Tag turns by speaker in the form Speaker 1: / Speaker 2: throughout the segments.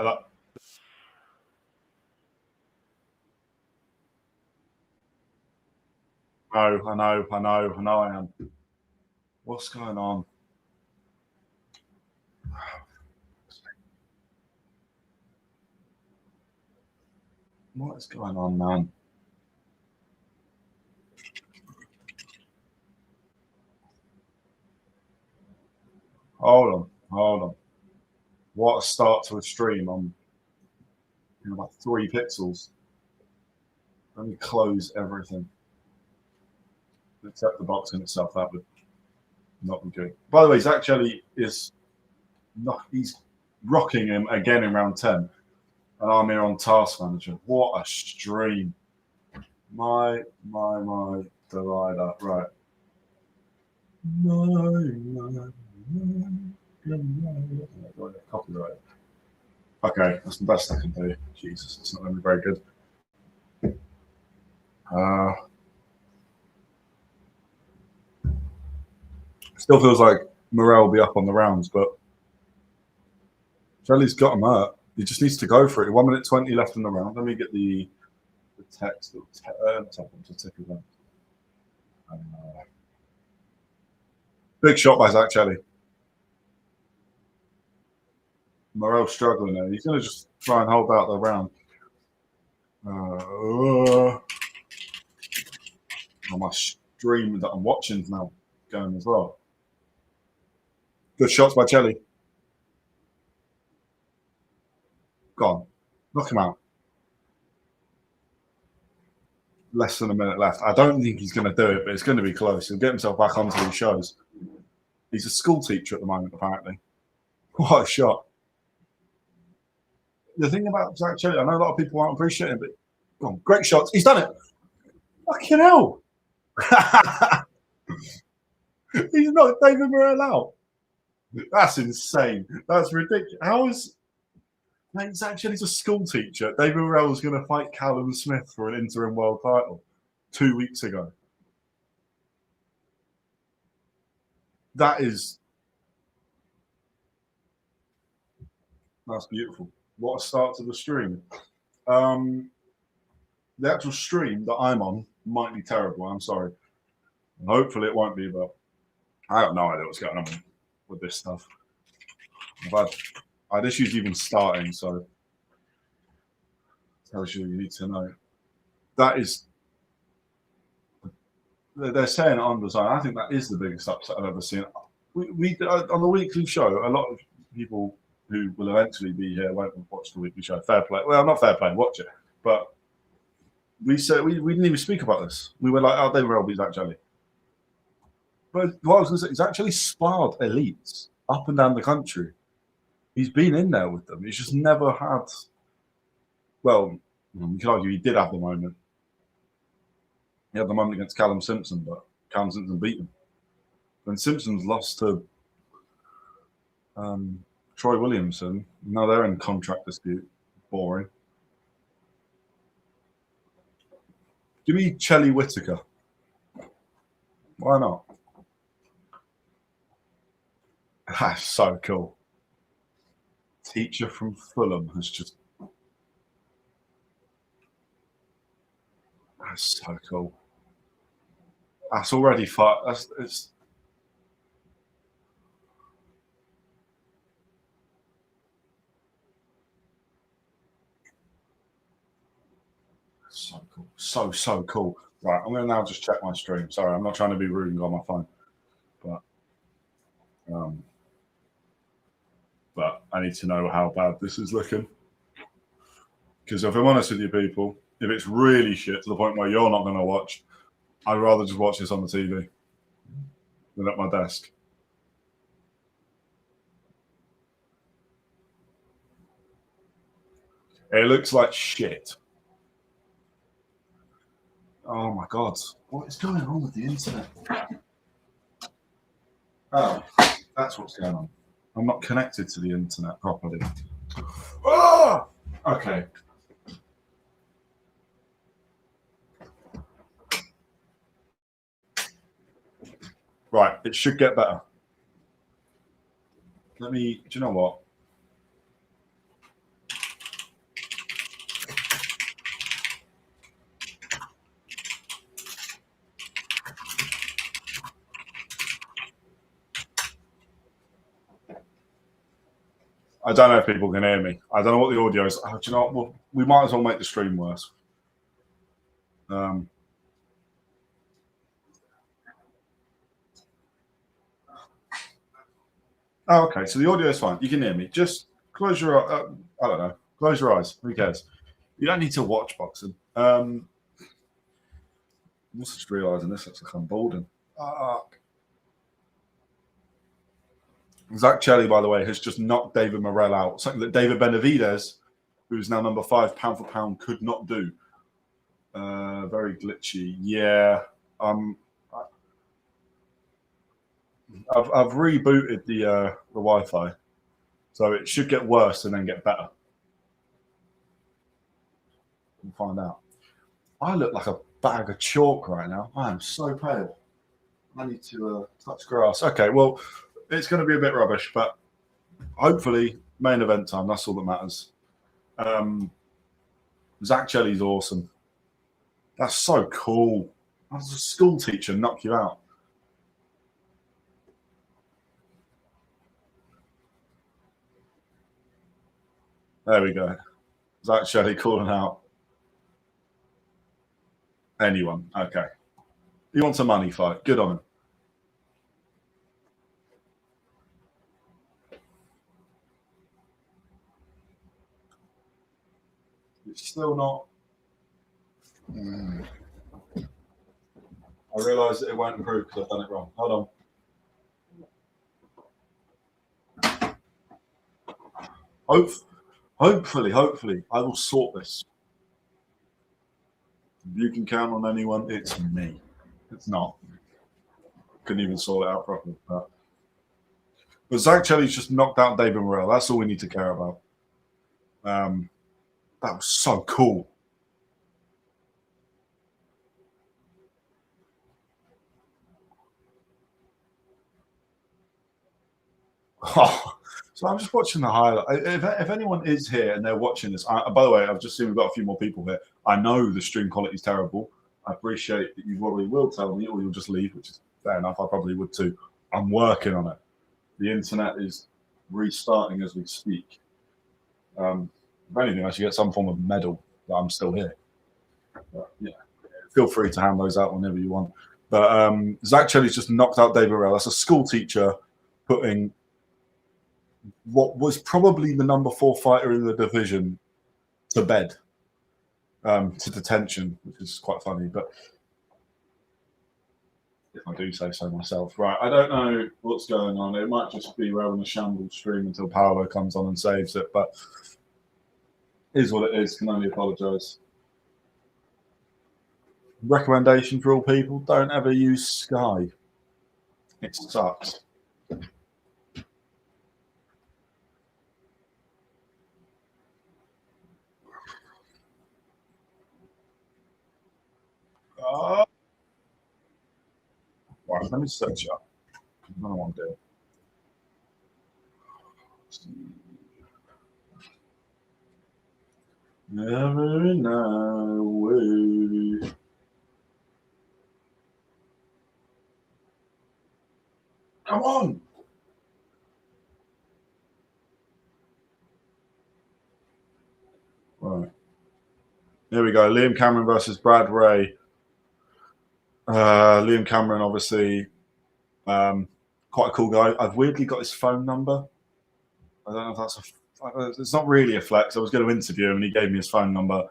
Speaker 1: No, I know I am. What's going on? What is going on, man? Hold on. What a start to a stream. I'm in about 3 pixels. Let me close everything. Except the box in itself. That would not be good. By the way, Zach Chelli is not, he's rocking him again in round 10. And I'm here on Task Manager. What a stream. My divider. Right. Copyright. Okay, that's the best I can do. Jesus, it's not going to be very good. Still feels like Morrell will be up on the rounds, but Chelli's got him hurt. He just needs to go for it. 1 minute 20 left in the round. Let me get the text. Big shot by Zach Chelli. Morrell struggling there. He's going to just try and hold out the round. Oh, my stream that I'm watching is now going as well. Good shots by Chelli. Gone. Knock him out. Less than a minute left. I don't think he's going to do it, but it's going to be close. He'll get himself back onto these shows. He's a school teacher at the moment, apparently. What a shot. The thing about Zach Chelli, I know a lot of people aren't appreciating it, but go on, great shots. He's done it. Fucking hell. He's knocked David Morrell out. That's insane. That's ridiculous. How is... Mate, Zach Chelli's a school teacher. David Morrell was going to fight Callum Smith for an interim world title 2 weeks ago. That's beautiful. What a start to the stream. The actual stream that I'm on might be terrible. I'm sorry. Hopefully it won't be, but I have no idea what's going on with this stuff. I had issues even starting, so tells you need to know. That is, they're saying it on design. I think that is the biggest upset I've ever seen. We on the weekly show, a lot of people who will eventually be here won't watch the weekly show. Fair play. Well, not fair play, watch it. But we said we didn't even speak about this. We were like, oh, David Morrell beat Zach Chelli. But what I was going to say, he's actually sparred elites up and down the country. He's been in there with them. He's just never had. Well, you can argue he did have the moment. He had the moment against Callum Simpson, but Callum Simpson beat him. When Simpson's lost to Troy Williamson, now they're in contract dispute. Boring. Give me Chelli Whitaker. Why not? That's so cool. Teacher from Fulham has just... That's so cool. That's already fun. It's so cool. So cool. Right, I'm going to now just check my stream. Sorry, I'm not trying to be rude and go on my phone. But I need to know how bad this is looking. Because if I'm honest with you people, if it's really shit to the point where you're not going to watch, I'd rather just watch this on the TV than at my desk. It looks like shit. Oh my God. What is going on with the internet? Oh, that's what's going on. I'm not connected to the internet properly. Oh! Okay. Right, it should get better. Let me, do you know what? I don't know if people can hear me. I don't know what the audio is. Oh, do you know what? We might as well make the stream worse. Oh, okay. So the audio is fine. You can hear me. Just close your I don't know. Close your eyes. Who cares? You don't need to watch boxing. I'm just realising this looks like I'm balding. Zach Chelli, by the way, has just knocked David Morrell out. Something that David Benavidez, who's now number 5 pound for pound, could not do. Very glitchy. Yeah. I've rebooted the Wi-Fi, so it should get worse and then get better. We'll find out. I look like a bag of chalk right now. I am so pale. I need to touch grass. Okay, well, it's going to be a bit rubbish, but hopefully main event time. That's all that matters. Zach Chelli's awesome. That's so cool. As a school teacher, knock you out. There we go. Zach Chelli calling out anyone. Okay. He wants a money fight. Good on him. It's still not. I realise that it won't improve because I've done it wrong. Hold on. Hopefully, I will sort this. If you can count on anyone, it's me. It's not. Couldn't even sort it out properly. But Zach Chelli's just knocked out David Morrell. That's all we need to care about. That was so cool. Oh, so I'm just watching the highlight. If anyone is here and they're watching this, by the way, I've just seen we've got a few more people here. I know the stream quality is terrible. I appreciate that you probably will tell me, or you'll just leave, which is fair enough. I probably would too. I'm working on it. The internet is restarting as we speak. If anything, I should get some form of medal that I'm still here. But, yeah, feel free to hand those out whenever you want. But Zach Chelli's just knocked out David Morrell. That's a school teacher putting what was probably the number 4 fighter in the division to bed, to detention, which is quite funny. But if I do say so myself, right? I don't know what's going on. It might just be we're having a shambles stream until Paolo comes on and saves it. But it is what it is. Can only apologise. Recommendation for all people: don't ever use Sky. It sucks. Right, let me search up. I don't want to do it. Never in a way. Come on. Right. There we go. Liam Cameron versus Brad Ray. Liam Cameron, obviously, quite a cool guy. I've weirdly got his phone number. I don't know if that's it's not really a flex. I was going to interview him and he gave me his phone number.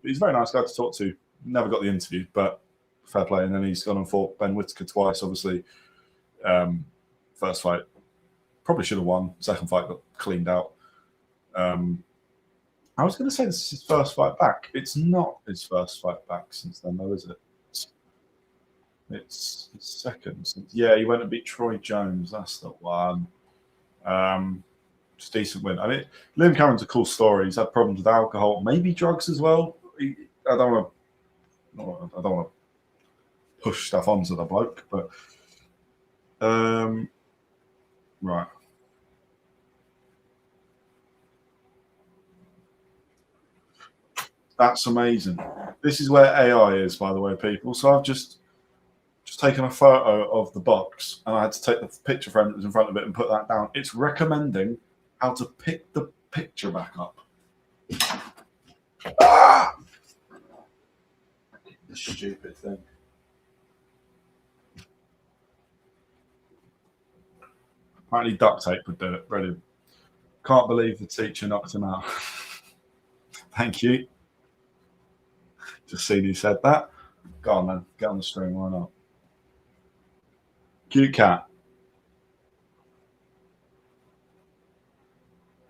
Speaker 1: He's a very nice guy to talk to. Never got the interview, but fair play. And then he's gone and fought Ben Whittaker twice, obviously. First fight, probably should have won. Second fight got cleaned out. I was going to say this is his first fight back. It's not his first fight back since then, though, is it? It's his second. Yeah, he went and beat Troy Jones. That's the one. Just decent win. I mean, Liam Cameron's a cool story. He's had problems with alcohol, maybe drugs as well. I don't want to push stuff onto the bloke, but right. That's amazing. This is where AI is, by the way, people. So I've just taken a photo of the box and I had to take the picture frame that was in front of it and put that down. It's recommending how to pick the picture back up. Ah! The stupid thing. Apparently duct tape would do it. Brilliant. Can't believe the teacher knocked him out. Thank you. Just seen who said that. Go on, man. Get on the string. Why not? Cute cat.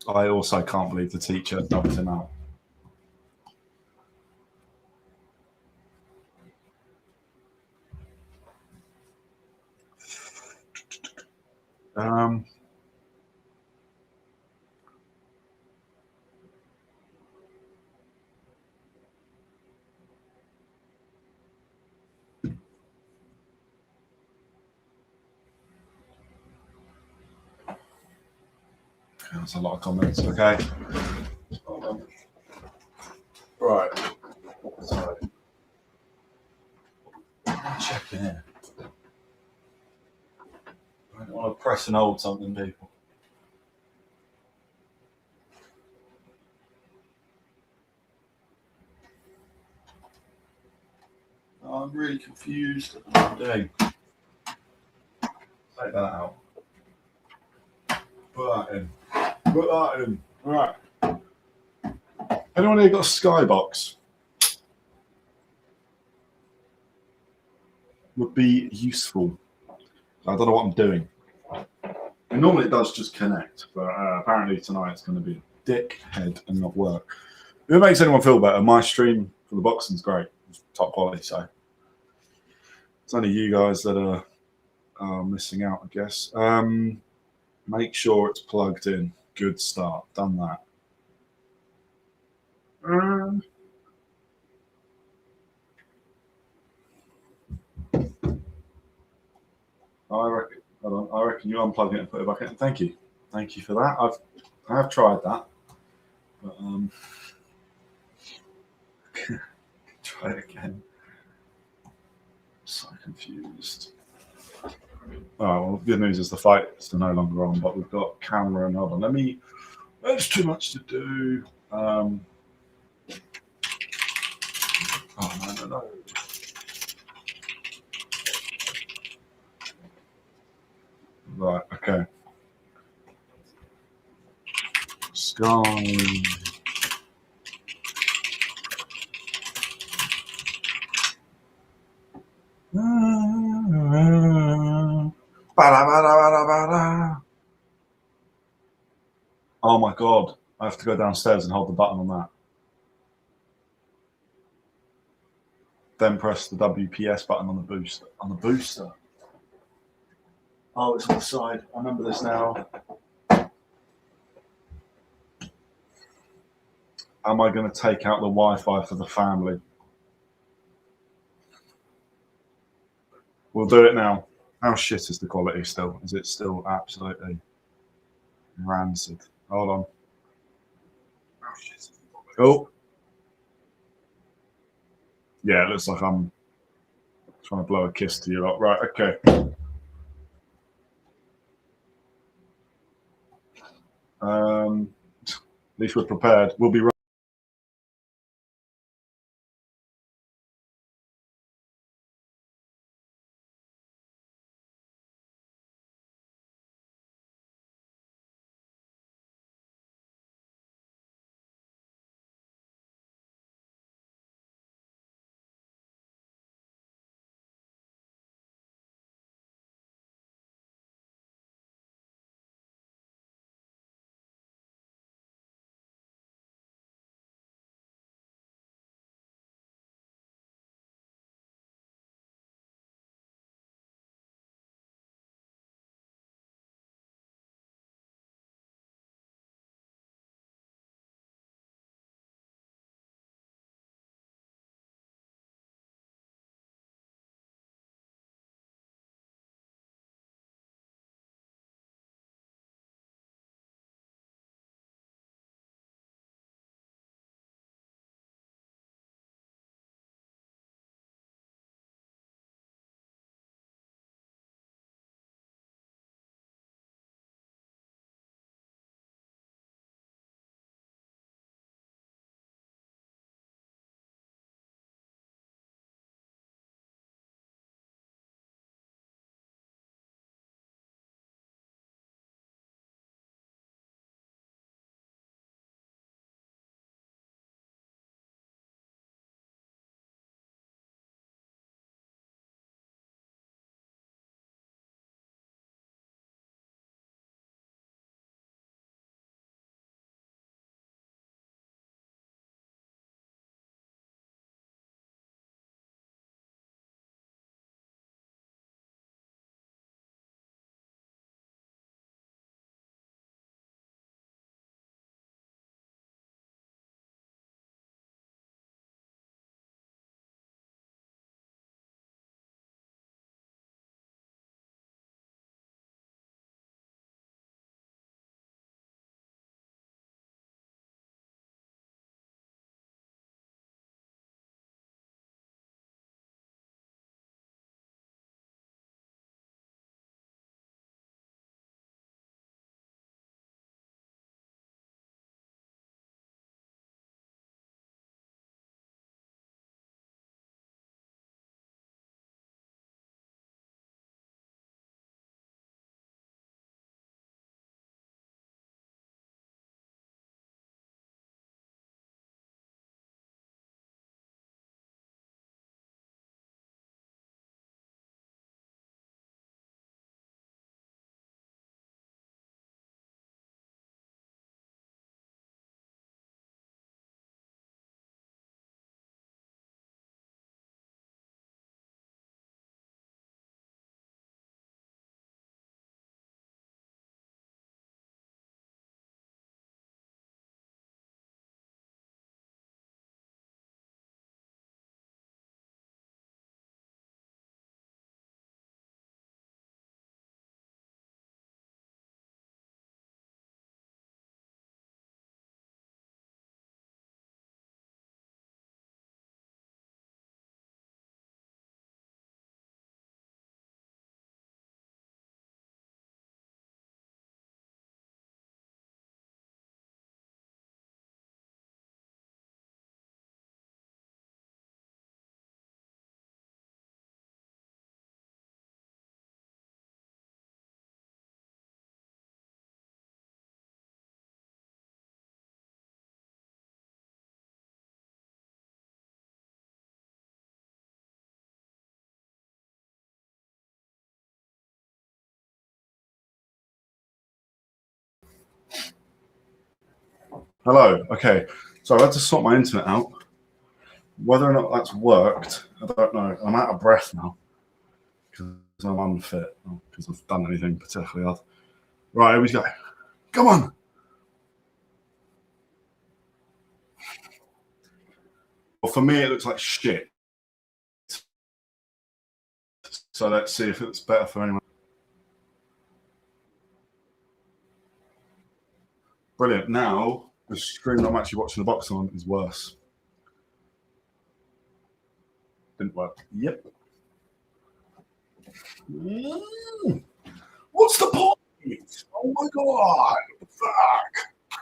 Speaker 1: I also can't believe the teacher knocked him out. That's a lot of comments. Okay. Right. Sorry. Check in here. I don't want to press and hold something, people. I'm really confused at what I'm doing. Take that out. Put that in. Put that in. All right. Anyone here got a skybox? Would be useful. I don't know what I'm doing. And normally it does just connect, but apparently tonight it's going to be a dickhead and not work. If it makes anyone feel better, my stream for the boxing's great. It's top quality, so it's only you guys that are missing out, I guess. Make sure it's plugged in. Good start. Done that. I reckon. Hold on. I reckon you unplug it and put it back in. Thank you. Thank you for that. I have tried that, but try it again. I'm so confused. Oh well, good news is the fight is no longer on, but we've got camera and hold on. There's too much to do. Oh no. Right, okay. Sky. Oh my god. I have to go downstairs and hold the button on that. Then press the WPS button on the booster. On the booster. Oh, it's on the side. I remember this now. Am I going to take out the Wi-Fi for the family? We'll do it now. How shit is the quality still? Is it still absolutely rancid? Hold on. How shit is the quality? Oh. Yeah, it looks like I'm trying to blow a kiss to you lot. Right, okay. At least we're prepared. We'll be right. Hello. Okay. So I had to sort my internet out. Whether or not that's worked, I don't know. I'm out of breath now because I'm unfit, not because I've done anything particularly odd. Right, here we go. Come on. Well, for me, it looks like shit. So let's see if it's better for anyone. Brilliant. Now, the screen I'm actually watching the box on is worse. Didn't work. Yep. What's the point? Oh my god! What the fuck?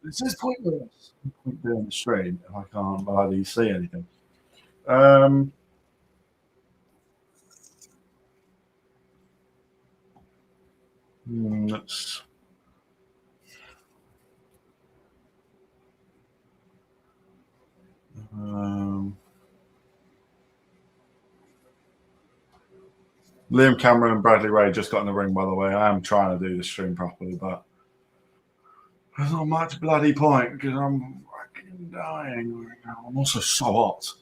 Speaker 1: This is pointless. Point doing the stream if I can't hardly see anything. Let's. Liam Cameron and Bradley Ray just got in the ring, by the way. I am trying to do the stream properly, but there's not much bloody point because I'm fucking dying right now. I'm also so hot.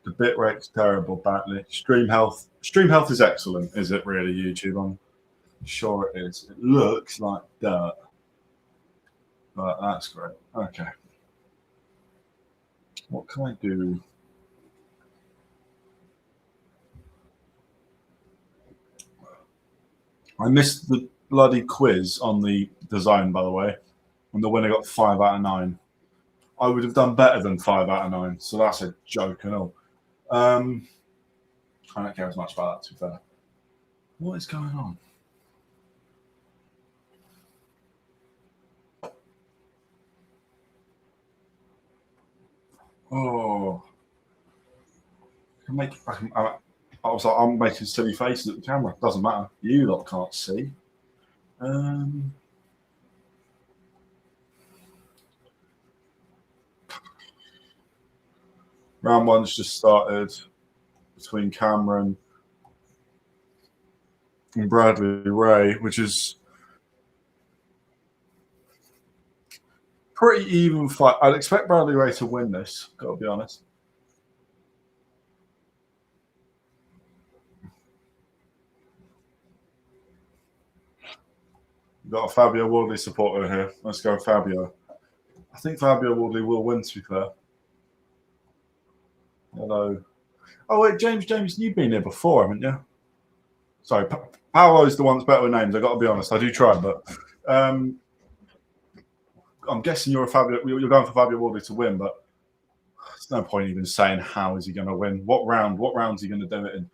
Speaker 1: The bit rate's terrible, badly. Stream health is excellent, is it really, YouTube? I'm sure it is. It looks like dirt, but that's great. Okay. What can I do? I missed the bloody quiz on the design, by the way, and the winner got 5 out of 9. I would have done better than 5 out of 9, so that's a joke and all. I don't care as much about that, to be fair. What is going on? Oh, I'm making silly faces at the camera. Doesn't matter. You lot can't see. Round one's just started between Cameron and Bradley Ray, which is pretty even fight. I'd expect Bradley Ray to win this, got to be honest. We've got a Fabio Wardley supporter here. Let's go, Fabio. I think Fabio Wardley will win, to be fair. Hello. Oh, wait, James, you've been here before, haven't you? Sorry, Paolo's the one that's better with names. I've got to be honest. I do try, but I'm guessing you're going for Fabio Wardley to win, but there's no point even saying how is he going to win. What round is he going to do it in?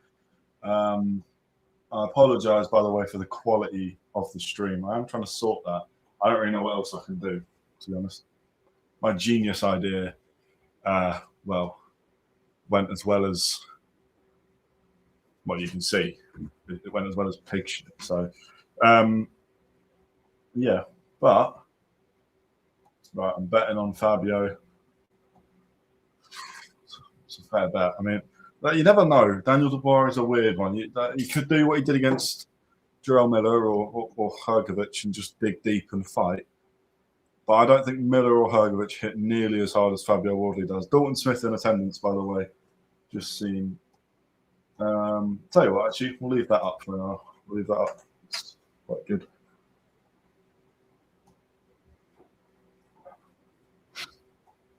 Speaker 1: I apologise, by the way, for the quality of the stream. I am trying to sort that. I don't really know what else I can do, to be honest. My genius idea, went as well as, well, you can see. It went as well as pig shit. So, yeah. But, right, I'm betting on Fabio. It's a fair bet. I mean, you never know. Daniel Dubois is a weird one. He could do what he did against Jarrell Miller or Hrgovic and just dig deep and fight. But I don't think Miller or Hrgovic hit nearly as hard as Fabio Wardley does. Dalton Smith in attendance, by the way. Just seen. Tell you what, actually, we'll leave that up for now. We'll leave that up. It's quite good.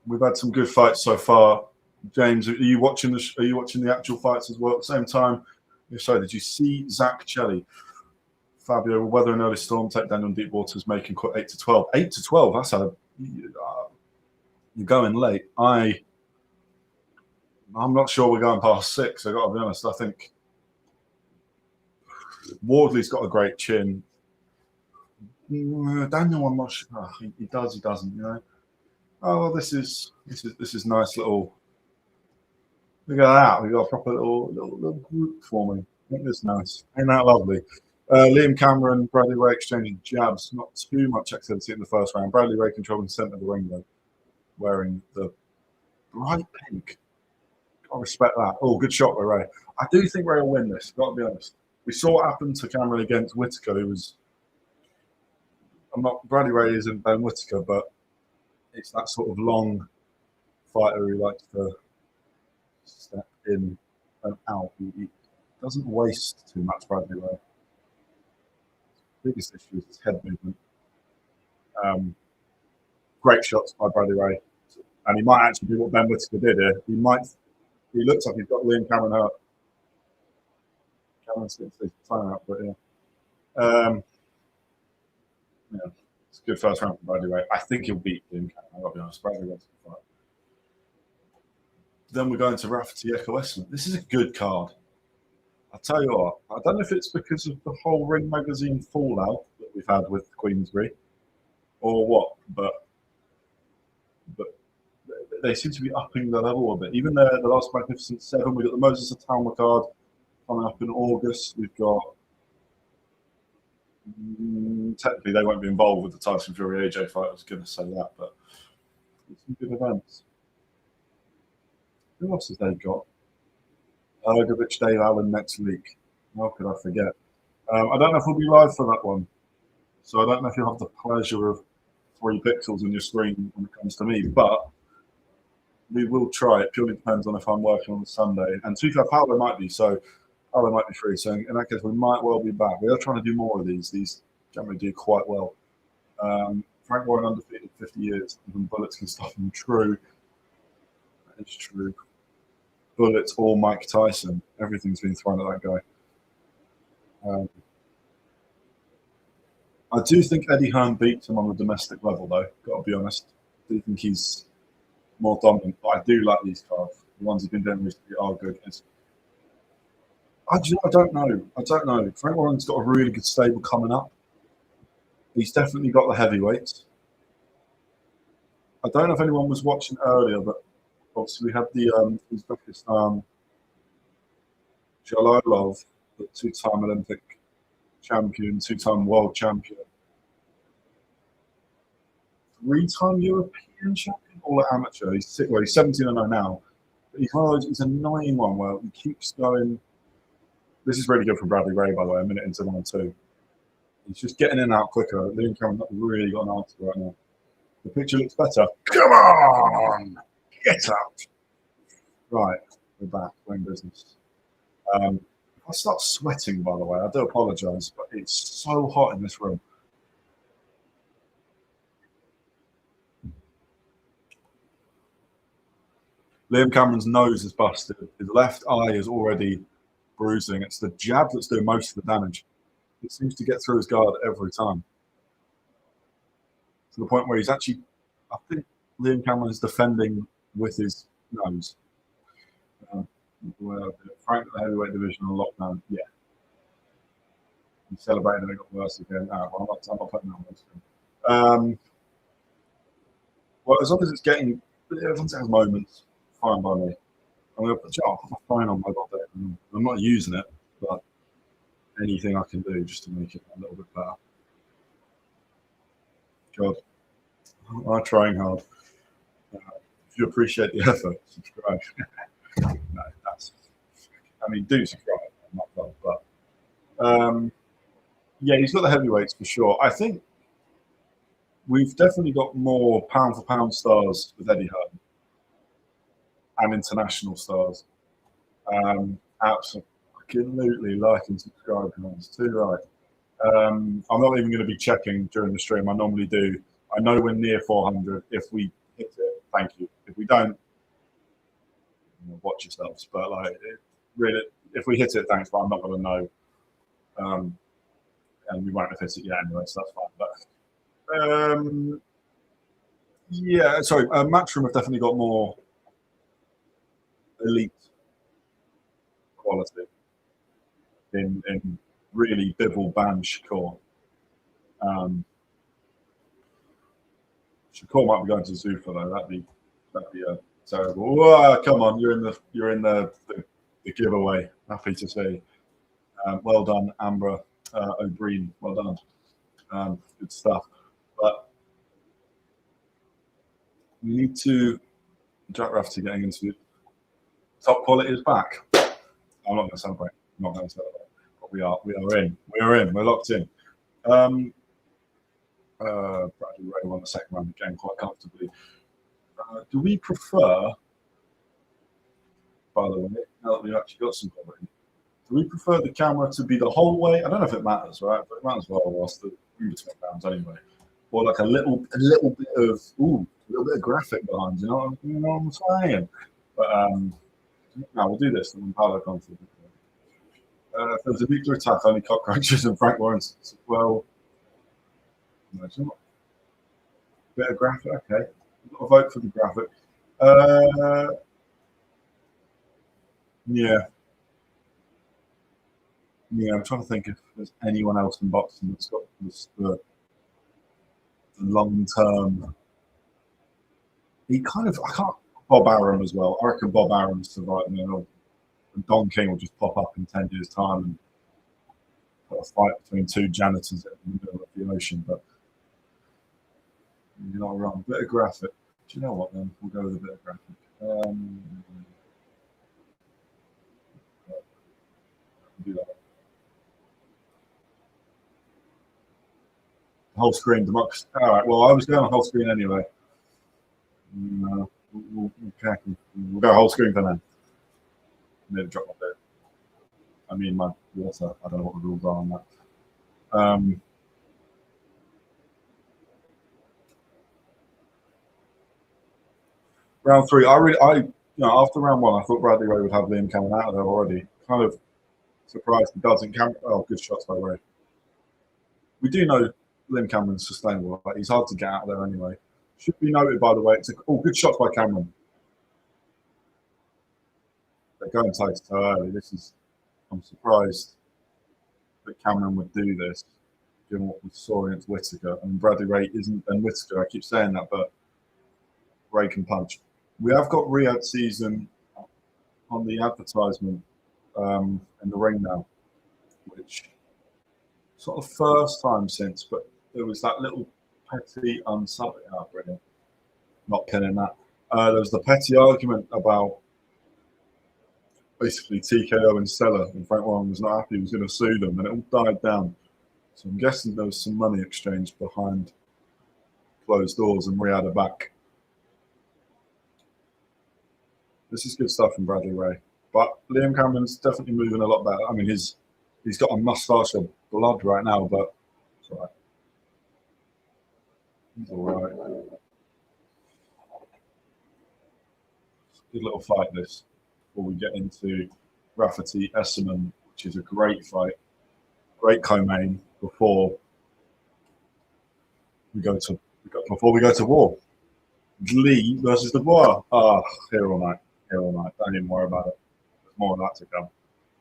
Speaker 1: We've had some good fights so far. James, are you watching the actual fights as well at the same time? If so, did you see Zach Chelli? Fabio, whether an early storm takedown on deep waters making 8 to 12. 8 to 12. That's you're going late. I'm not sure we're going past 6. I got to be honest. I think Wardley's got a great chin. Daniel, I'm not sure. He does. He doesn't. You know. Oh, well, this is nice little. Look at that. We got a proper little group forming. I think that's nice. Ain't that lovely? Liam Cameron, Bradley Ray exchanging jabs. Not too much activity in the first round. Bradley Ray controlling the centre of the ring, though, wearing the bright pink. I respect that. Oh, good shot by Ray. I do think Ray will win this. Got to be honest. We saw what happened to Cameron against Whittaker, who was I'm not. Bradley Ray isn't Ben Whittaker, but it's that sort of long fighter who likes to step in and out. He doesn't waste too much. Bradley Ray. Biggest issue is his head movement. Great shots by Bradley Ray, and he might actually do what Ben Whittaker did here. He looks like he's got Liam Cameron hurt. Cameron's getting his time out, but yeah. Yeah, it's a good first round for Bradley Ray. I think he'll beat Liam Cameron. I've got to be honest. Bradley Ray's a good fight. Then we're going to Rafferty, Ekow, Essuman. This is a good card. I'll tell you what, I don't know if it's because of the whole Ring Magazine fallout that we've had with Queensbury or what, but they seem to be upping the level a bit. Even the last Magnificent Seven, we've got the Moses Atalma card coming up in August. We've got, technically they won't be involved with the Tyson Fury AJ fight, I was going to say that, but it's some good events. Who else has they got? Ergovic, Dave Allen next week. How could I forget? I don't know if we'll be live for that one. So I don't know if you'll have the pleasure of 3 pixels on your screen when it comes to me, but we will try. It purely depends on if I'm working on Sunday. And to be fair, Paolo might be, so Paolo might be free. So in that case, we might well be back. We are trying to do more of these. These generally do quite well. Frank Warren undefeated 50 years. Even bullets can stop him. True. That is true. Bullets or Mike Tyson. Everything's been thrown at that guy. I do think Eddie Hearn beats him on the domestic level, though. Got to be honest. I do think he's more dominant. But I do like these cards. The ones he's been doing recently are good. I don't know. I don't know. Frank Warren's got a really good stable coming up. He's definitely got the heavyweights. I don't know if anyone was watching earlier, but obviously we had the Uzbekistan Jalolov, the 2-time Olympic champion, 2-time world champion, 3-time European champion, all amateur. He's 17-0 now. But he's one of those. He's an annoying one where he keeps going. This is really good for Bradley Ray, by the way. A minute into 1 and 2. He's just getting in and out quicker. Liam Cameron's not really got an answer right now. The picture looks better. Come on, get out. Right, we're back. We're in business. I start sweating, by the way. I do apologise, but it's so hot in this room. Liam Cameron's nose is busted. His left eye is already bruising. It's the jab that's doing most of the damage. It seems to get through his guard every time. To the point where he's actually, I think Liam Cameron is defending with his nose. Frank at the heavyweight division on lockdown, yeah. He's celebrating and it got worse again. Well, I'm not putting that on my screen. Well, as long as it's getting, as long as it has moments, fine by me. I'm going to put my phone on my body. I'm not using it, but anything I can do just to make it a little bit better. God, I'm trying hard. If you appreciate the effort, subscribe. No, that's. I mean, do subscribe. Not well, but yeah, he's got the heavyweights for sure. I think we've definitely got more pound for pound stars with Eddie Hearn and international stars. Absolutely like and subscribe, guys. Too right. I'm not even going to be checking during the stream. I normally do. I know we're near 400. If we hit it, thank you. If we don't, watch yourselves. But like, really, if we hit it, thanks. But I'm not going to know, and we won't have hit it yet anyway, so that's fine. But yeah, sorry. Matchroom have definitely got more elite quality in really Bivol, Ban, Shakur. Shakur might be going to Zuffa though. That'd be terrible. Whoa, come on, you're in the giveaway. Happy to see. Well done, Amber O'Brien. Well done. Good stuff. But we need to. Jack Rafferty getting into top quality is back. I'm not going to celebrate. I'm not going to celebrate. But we are in. We're locked in. Bradley Ray won the second round again quite comfortably. Do we prefer, by the way, now that we've actually got some coverage, do we prefer the camera to be the whole way? I don't know if it matters, right? But it matters well whilst the in between rounds anyway. Or like a little bit of graphic behind, you know what I'm saying? But no, we'll do this. And Paolo comes through. If there was a nuclear attack, only cockroaches and Frank Lawrence as well. Imagine. Bit of graphic, okay. I've got a vote for the graphic. Yeah. Yeah, I'm trying to think if there's anyone else in boxing that's got the long term. He kind of, I can't. Bob Arum as well. I reckon Bob Arum's surviving. And Don King will just pop up in 10 years' time and put a fight between two janitors in the middle of the ocean. But you're not wrong. Bit of graphic. Do you know what then? We'll go with a bit of graphic. Do that. Whole screen democracy. All right. Well, I was going whole screen anyway. We'll go whole screen for now. Maybe drop my bit. I mean, my water. I don't know what the rules are on that. Round three. After round one, I thought Bradley Ray would have Liam coming out of there already. Kind of surprised he doesn't. Oh, good shots by Ray. We do know Liam Cameron's sustainable. Like, he's hard to get out of there anyway. Should be noted, by the way. Good shots by Cameron. They're going tight so early. I'm surprised that Cameron would do this, given what we saw against Whittaker. I mean, Bradley Ray isn't Ben Whittaker. I keep saying that, but Ray can punch. We have got Riyadh season on the advertisement in the ring now, which sort of first time since, but there was that little petty unsub. Oh, brilliant. Not pinning that. There was the petty argument about basically TKO and Stella, and Frank Warren was not happy. He was going to sue them, and it all died down. So I'm guessing there was some money exchanged behind closed doors, and Riyadh are back. This is good stuff from Bradley Ray. But Liam Cameron's definitely moving a lot better. I mean, he's got a mustache of blood right now, but it's all right. He's all right. Good little fight, this, before we get into Rafferty Essuman, which is a great fight. Great co-main before we go to war. Lee versus Dubois. Here all night. Don't even worry about it. There's more of that to come.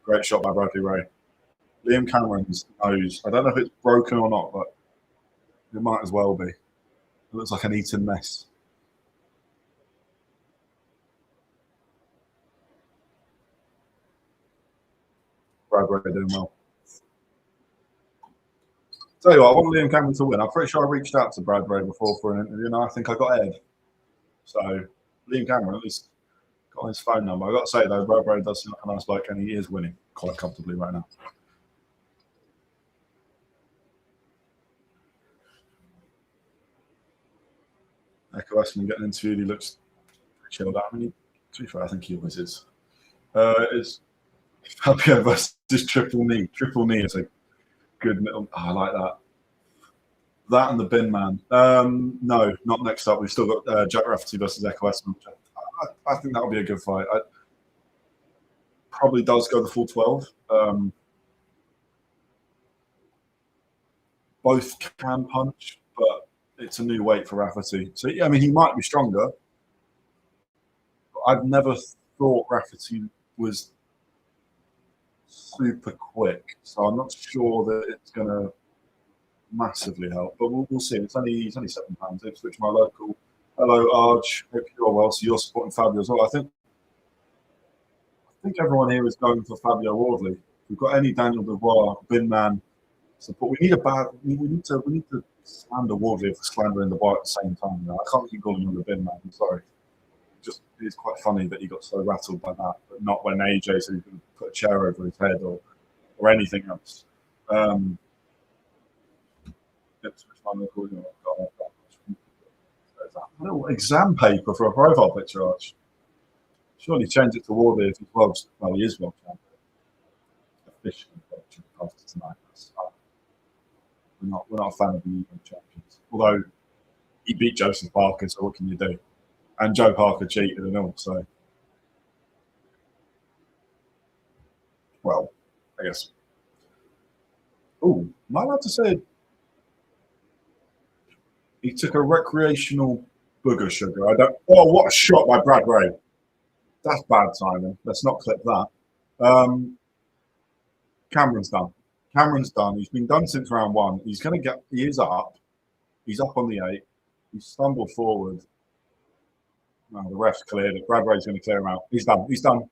Speaker 1: Great shot by Bradley Ray. Liam Cameron's nose, I don't know if it's broken or not, but it might as well be. It looks like an eaten mess. Bradley Ray doing well. Tell you what, I want Liam Cameron to win. I'm pretty sure I reached out to Brad Ray before for an interview, and I think I got Ed. So Liam Cameron at least got his phone number. I got to say though, Brad Ray does seem like a nice bloke, and he is winning quite comfortably right now. Ekow Essuman getting interviewed. He looks chilled out. I mean, to be fair, I think he always is. It's Fabio versus Triple Knee. Triple Knee is a good little. Oh, I like that. That and the Bin Man. No, not next up. We've still got Jack Rafferty versus Ekow Essuman. I think that'll be a good fight. Probably does go the full 12. Both can punch, but it's a new weight for Rafferty. So, yeah, I mean, he might be stronger. But I've never thought Rafferty was super quick. So I'm not sure that it's going to massively help. But we'll see. It's only £7. Ipswich, my local. Hello, Arj. Hope you're well. So you're supporting Fabio as well. I think everyone here is going for Fabio Wardley. If we've got any Daniel Dubois, Bin Man support. We need to slander Wardley for slandering Dubois at the same time. I can't keep calling him the Bin Man. I'm sorry. It's quite funny that he got so rattled by that, but not when AJ said he could put a chair over his head or anything else. Ipswich one recording. There's a little exam paper for a profile picture, Arch. Surely change it to Wardley if he's well, he is world champion. Officially world champion after tonight. We're not a fan of the world champions. Although he beat Joseph Parker, so what can you do? And Joe Parker cheated and all, so well, I guess. Oh, am I allowed to say he took a recreational booger sugar? I don't. Oh, what a shot by Brad Ray! That's bad timing. Let's not clip that. Cameron's done. Cameron's done. He's been done since round one. He's going to get. He is up. He's up on the 8. He stumbled forward. No, the ref's cleared it. Brad Ray's going to clear him out. He's done. He's done.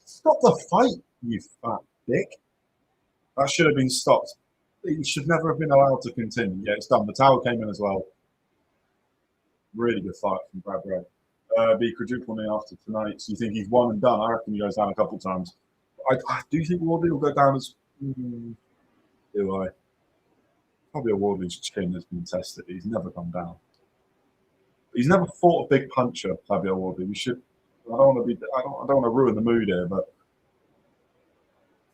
Speaker 1: Stop the fight, you fat dick. That should have been stopped. He should never have been allowed to continue. Yeah, it's done. The towel came in as well. Really good fight from Brad Ray. Be quadruple me after tonight. So you think he's one and done? I reckon he goes down a couple of times. I do think Wardley will go down as. Do I? Fabio Wardley's chin has been tested. He's never gone down. He's never fought a big puncher, Fabio Wardley. We should. I don't want to be. I don't want to ruin the mood here, but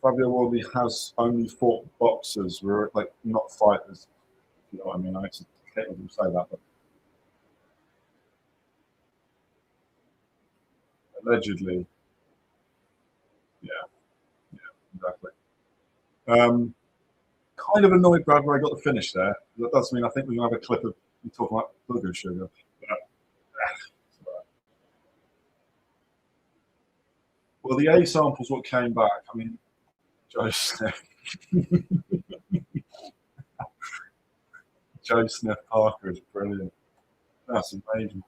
Speaker 1: Fabio Wardley has only fought boxers, like not fighters. You know what I mean? I hate when people say that, but allegedly, yeah, exactly. Kind of annoyed Brad Ray got the finish there. That does mean I think we're gonna have a clip of you talking about booger sugar. Well, the A sample's what came back. I mean, Joe Smith. Joe Smith Parker is brilliant. That's amazing.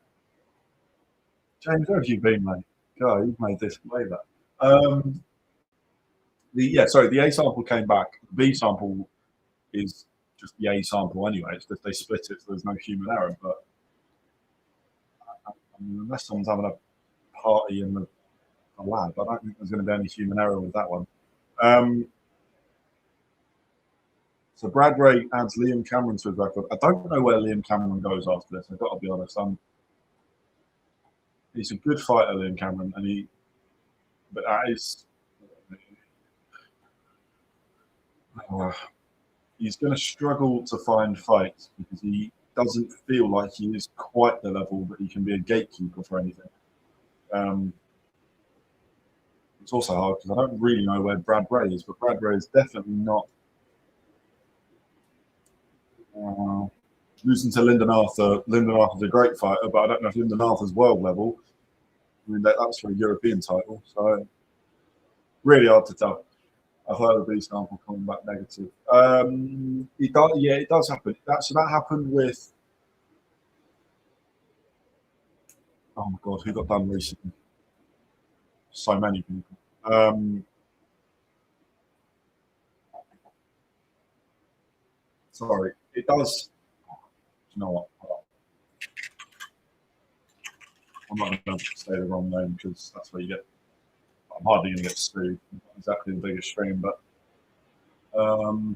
Speaker 1: James, where have you been, mate? God, you've made this way back. The A sample came back. The B sample is just the A sample anyway. It's just they split it, so there's no human error. But I mean, unless someone's having a party in the lab, I don't think there's going to be any human error with that one. So Brad Ray adds Liam Cameron to his record. I don't know where Liam Cameron goes after this. I've got to be honest. He's a good fighter, Liam Cameron, but that is. He's going to struggle to find fights because he doesn't feel like he is quite the level that he can be a gatekeeper for anything. It's also hard because I don't really know where Brad Ray is, but Brad Ray is definitely not losing to Lyndon Arthur. Lyndon Arthur's a great fighter, but I don't know if Lyndon Arthur's world level. I mean, that's for a European title, so really hard to tell. I've heard of B sample coming back negative. It does happen. That happened with. Oh my God, who got done recently? So many people. Sorry, it does. You know what? I'm not going to say the wrong name because that's where you get. I'm hardly going to get sued. Not exactly the biggest stream, but so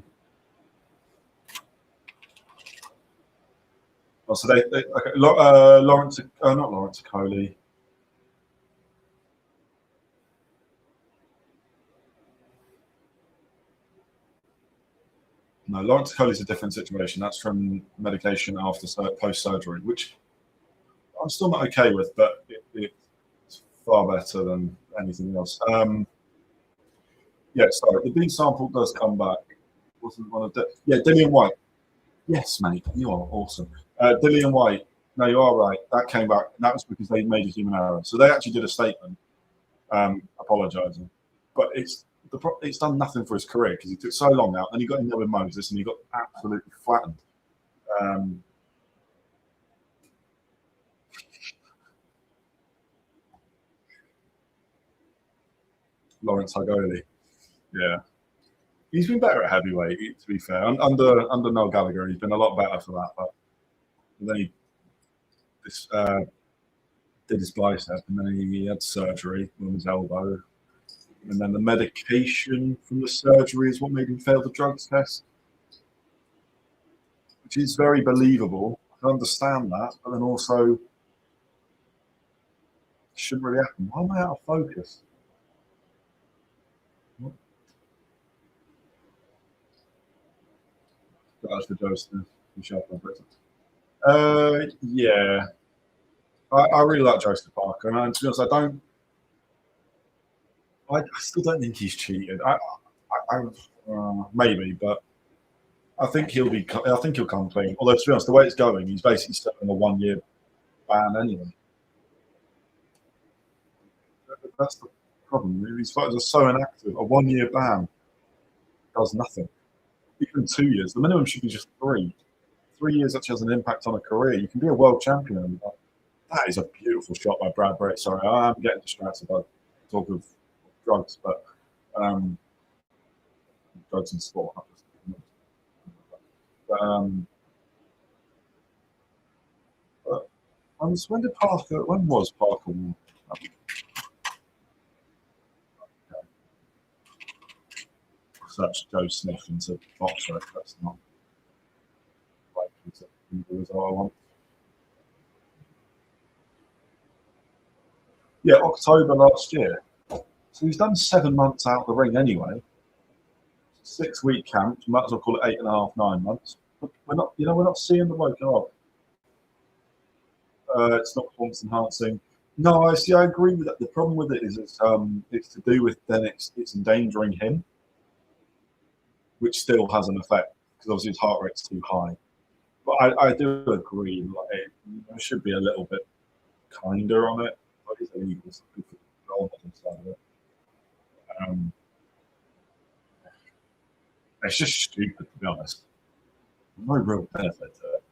Speaker 1: okay. Lawrence, not Lawrence Chelli. No, Lawrence Chelli is a different situation. That's from medication after post-surgery, which I'm still not okay with, but it's far better than anything else. Sorry, the B sample does come back. Wasn't one of the Dillian White. Yes, mate, you are awesome. Dillian White. No, you are right. That came back. That was because they made a human error. So they actually did a statement apologising, but it's done nothing for his career because he took so long out. Then he got in there with Moses and he got absolutely flattened. Lawrence Hagoli. Yeah. He's been better at heavyweight, to be fair. Under Noel Gallagher, he's been a lot better for that. But then he did his bicep, and then he had surgery on his elbow. And then the medication from the surgery is what made him fail the drugs test. which is very believable. I can understand that, but then also it shouldn't really happen. Why am I out of focus? That's for Joseph. Yeah, I really like Joseph Parker, and to be honest, I still don't think he's cheated. Maybe, but I think he'll come clean. Although to be honest, the way it's going, he's basically stuck in a 1 year ban anyway. That's the problem. These fighters are so inactive. A 1 year ban does nothing. Even 2 years. The minimum should be just 3. 3 years actually has an impact on a career. You can be a world champion. That is a beautiful shot by Brad Brett. Sorry, I'm getting distracted by talk of drugs, but drugs and sport. But when was Parker? Search Joe Smith into boxer. That's not likely to be the result I want. Yeah, October last year. So he's done 7 months out of the ring anyway. 6-week camp. You might as well call it 8.5, 9 months. But we're not seeing the bloke up. It's not performance enhancing. No, I agree with that. The problem with it is it's to do with then it's endangering him, which still has an effect because obviously his heart rate's too high. But I do agree, like it should be a little bit kinder on it. Like it's illegal, so good for the side of it. It's just stupid, to be honest. No real benefit to it.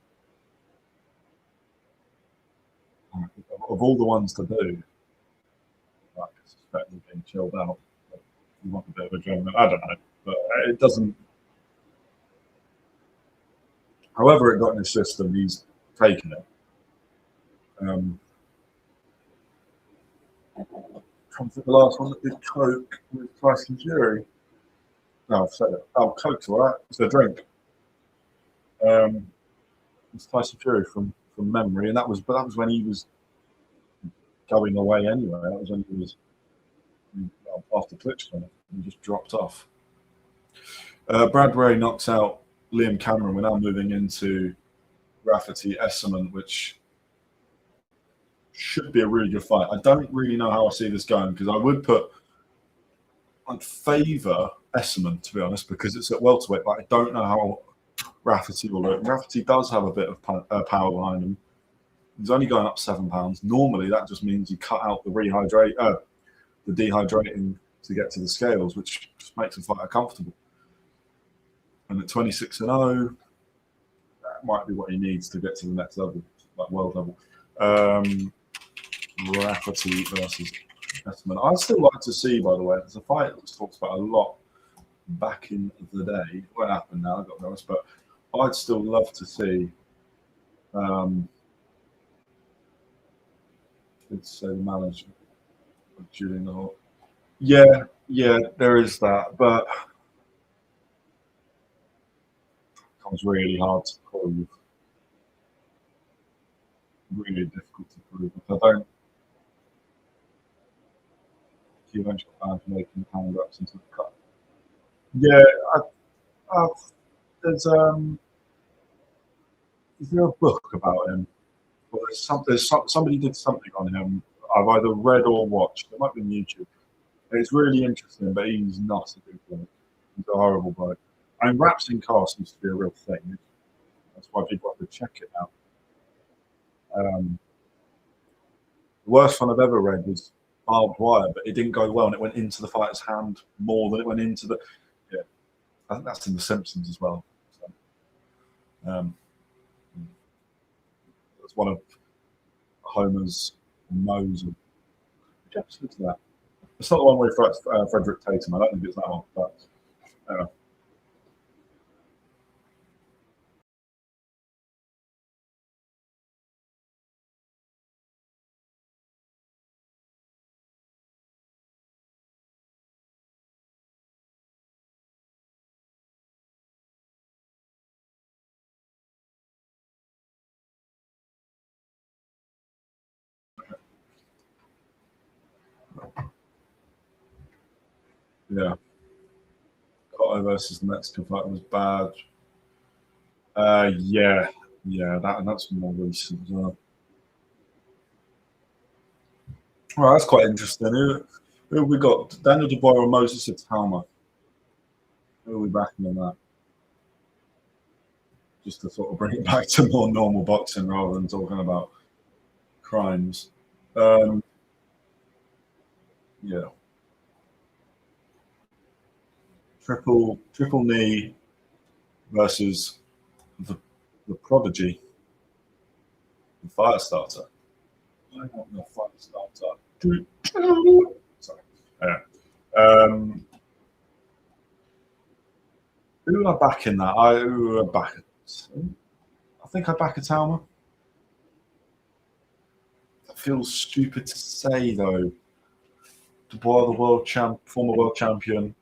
Speaker 1: Of all the ones to do, like I suspect they're being chilled out. You want a bit of adrenaline. I don't know, but it doesn't. However, it got in his system, he's taken it. Comes to the last one that did coke with Tyson Fury. No, I've said it. Oh, coke's all right. It's a drink. It's Tyson Fury from memory, and that was when he was going away anyway. That was when he was after Klitschko. He just dropped off. Brad Ray knocks out Liam Cameron. We're now moving into Rafferty Essuman, which should be a really good fight. I don't really know how I see this going because I'd favour Essuman, to be honest, because it's at welterweight, but I don't know how Rafferty will look. Rafferty does have a bit of power behind him. He's only going up 7 pounds. Normally, that just means you cut out the dehydrating to get to the scales, which just makes the fighter comfortable. And at 26-0, that might be what he needs to get to the next level, like world level. Rafferty versus Essuman. I'd still like to see, by the way, there's a fight that was talked about a lot back in the day. It won't happen now, I've got to be honest, but I'd still love to see it's the manager of Julian Hall. Yeah, there is that, but it becomes really hard to prove. Really difficult to prove. If I don't eventually find making hand ups into the cut. Yeah, I've, there's is there a book about him? Well, somebody did something on him. I've either read or watched. It might be on YouTube. It's really interesting, but he's not a good bloke. He's a horrible bloke. I mean, raps in cars used to be a real thing. That's why people have to check it out. The worst one I've ever read was barbed wire, but it didn't go well, and it went into the fighter's hand more than it went into the. Yeah, I think that's in The Simpsons as well. So, that's one of Homer's nose. Which episode's that? It's not the one where he fights Frederick Tatum. I don't think it's that one, but. Yeah. Cotto versus the Mexican fight was bad. Yeah, that's more recent as well. Well, that's quite interesting. Who we got? Daniel Dubois or Moses Italma? Who are we backing in that? Just to sort of bring it back to more normal boxing rather than talking about crimes. Yeah. Triple knee versus the prodigy, the fire starter. I want the fire starter. Sorry. Yeah. Who would I back in that? I think I back Italma. That feels stupid to say though. Dubois, the former world champion,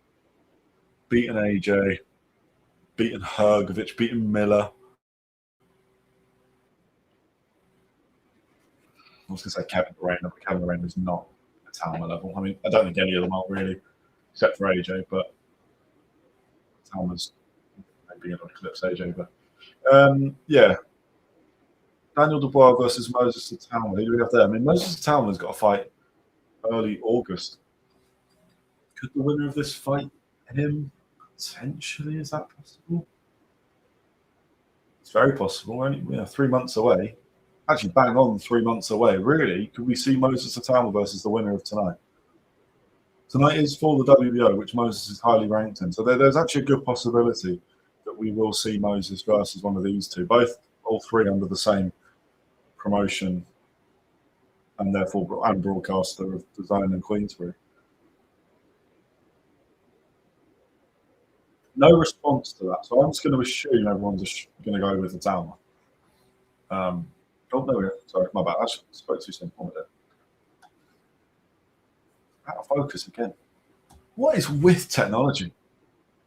Speaker 1: beaten AJ, beaten Hrgovic, beaten Miller. I was going to say Kevin Durant, but Kevin Durant is not Italma level. I mean, I don't think any of them are really, except for AJ, but Italma's maybe going to eclipse AJ. But yeah, Daniel Dubois versus Moses Italma. Who do we have there? I mean, Moses Italma's got a fight early August. Could the winner of this fight him? Potentially, is that possible? It's very possible. Only 3 months away. Actually, bang on 3 months away. Really, could we see Moses Italma versus the winner of tonight? Tonight is for the WBO, which Moses is highly ranked in. So there's actually a good possibility that we will see Moses versus one of these two, all three under the same promotion and therefore broadcaster of the Zone and Queensbury. No response to that, so I'm just going to assume everyone's going to go with Italma. Oh no, sorry, my bad. I spoke too soon. Out of focus again. What is with technology?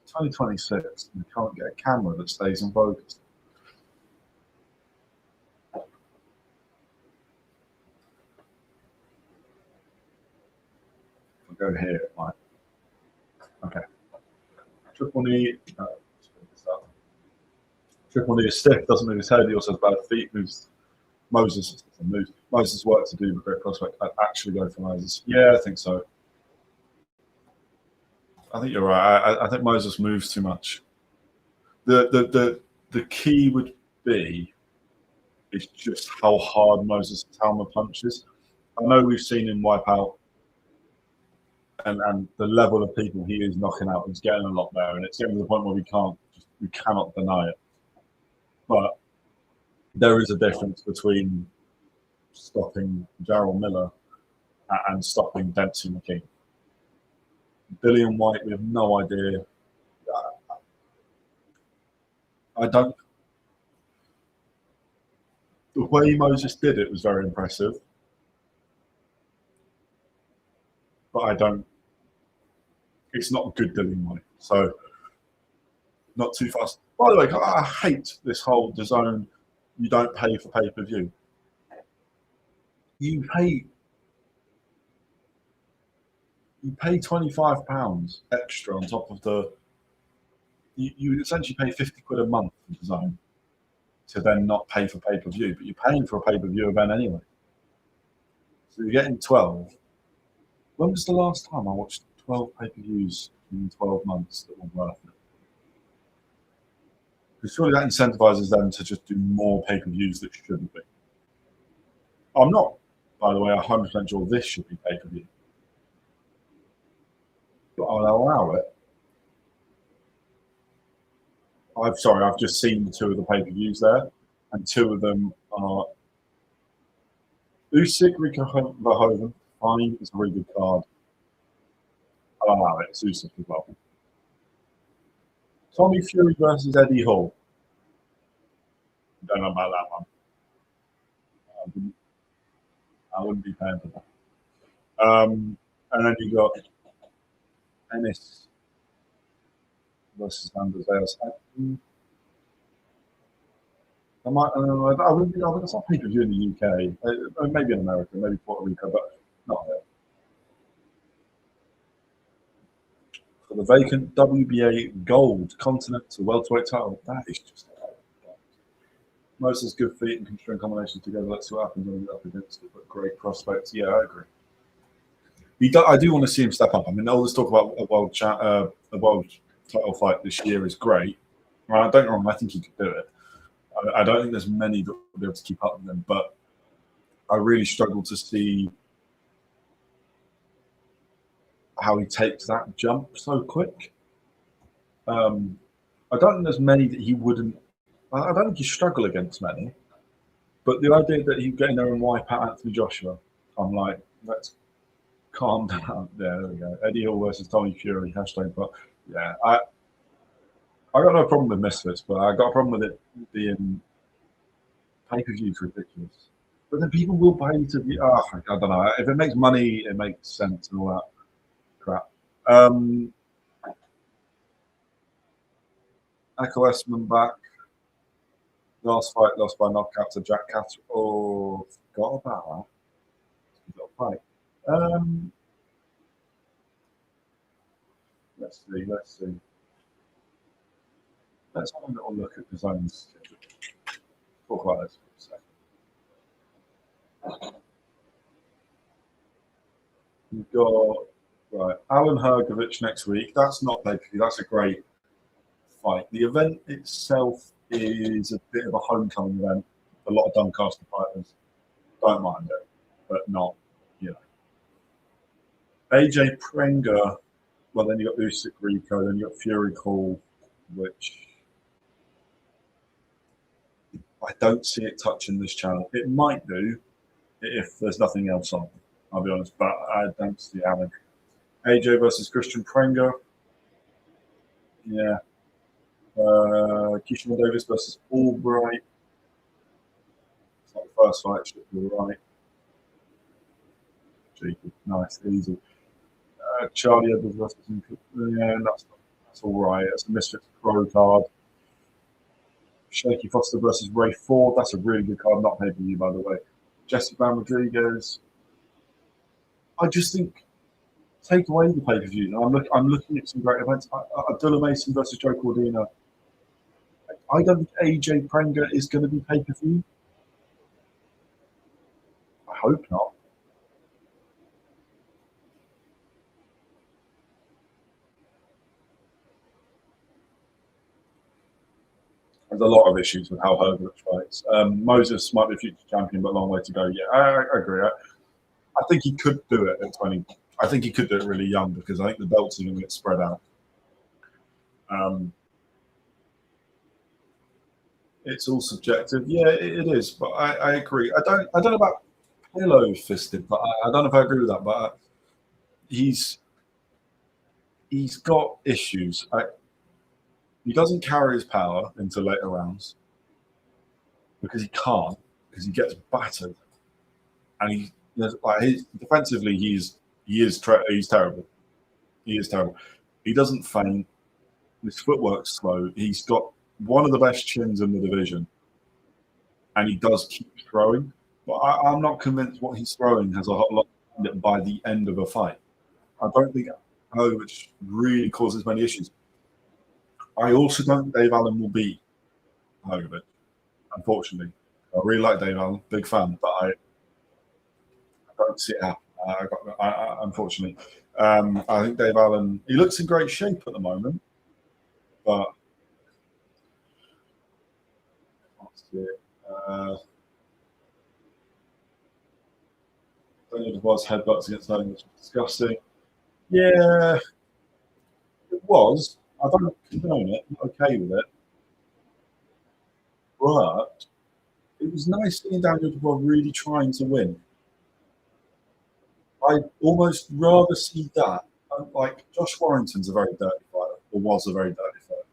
Speaker 1: 2026, and you can't get a camera that stays in focus. I'll go here, right? Okay. Triple knee. Triple knee is stiff, doesn't move his head. He also has bad feet. Moses work to do, but great prospect. I'd actually go for Moses. Yeah, I think so. I think you're right. I think Moses moves too much. The key would be is just how hard Moses Italma punches. I know we've seen him wipe out, and the level of people he is knocking out is getting a lot better, and it's getting to the point where we cannot deny it. But there is a difference between stopping Jarrell Miller and stopping Dempsey McKean. Dillian White, we have no idea. I don't. The way Moses did it was very impressive, but I don't. It's not good Dillian White, so not too fast. By the way, I hate this whole DAZN. You don't pay for pay-per-view. You pay £25 extra on top of the. You essentially pay 50 quid a month for DAZN to then not pay for pay-per-view, but you're paying for a pay-per-view event anyway. So you're getting 12. When was the last time I watched 12 pay-per-views in 12 months that were worth it? Because surely that incentivizes them to just do more pay-per-views that shouldn't be. I'm not, by the way, 100% sure this should be pay-per-view. But I'll allow it. I've just seen 2 of the pay-per-views there, and 2 of them are Usyk Verhoeven. Fine, it's a really good card. I'll allow it. It's Usyk as well. Tommy Fury versus Eddie Hall. Don't know about that one. I wouldn't be paying for that. And then you got Ennis versus Andreas. I wouldn't be. It's not pay-per-view in the UK. Maybe in America, maybe Puerto Rico, but not here. for the vacant WBA Gold Continental Welterweight title. That is just Moses' good feet and can string combinations together. Let's see what happens when we get up against it. But great prospects. Yeah, I agree. I do want to see him step up. I mean, all this talk about a world title fight this year is great. Don't get me wrong, I think he could do it. I don't think there's many that will be able to keep up with him, but I really struggle to see how he takes that jump so quick. I don't think there's many that he wouldn't. I don't think he struggle against many, but the idea that he'd get in there and wipe out Anthony Joshua, I'm like, let's calm down. There we go. Eddie Hall versus Tommy Fury. #, but yeah, I got no problem with Misfits, but I got a problem with it being pay-per-views ridiculous. But then people will pay to be. I don't know. If it makes money, it makes sense and all that crap. Ekow Essuman back. Last fight lost by knockout to Jack Catterall. Oh, forgot about that. Fight. Let's see. Let's have a little look at designs. Talk about this for a second. We've got Alan Hergovich next week. That's not pay-per-view. That's a great fight. The event itself is a bit of a homecoming event. A lot of Doncaster fighters. Don't mind it, but not, AJ Prenger. Well, then you got Usyk Rico, then you got Fury Call, which I don't see it touching this channel. It might do if there's nothing else on. I'll be honest, but I don't see how. AJ versus Christian Prenger. Yeah. Kishima Davis versus Albright. It's not the first fight, should be right. Cheeky. Nice, easy. Charlie Edwards versus that's all right. It's a Misfits Pro card. Shaky Foster versus Ray Ford. That's a really good card, not pay-per-view, by the way. Jesse Van Rodriguez. I just think take away the pay-per-view. I'm looking at some great events. Abdullah Mason versus Joe Cordina. I don't think AJ Prenger is going to be pay-per-view. I hope not. There's a lot of issues with how Hergovich fights. Moses might be a future champion, but a long way to go. Yeah, I agree. I think he could do it at 20. I think he could do it really young because I think the belts are going to get spread out. It's all subjective. Yeah, it is. But I agree. I don't know about pillow fisted, but I don't know if I agree with that. But he's got issues. He doesn't carry his power into later rounds because he can't, because he gets battered, and defensively he's terrible. He is terrible. He doesn't feint. His footwork's slow. He's got one of the best chins in the division, and he does keep throwing. But I'm not convinced what he's throwing has a lot by the end of a fight. I don't think Hergovich really causes many issues. I also don't think Dave Allen will beat Hergovich, unfortunately. I really like Dave Allen, big fan, but I don't see it happen. Unfortunately. I think Dave Allen, he looks in great shape at the moment, but Daniel Dubois headbutts against Noot, which was disgusting. Yeah, it was. I don't condone it. I'm okay with it. But it was nice seeing Daniel Dubois really trying to win. I'd almost rather see that. Like, Josh Warrington's a very dirty fighter, or was a very dirty fighter.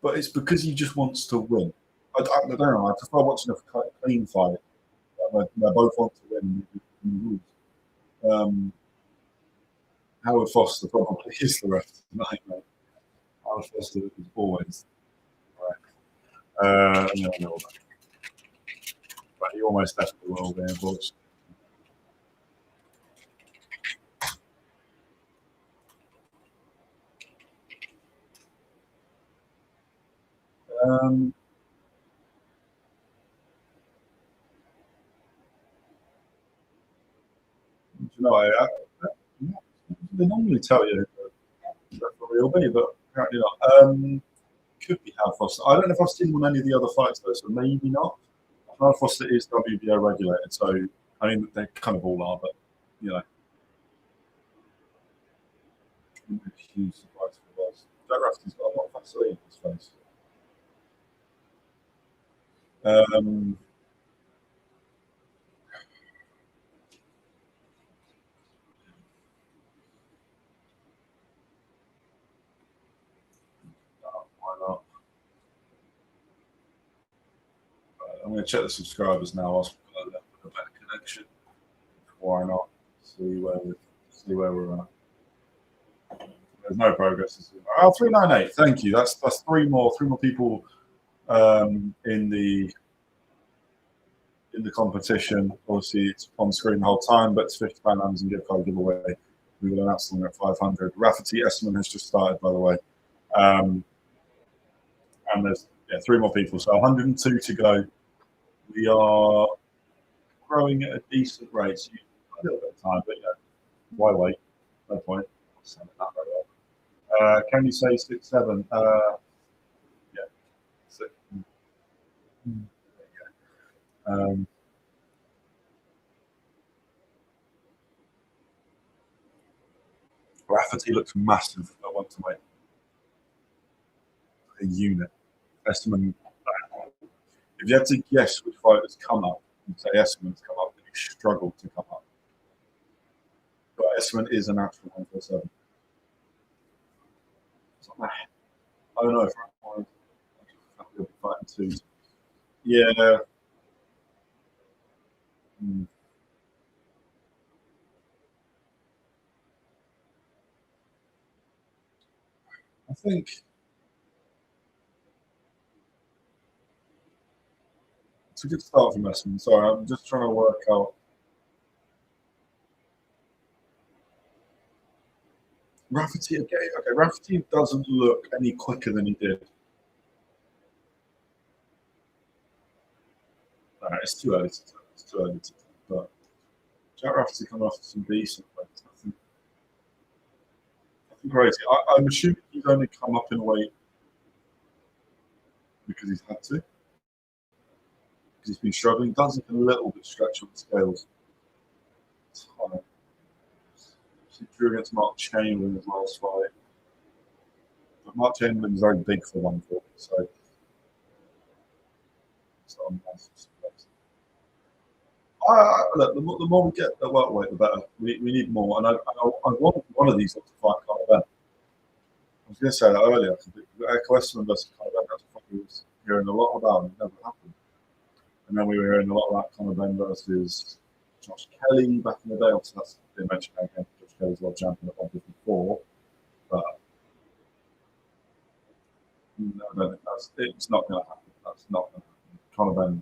Speaker 1: But it's because he just wants to win. I don't know. I prefer watching a clean fight where both want to win. Howard Foster probably is the rest of the night, mate. Howard Foster is always right. No. But he almost definitely will be, unfortunately. Um, you know, they normally tell you who the referee will be, but apparently not. Could be Hal Foster. I don't know if I've seen him on any of the other fights though, so maybe not. Hal Foster is WBO regulated, so I mean they kind of all are, but you know, huge surprise for us. Jack Rafferty's got a lot of Vaseline in his face. Why not? I'm going to check the subscribers now. I'll put a better connection. Why not? See where we're at. There's no progress. Oh, 398. Thank you. That's three more people in the competition. Obviously, it's on screen the whole time, but it's £50 Amazon gift card giveaway. We will announce them at 500. Rafferty Essuman has just started, by the way. And there's three more people, so 102 to go. We are growing at a decent rate. So a little bit of time, but why wait? No point. Send it that very well. Can you say 6-7? Yeah. 6. Rafferty looks massive at welterweight. A unit. Essuman. If you had to guess which fighters come up, you'd say Essuman's come up, but you struggle to come up. But Essuman is a natural 147. I don't know if I'll be fighting 2. Yeah. I think it's a good start from Essuman. Sorry, I'm just trying to work out. Rafferty again. Okay, Rafferty doesn't look any quicker than he did. It's too early to tell. It's too early to tell. But Jack Rafferty coming off some decent weights. Nothing crazy. I'm assuming he's only come up in weight because he's had to. Because he's been struggling. He does look a little bit stretched on the scales. It's hard. He drew against Mark Chamberlain his last fight. But Mark Chamberlain's very big for 140, so it's not a massive surprise. Look, the more we get at welterweight, the better. We need more, and I want one of these to fight Khaleel. I was going to say that earlier. Ekow Essuman versus Khaleel. That's what we was hearing a lot about, and it never happened. And then we were hearing a lot about Khaleel versus Josh Chelli back in the day. Obviously, that's been mentioned again. Josh Kelly's world champion at 154, but no, I don't think it's not going to happen. That's not going to happen. Khaleel,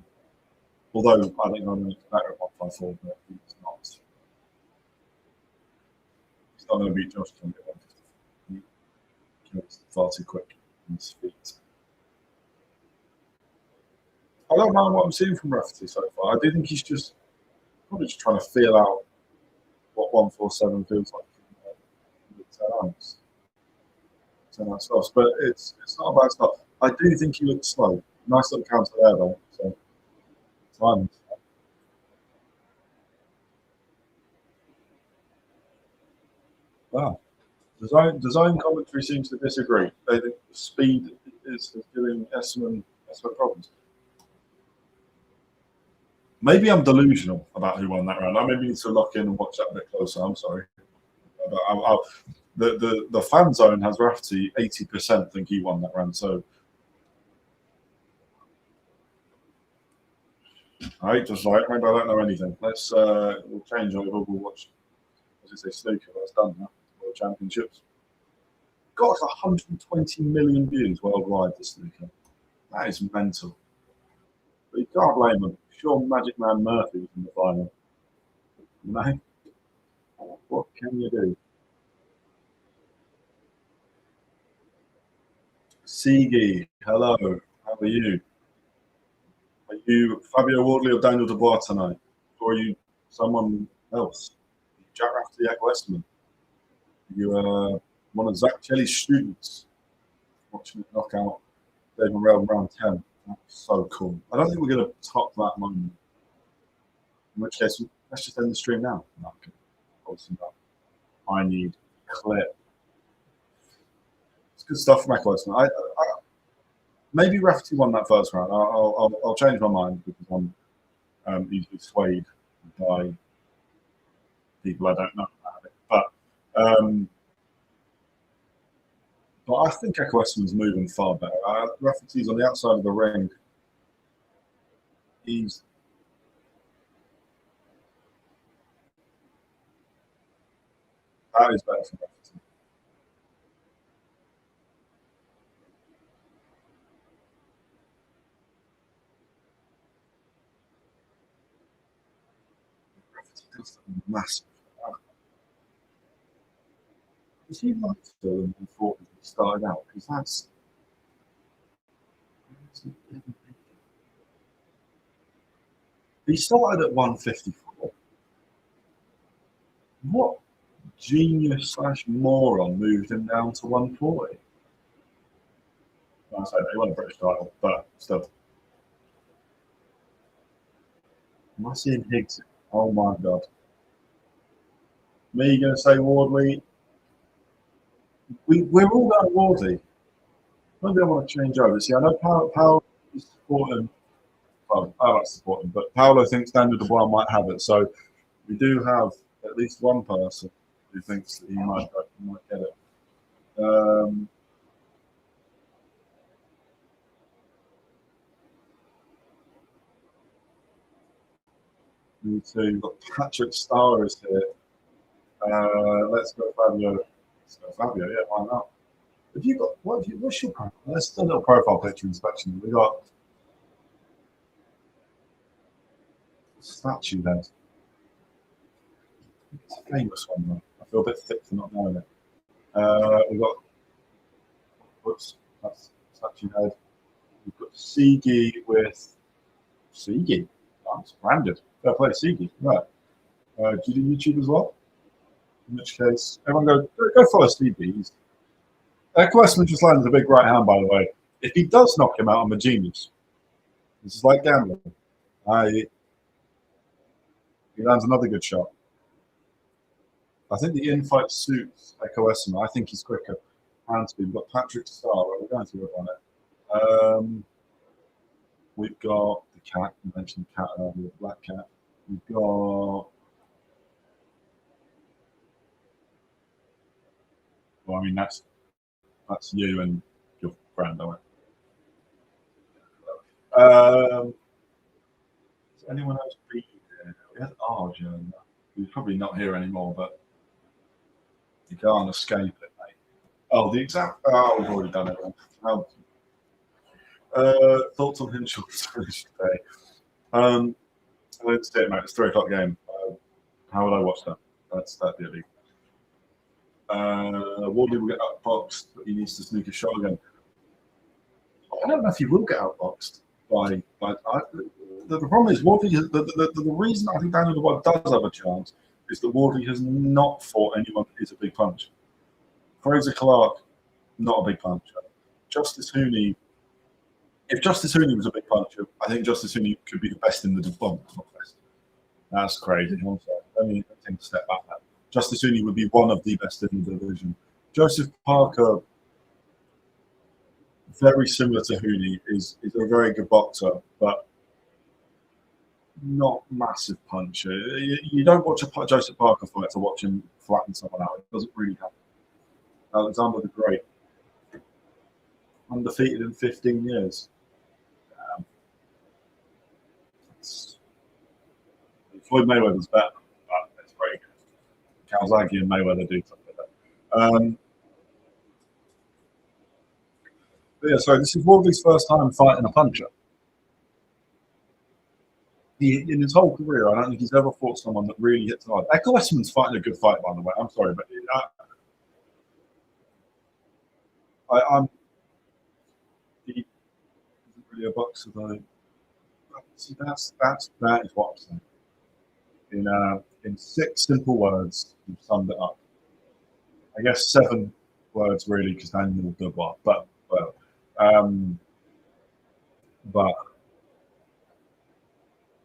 Speaker 1: although I think I'm better at 154, but he's not. He's not going to beat Josh Kelly at 154. He's far too quick on his feet. I don't mind what I'm seeing from Rafferty so far. I do think he's probably just trying to feel out what 147 feels like with 10 ounce stuff. But it's not a bad stuff. I do think he looks slow. Nice little counter there, though. So, time. Wow. Design commentary seems to disagree. They think the speed is giving Essuman problems. Maybe I'm delusional about who won that round. I maybe need to lock in and watch that a bit closer. I'm sorry. But the fan zone has Rafferty 80% think he won that round. So, all right, just like maybe I don't know anything. Let's we'll change over. We'll watch. As I say, snooker. That's done now. World Championships. Got 120 million views worldwide. This snooker. That is mental. But you can't blame them. Sure, Magic Man Murphy was in the final. No. What can you do? Sigi, hello. How Are you? Are you Fabio Wardley or Daniel Dubois tonight? Or are you someone else? Jack Rafferty, Ekow, Essuman? You one of Zach Chelli's students watching it knock out Dave Morrell in round 10. That's so cool. I don't think we're going to top that moment. In which case, let's just end the stream now. No, obviously not. I need clip. It's good stuff from Ekow, Essuman. Maybe Rafferty won that first round. I'll change my mind because I'm easily swayed by people I don't know about it. But I think Ekow Essuman's moving far better. Rafferty's on the outside of the ring. That is better for Rafferty. Rafferty does something massive. Is he like still in the 40s he started out? Because that's. He started at 154. What genius / moron moved him down to 140? I say he won a British title, but still. Am I seeing Higgs? Oh my god. Me going to say Wardley? We're all going Wardley. Maybe I want to change over. See, I know Paolo is supporting. Well, I like to support him, but Paolo thinks Daniel Dubois might have it. So we do have at least one person who thinks that he might get it. Me too. We've got Patrick Starr is here. Let's go Fabio. Let's go Fabio. Yeah, why not? Have you got what's your profile? Let's do a little profile picture inspection. We got statue there. It's a famous one though. I feel a bit thick for not knowing it. We've got whoops, that's statue head. We've got Sigi with Sigi. That's branded. Fair play, Sigi. Right. Do you do YouTube as well? In which case, everyone go follow Stevie. Ekow Essuman just landed a big right hand, by the way. If he does knock him out, I'm a genius. This is like gambling. He lands another good shot. I think the infight suits Ekow Essuman. I think he's quicker. Hand speed. We've got Patrick Starr. We're going to work on it. We've got the cat. You mentioned the cat earlier, Black Cat. We've got. Well, I mean that's you and your friend, aren't it? Has anyone else been here? We had Arjun. He's probably not here anymore, but you can't escape it, mate. Oh, the exam. Oh, we've already done it. Thoughts on Hinshaw's finish today? Let's do it, mate. It's 3 o'clock game. How would I watch that? That's the illegal. Wardley will get outboxed, but he needs to sneak a shot again. I don't know if he will get outboxed by the problem is Wardley. The reason I think Daniel Dubois does have a chance is that Wardley has not fought anyone that is a big puncher. Fraser Clark, not a big puncher. Justice Hooney. If Justice Hooney was a big puncher, I think Justice Hooney could be the best in the division. Not best. That's crazy. I'm sorry. Let me take a step back. Justice Hooney would be one of the best in the division. Joseph Parker, very similar to Hooney, is a very good boxer, but not massive puncher. You don't watch a Joseph Parker fight to watch him flatten someone out. It doesn't really happen. Alexander the Great, undefeated in 15 years. Floyd Mayweather's better, but it's very good. Calzaghe and Mayweather do something like that. Yeah, so this is Wardley's first time fighting a puncher. In his whole career, I don't think he's ever fought someone that really hits hard. Ekow Essuman's fighting a good fight, by the way. I'm sorry, but he doesn't really a boxer though. See, that is what I'm saying. In 6 simple words, you've summed it up. I guess 7 words really, because Daniel Dubois. But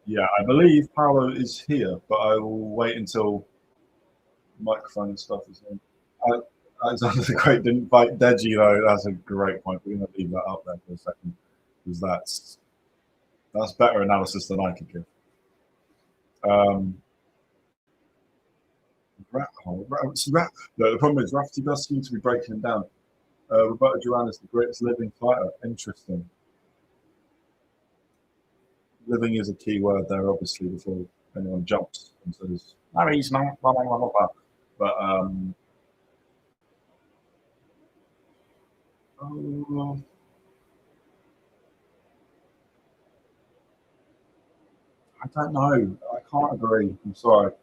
Speaker 1: yeah, I believe Paolo is here, but I will wait until the microphone and stuff is in. Alexander the Great didn't fight Deji though. That's a great point. We're going to leave that up there for a second, because that's better analysis than I could give. The problem is Rafferty does seem to be breaking him down. Roberto Duran is the greatest living fighter. Interesting. Living is a key word there, obviously, before anyone jumps and says, "No, he's not." Blah, blah, blah, blah, blah. But I don't know. I can't agree. I'm sorry.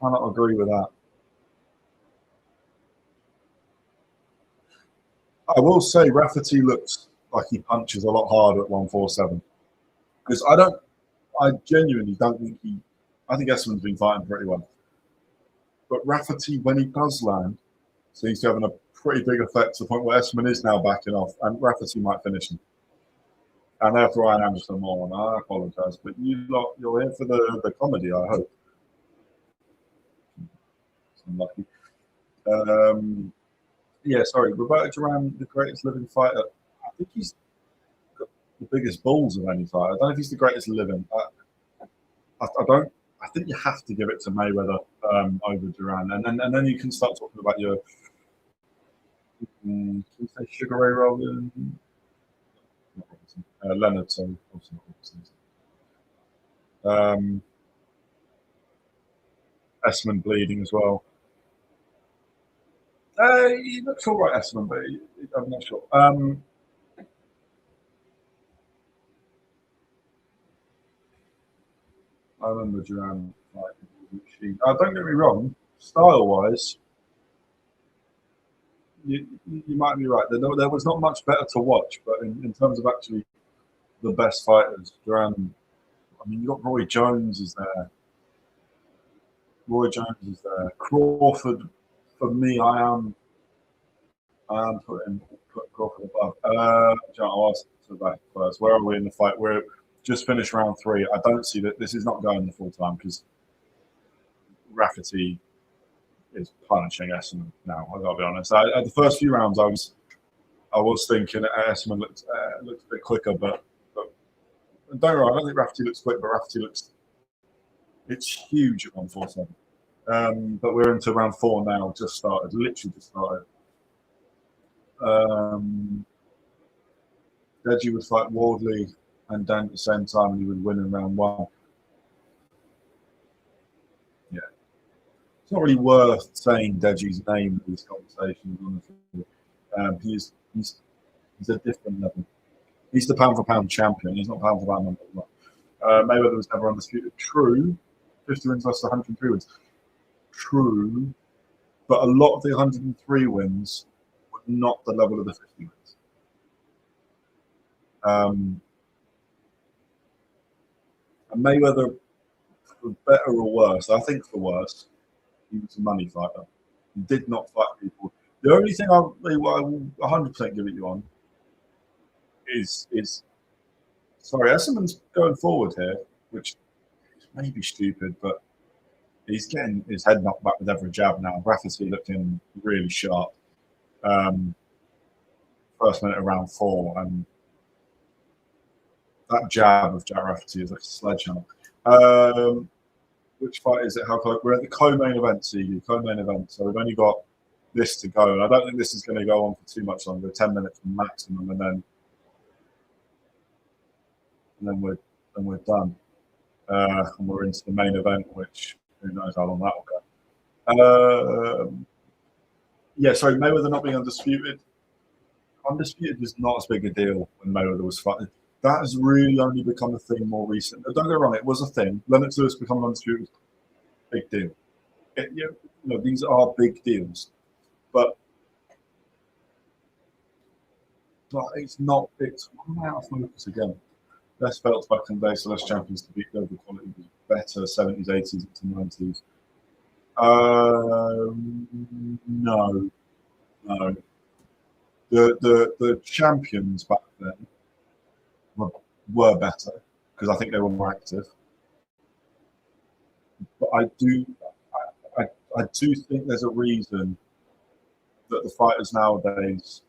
Speaker 1: Cannot agree with that. I will say Rafferty looks like he punches a lot harder at 147. Because I genuinely don't think I think Essuman's been fighting pretty well. But Rafferty, when he does land, seems to have a pretty big effect to the point where Essuman is now backing off, and Rafferty might finish him. And therefore, I am just a moron. I apologise, but you're here for the comedy, I hope. I'm lucky. Yeah, sorry. Roberto Duran, the greatest living fighter. I think he's got the biggest balls of any fighter. I don't know if he's the greatest living. I don't. I think you have to give it to Mayweather over Duran, and then you can start talking about your. Can you say Sugar Ray Rowland? Leonard, sorry. Essuman bleeding as well. He looks all right, Essuman, but I'm not sure. I remember Duran fighting. Don't get me wrong, style-wise, you might be right. There was not much better to watch, but in terms of actually the best fighters, Duran. I mean, you got Roy Jones is there. Roy Jones is there. Crawford, for me, I am putting Crawford above. I'll ask to that first. Where are we in the fight? We're just finished round 3. I don't see that this is not going the full time because Rafferty is punishing Essuman now. I gotta be honest. At the first few rounds, I was thinking Essuman looked a bit quicker, but don't get me wrong, I don't think Rafferty looks quick, but Rafferty looks. It's huge at 147. But we're into round 4 now. Literally just started. Deji would fight Wardley and Dan at the same time, and he would win in round 1. Yeah, it's not really worth saying Deji's name in these conversations. Honestly, he's a different level. He's the pound for pound champion. He's not pound for pound number 1. Mayweather was never undisputed. True, 50 wins versus 103 wins. True, but a lot of the 103 wins were not the level of the 50 wins. And Mayweather, for better or worse, I think for worse, he was a money fighter. He did not fight people. The only thing I will 100% give it you on is sorry, Essuman's going forward here, which may be stupid, but he's getting his head knocked back with every jab now. Rafferty looking really sharp. First minute of round 4, and that jab of Jack Rafferty is like a sledgehammer. Which fight is it? How close? We're at the co-main event, CU, co-main event. So we've only got this to go, and I don't think this is going to go on for too much longer. 10 minutes maximum, and then we're done. And we're into the main event, which who knows how long that will go. Yeah, sorry, Mayweather not being undisputed. Undisputed was not as big a deal when Mayweather was fighting. That has really only become a thing more recent. Don't get wrong, it was a thing. Lennox Lewis becoming undisputed, big deal. These are big deals, but it's not. It's out of focus again. Less belts back in the day, so less champions to beat. The overall quality was better, 70s, 80s, to 90s. No. The champions back then were better because I think they were more active. But I do think there's a reason that the fighters nowadays,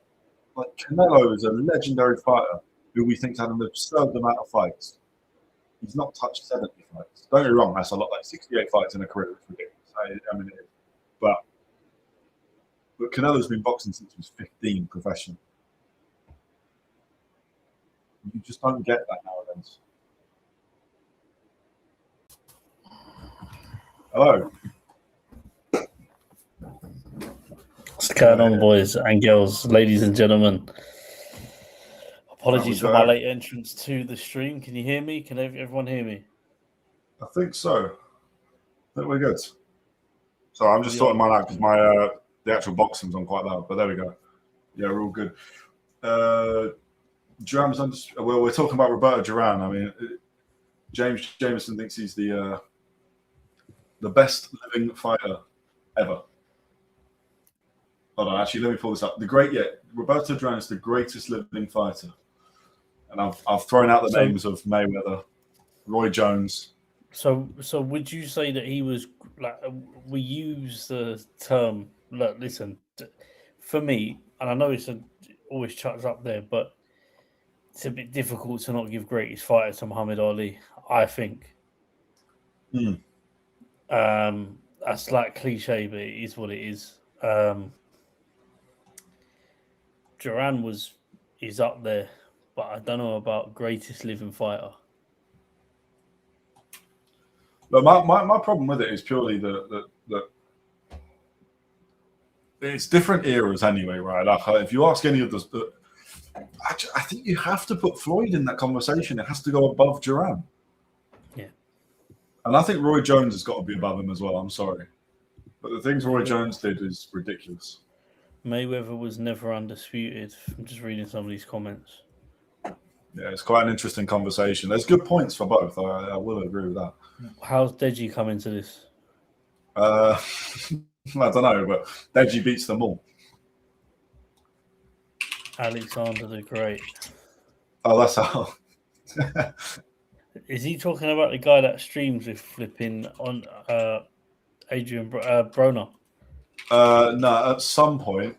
Speaker 1: like Canelo, is a legendary fighter who we think had an absurd amount of fights. He's not touched 70 fights. Don't get me wrong, that's a lot. Like 68 fights in a career is ridiculous. I mean, it is. But Canelo's been boxing since he was 15 professional. You just don't get that nowadays. Hello.
Speaker 2: What's going on, boys and girls, ladies and gentlemen? Apologies for my late entrance to the stream. Can you hear me? Can everyone hear me?
Speaker 1: I think so. I think we're good. Sorry, I'm just sorting mine out because the actual boxing's on quite loud, but there we go. Yeah, we're all good. Duran's well, we're talking about Roberto Duran. I mean, James Jameson thinks he's the best living fighter ever. Hold on, actually, let me pull this up. Roberto Duran is the greatest living fighter. And I've thrown out the names of Mayweather, Roy Jones.
Speaker 2: So would you say that he was like, we use the term, look, listen, for me, and I know it's always chucked up there, but it's a bit difficult to not give greatest fighter to Muhammad Ali, I think. That's like cliche, but it is what it is. Duran is up there, but I don't know about greatest living fighter.
Speaker 1: But my problem with it is purely that it's different eras anyway, right? Like if you ask any of the, I think you have to put Floyd in that conversation. It has to go above Duran.
Speaker 2: Yeah.
Speaker 1: And I think Roy Jones has got to be above him as well. I'm sorry. But the things Roy Jones did is ridiculous.
Speaker 2: Mayweather was never undisputed. I'm just reading some of these comments.
Speaker 1: Yeah, it's quite an interesting conversation. There's good points for both. I will agree with that.
Speaker 2: How's Deji come into this?
Speaker 1: I don't know, but Deji beats them all.
Speaker 2: Alexander the Great.
Speaker 1: Oh, that's how.
Speaker 2: Is he talking about the guy that streams with flipping on Adrian Broner?
Speaker 1: No, at some point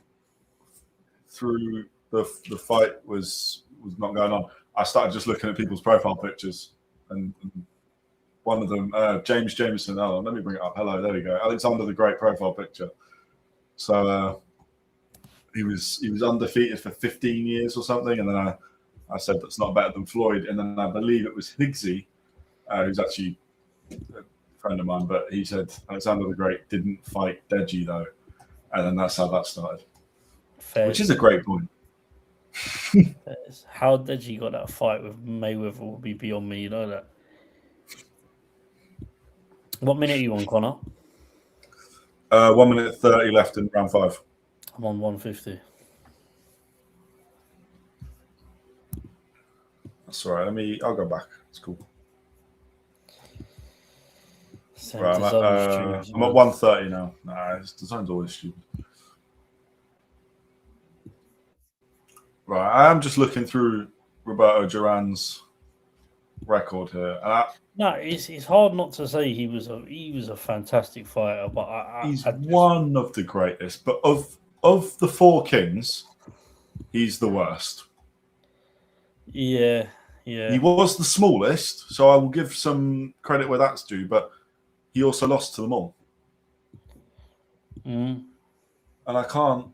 Speaker 1: through the fight was not going on, I started just looking at people's profile pictures, and one of them, James Jameson. Oh, let me bring it up. Hello, there we go. Alexander the Great profile picture. So he was undefeated for 15 years or something, and then I said that's not better than Floyd, and then I believe it was Higgsy, who's actually a friend of mine, but he said Alexander the Great didn't fight Deji though, and then that's how that started. Fair. Which is a great point.
Speaker 2: How Deji got that fight with Mayweather will be beyond me, you know that. What minute are you on, Connor?
Speaker 1: 1 minute 30 left in round 5.
Speaker 2: I'm on 150.
Speaker 1: That's all right. I'll go back. It's cool. Right, I'm at 130 now. Nah, the zone's always stupid. Right, I am just looking through Roberto Duran's record here.
Speaker 2: No, it's hard not to say he was a fantastic fighter, but
Speaker 1: he's one of the greatest. But of the 4 kings, he's the worst.
Speaker 2: Yeah.
Speaker 1: He was the smallest, so I will give some credit where that's due. But he also lost to them all.
Speaker 2: And
Speaker 1: I can't.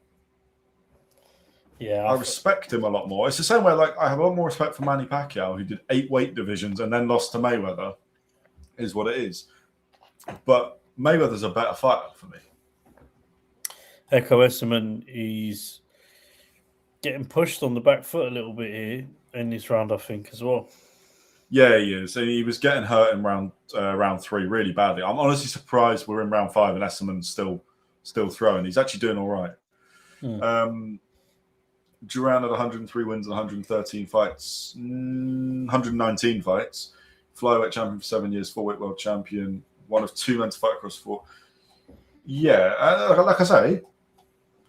Speaker 2: Yeah,
Speaker 1: I respect him a lot more. It's the same way, like, I have a lot more respect for Manny Pacquiao, who did 8 weight divisions and then lost to Mayweather, is what it is. But Mayweather's a better fighter for me.
Speaker 2: Ekow Essuman, he's getting pushed on the back foot a little bit here in this round, I think, as well.
Speaker 1: Yeah, he is. He was getting hurt in round 3 really badly. I'm honestly surprised we're in round 5 and Essuman's still throwing. He's actually doing all right. Duran had 103 wins and 113 fights, 119 fights. Flyweight champion for 7 years, 4-weight world champion, one of 2 men to fight across 4. Yeah, like I say,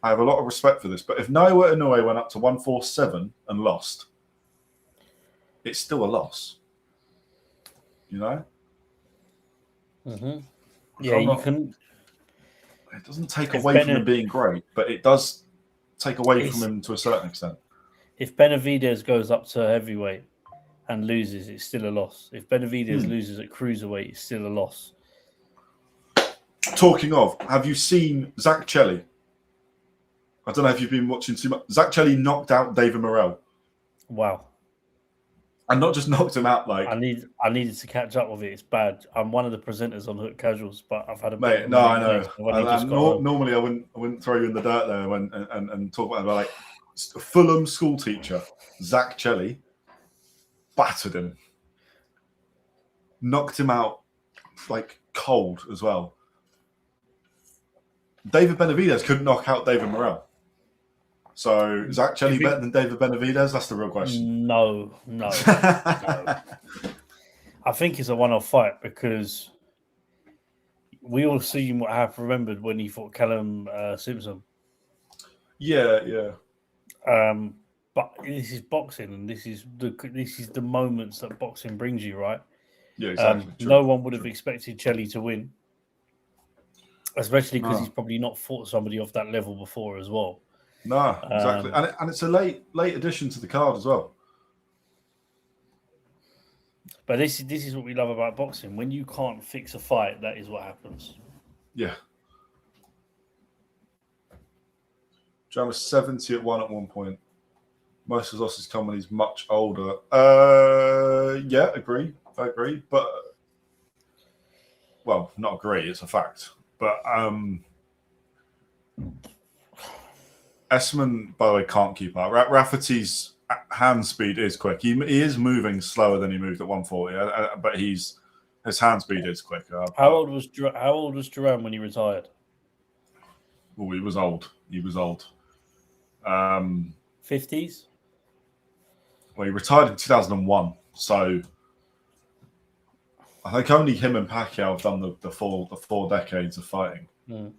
Speaker 1: I have a lot of respect for this. But if Naoya Inoue went up to 147 and lost, it's still a loss. You know?
Speaker 2: Mm-hmm. Yeah, you can.
Speaker 1: It doesn't take away from him being great, but it does take away from him to a certain extent.
Speaker 2: If Benavidez goes up to heavyweight and loses, it's still a loss. If Benavidez loses at cruiserweight, it's still a loss.
Speaker 1: Talking of, have you seen Zach Chelli? I don't know if you've been watching too much. Zach Chelli knocked out David Morrell.
Speaker 2: Wow.
Speaker 1: And not just knocked him out like...
Speaker 2: I needed to catch up with it. It's bad. I'm one of the presenters on Hook Casuals, but I've had a...
Speaker 1: Mate, no, I know. Normally, I wouldn't throw you in the dirt there and talk about it. But like, Fulham school teacher, Zach Chelli, battered him. Knocked him out like cold as well. David Benavidez couldn't knock out David Morrell. So, Zach Chelli better than David Benavidez? That's the real question.
Speaker 2: No. I think it's a one-off fight because we all seen what happened. Remembered when he fought Callum Simpson.
Speaker 1: Yeah.
Speaker 2: But this is boxing, and this is the moments that boxing brings you, right?
Speaker 1: Yeah, exactly.
Speaker 2: No one would have expected Chelli to win, especially because he's probably not fought somebody off that level before as well.
Speaker 1: No, exactly. And it's a late addition to the card as well.
Speaker 2: But this is what we love about boxing. When you can't fix a fight, that is what happens.
Speaker 1: Yeah. John was 70 at one point. Most of his losses come when he's much older. Yeah, I agree. But, well, not agree, it's a fact. But Essuman, by the way, can't keep up. Rafferty's hand speed is quick. He is moving slower than he moved at 140, but his hand speed is quicker.
Speaker 2: How old was Duran when he retired?
Speaker 1: Oh, he was old.
Speaker 2: 50s?
Speaker 1: Well, he retired in 2001, so I think only him and Pacquiao have done the four decades of fighting. And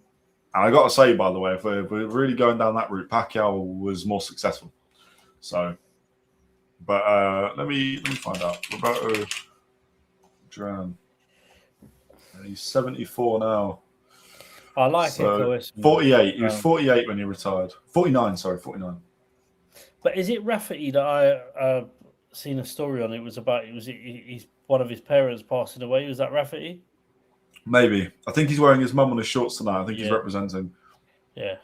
Speaker 1: I got to say, by the way, if we're really going down that route, Pacquiao was more successful. So, but let me find out. Roberto Duran. He's 74 now.
Speaker 2: I like it.
Speaker 1: 48. He was 48 when he retired. 49.
Speaker 2: But is it Rafferty that I seen a story on? It was he's one of his parents passing away. Was that Rafferty?
Speaker 1: Maybe. I think he's wearing his mum on his shorts tonight. I think he's representing.
Speaker 2: Yeah.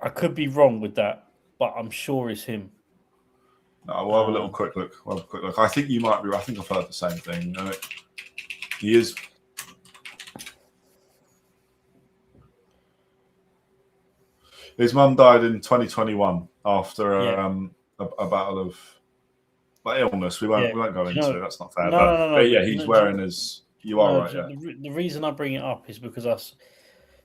Speaker 2: I could be wrong with that, but I'm sure it's him.
Speaker 1: No, we'll have a little quick look. I think you might be. I think I've heard the same thing. He is. His mum died in 2021 after a battle of illness. We won't go into it. That's not fair.
Speaker 2: No.
Speaker 1: But yeah, he's wearing his. You are right. Yeah.
Speaker 2: The reason I bring it up is because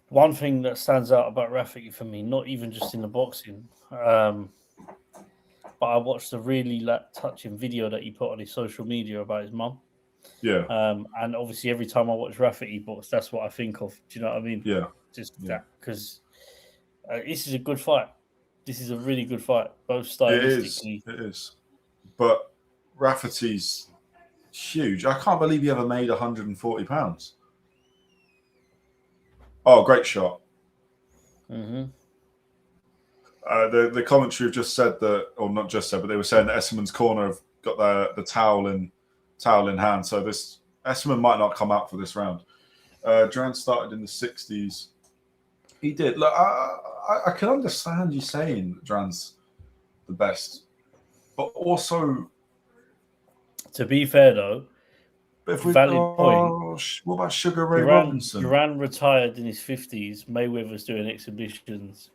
Speaker 2: one thing that stands out about Rafferty for me, not even just in the boxing, but I watched a really touching video that he put on his social media about his mum.
Speaker 1: Yeah.
Speaker 2: And obviously, every time I watch Rafferty box, that's what I think of. Do you know what I mean?
Speaker 1: Yeah.
Speaker 2: That because this is a good fight. This is a really good fight, both stylistically.
Speaker 1: It is. But Rafferty's huge. I can't believe he ever made 140 pounds. Oh, great shot.
Speaker 2: Mm-hmm.
Speaker 1: The commentary have just said that, or not just said, but they were saying that Essuman's corner have got the towel in hand. So this Essuman might not come out for this round. Duran started in the 60s. He did. Look, I can understand you saying that Duran's the best, but also,
Speaker 2: to be fair though, valid point.
Speaker 1: What about Sugar Ray Robinson?
Speaker 2: Duran retired in his 50s. Mayweather's doing exhibitions.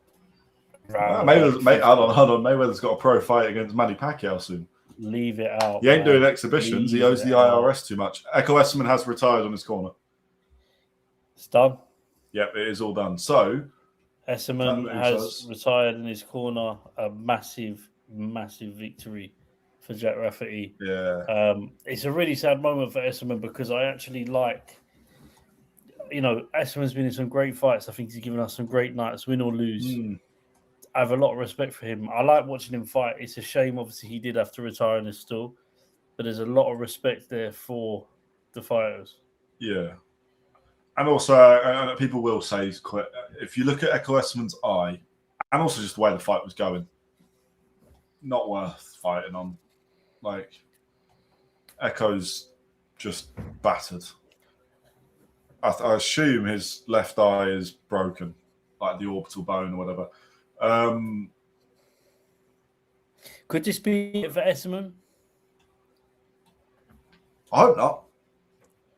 Speaker 1: Hold on. Mayweather's got a pro fight against Manny Pacquiao soon.
Speaker 2: Leave it out.
Speaker 1: He ain't doing exhibitions. He owes the IRS too much. Ekow Essuman has retired on his corner.
Speaker 2: It's done.
Speaker 1: Yep, it is all done. So,
Speaker 2: Essuman
Speaker 1: That
Speaker 2: has
Speaker 1: moves us.
Speaker 2: retired in his corner. A massive, massive victory for Jack Rafferty.
Speaker 1: Yeah.
Speaker 2: It's a really sad moment for Essuman because I actually like, Essuman's been in some great fights. I think he's given us some great nights, win or lose. I have a lot of respect for him. I like watching him fight. It's a shame, obviously, he did have to retire in his stool, but there's a lot of respect there for the fighters.
Speaker 1: Yeah. And also, people will say he's quite. If you look at Ekow Essuman's eye, and also just the way the fight was going, not worth fighting on. Like, Ekow's just battered. I assume his left eye is broken, like the orbital bone or whatever.
Speaker 2: Could this be it for Essuman?
Speaker 1: I hope not.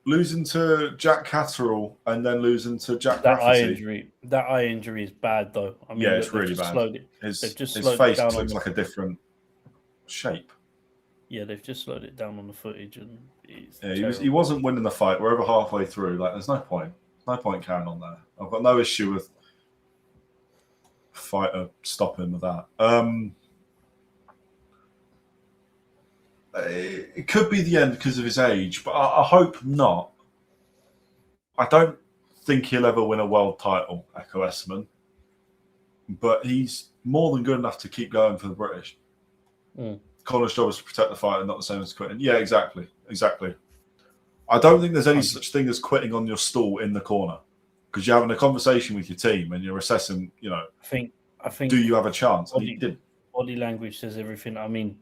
Speaker 1: Losing to Jack Catterall and then losing to Jack
Speaker 2: That
Speaker 1: Rafferty.
Speaker 2: eye injury is bad, though. I mean,
Speaker 1: Yeah, it's really bad. His face looks like a different shape.
Speaker 2: Yeah, they've just slowed it down on the footage, and
Speaker 1: he wasn't winning the fight. We're over halfway through. Like, there's no point. No point carrying on there. I've got no issue with fighter stopping with that. It could be the end because of his age, but I hope not. I don't think he'll ever win a world title, Ekow Essuman, but he's more than good enough to keep going for the British. Connor's job is to protect the fight and not the same as quitting. Yeah, exactly. I don't think there's any such thing as quitting on your stool in the corner because you're having a conversation with your team and you're assessing, I think do you have a chance?
Speaker 2: Body language says everything. I mean,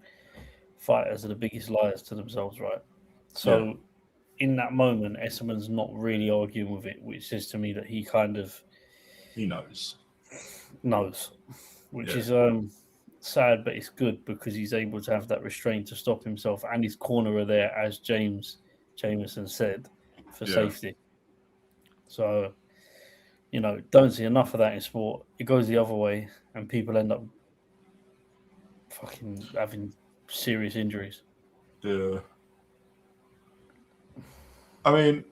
Speaker 2: fighters are the biggest liars to themselves, right? So in that moment, Essuman's not really arguing with it, which says to me that he knows, which is sad, but it's good because he's able to have that restraint to stop himself, and his corner are there, as Jameson said, for safety. So, don't see enough of that in sport. It goes the other way, and people end up fucking having serious injuries.
Speaker 1: Yeah. I mean,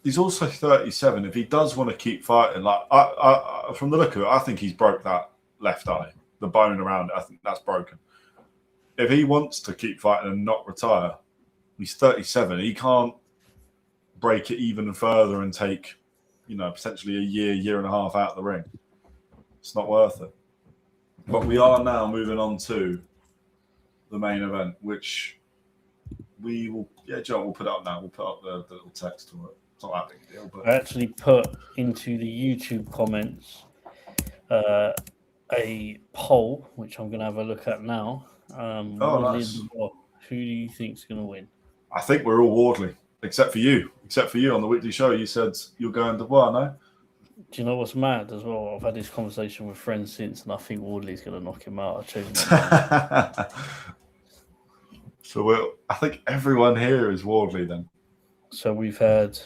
Speaker 1: he's also 37. If he does want to keep fighting, like I from the look of it, I think he's broke that left eye, the bone around it. I think that's broken. If he wants to keep fighting and not retire, he's 37. He can't break it even further and take, potentially a year and a half out of the ring. It's not worth it. But we are now moving on to the main event, which we will. Yeah, John, we'll put it up now. We'll put up the little text to it. It's not that big a deal. But
Speaker 2: I actually put into the YouTube comments a poll, which I'm going to have a look at now.
Speaker 1: Nice.
Speaker 2: Who do you think's going to win?
Speaker 1: I think we're all Wardley, except for you. Except for you on the weekly show, you said you're going Dubois, no?
Speaker 2: Do you know what's mad as well? I've had this conversation with friends since, and I think Wardley's going to knock him out. I changed my mind.
Speaker 1: So I think everyone here is Wardley then.
Speaker 2: So we've had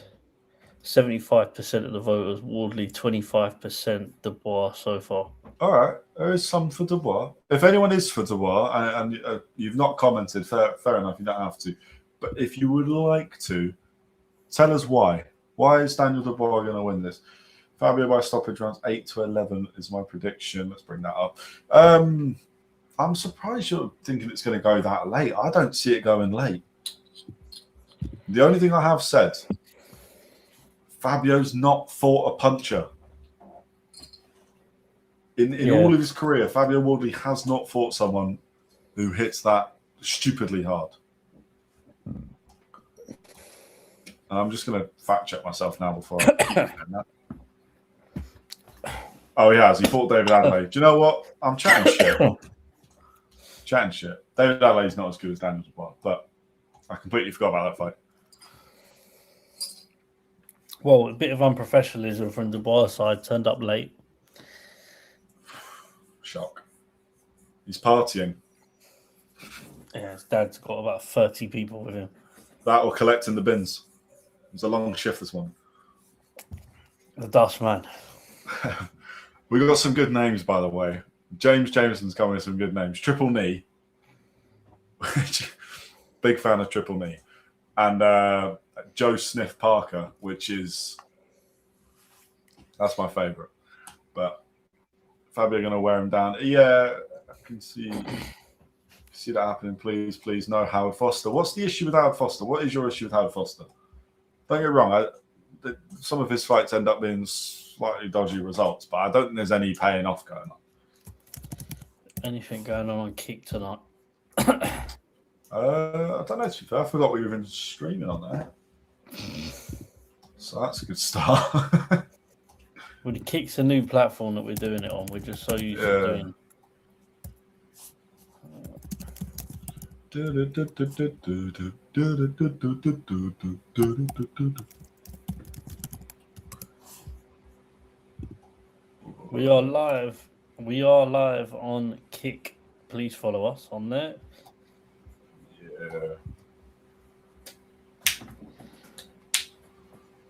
Speaker 2: 75% of the voters Wardley, 25% Dubois so far.
Speaker 1: All right, there is some for Dubois. If anyone is for Dubois and you've not commented, fair enough, you don't have to. But if you would like to, tell us why. Why is Daniel Dubois going to win this? Fabio by stoppage rounds 8-11 is my prediction. Let's bring that up. I'm surprised you're thinking it's going to go that late. I don't see it going late. The only thing I have said, Fabio's not fought a puncher. In all of his career, Fabio Wardley has not fought someone who hits that stupidly hard. And I'm just going to fact check myself now before I that. Oh, he has. He fought David Adelaide. Do you know what? I'm chatting shit. David Adelaide's not as good as Daniel Dubois, but I completely forgot about that fight.
Speaker 2: Well, a bit of unprofessionalism from Dubois' side, turned up late.
Speaker 1: Shock. He's partying.
Speaker 2: Yeah, his dad's got about 30 people with him.
Speaker 1: That or collecting the bins. It was a long shift this morning.
Speaker 2: The dust man.
Speaker 1: We got some good names, by the way. James Jameson's coming with some good names. Triple Knee. Big fan of Triple Knee. And Joe Sniff Parker, which is... That's my favourite. But Fabio going to wear him down. Yeah, I can see that happening. Please, no Howard Foster. What's the issue with Howard Foster? What is your issue with Howard Foster? Don't get me wrong. Some of his fights end up being slightly dodgy results, but I don't think there's any paying off going on.
Speaker 2: Anything going on Kick tonight?
Speaker 1: I don't know. To be fair, I forgot we were even streaming on there. So that's a good start.
Speaker 2: Well, the Kick's a new platform that we're doing it on. We're just so used to doing. We are live. We are live on Kick. Please follow us on there.
Speaker 1: Yeah.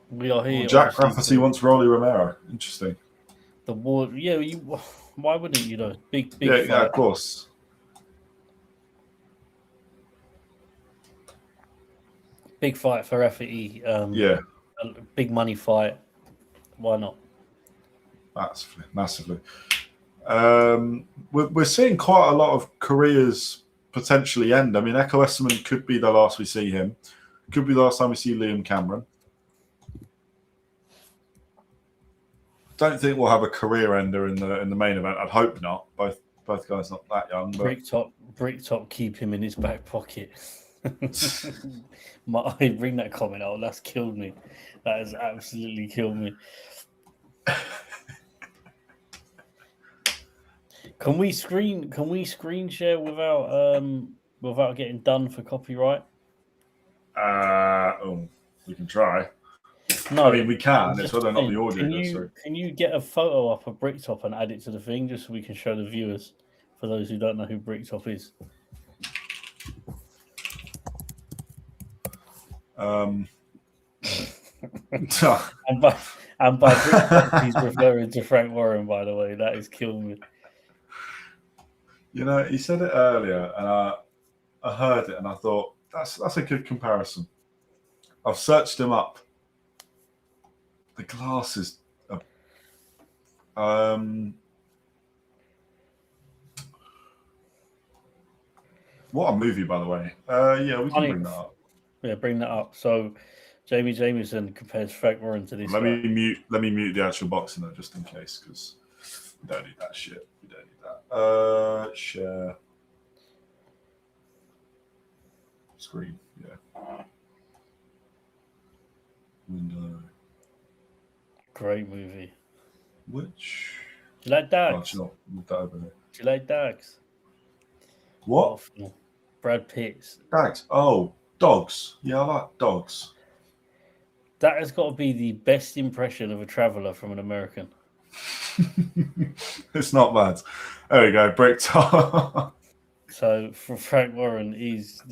Speaker 2: We are here.
Speaker 1: Jack Rafferty wants Rolly Romero. Interesting.
Speaker 2: The war. Yeah. Why wouldn't you know? Big.
Speaker 1: Yeah,
Speaker 2: fight.
Speaker 1: yeah, of course.
Speaker 2: Big fight for Rafferty.
Speaker 1: Yeah.
Speaker 2: A big money fight. Why not?
Speaker 1: Massively. We're seeing quite a lot of careers potentially end. I mean, Ekow Essuman could be the last we see him. Could be the last time we see Liam Cameron. Don't think we'll have a career ender in the main event. I'd hope not. Both guys not that young. But...
Speaker 2: Bricktop, keep him in his back pocket. I bring that comment out. That's killed me. That has absolutely killed me. Can we screen share without getting done for copyright?
Speaker 1: We can try.
Speaker 2: No,
Speaker 1: I mean we can. It's whether or not the audio.
Speaker 2: Can you get a photo up of Bricktop and add it to the thing just so we can show the viewers, for those who don't know who Bricktop is?
Speaker 1: And
Speaker 2: by Bricktop, he's referring to Frank Warren, by the way. That is killing me.
Speaker 1: You know, he said it earlier, and I heard it, and I thought that's a good comparison. I've searched him up. The glasses. What a movie, by the way. Yeah, we can bring that up.
Speaker 2: Yeah, bring that up. So, Jamie Jamieson compares Frank Warren to this.
Speaker 1: Let me mute the actual boxing though, just in case, because we don't need that shit. We don't need that. Share screen. Yeah. Window.
Speaker 2: Great movie.
Speaker 1: Which?
Speaker 2: Do you like dogs?
Speaker 1: Oh, move that over there.
Speaker 2: Do you like dogs?
Speaker 1: What?
Speaker 2: Brad Pitt.
Speaker 1: Dogs. Oh, dogs. Yeah, I like dogs.
Speaker 2: That has got to be the best impression of a traveller from an American.
Speaker 1: It's not bad. There we go. Bricktop.
Speaker 2: So for Frank Warren, he's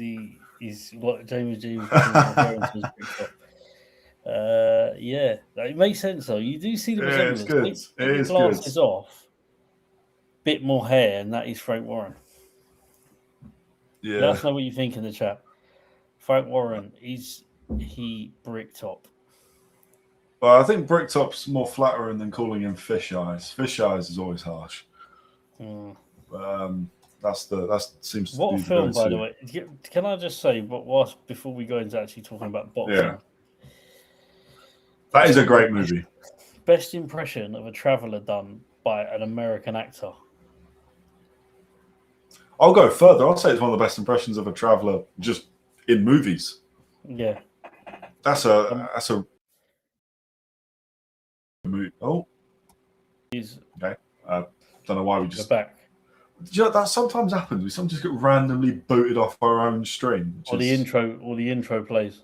Speaker 2: what Jamie James referring to as Bricktop. Yeah, it makes sense though. You do see the resemblance.
Speaker 1: Yeah, it's good. It is
Speaker 2: glasses
Speaker 1: good.
Speaker 2: Off, bit more hair, and that is Frank Warren.
Speaker 1: Yeah,
Speaker 2: let us know what you think in the chat. Frank Warren, is he Bricktop?
Speaker 1: Well, I think Bricktop's more flattering than calling him Fish Eyes. Fish Eyes is always harsh. That seems to be
Speaker 2: what
Speaker 1: the
Speaker 2: film,
Speaker 1: go-to.
Speaker 2: by the way. Can I just say, but before we go into actually talking about boxing?
Speaker 1: Yeah. That is a great movie.
Speaker 2: Best impression of a traveller done by an American actor.
Speaker 1: I'll go further. I'll say it's one of the best impressions of a traveller just in movies.
Speaker 2: Yeah.
Speaker 1: That's a movie. Oh. Okay. Don't know why we just...
Speaker 2: We're back.
Speaker 1: You know, that sometimes happens. We sometimes just get randomly booted off our own stream.
Speaker 2: Or the intro plays.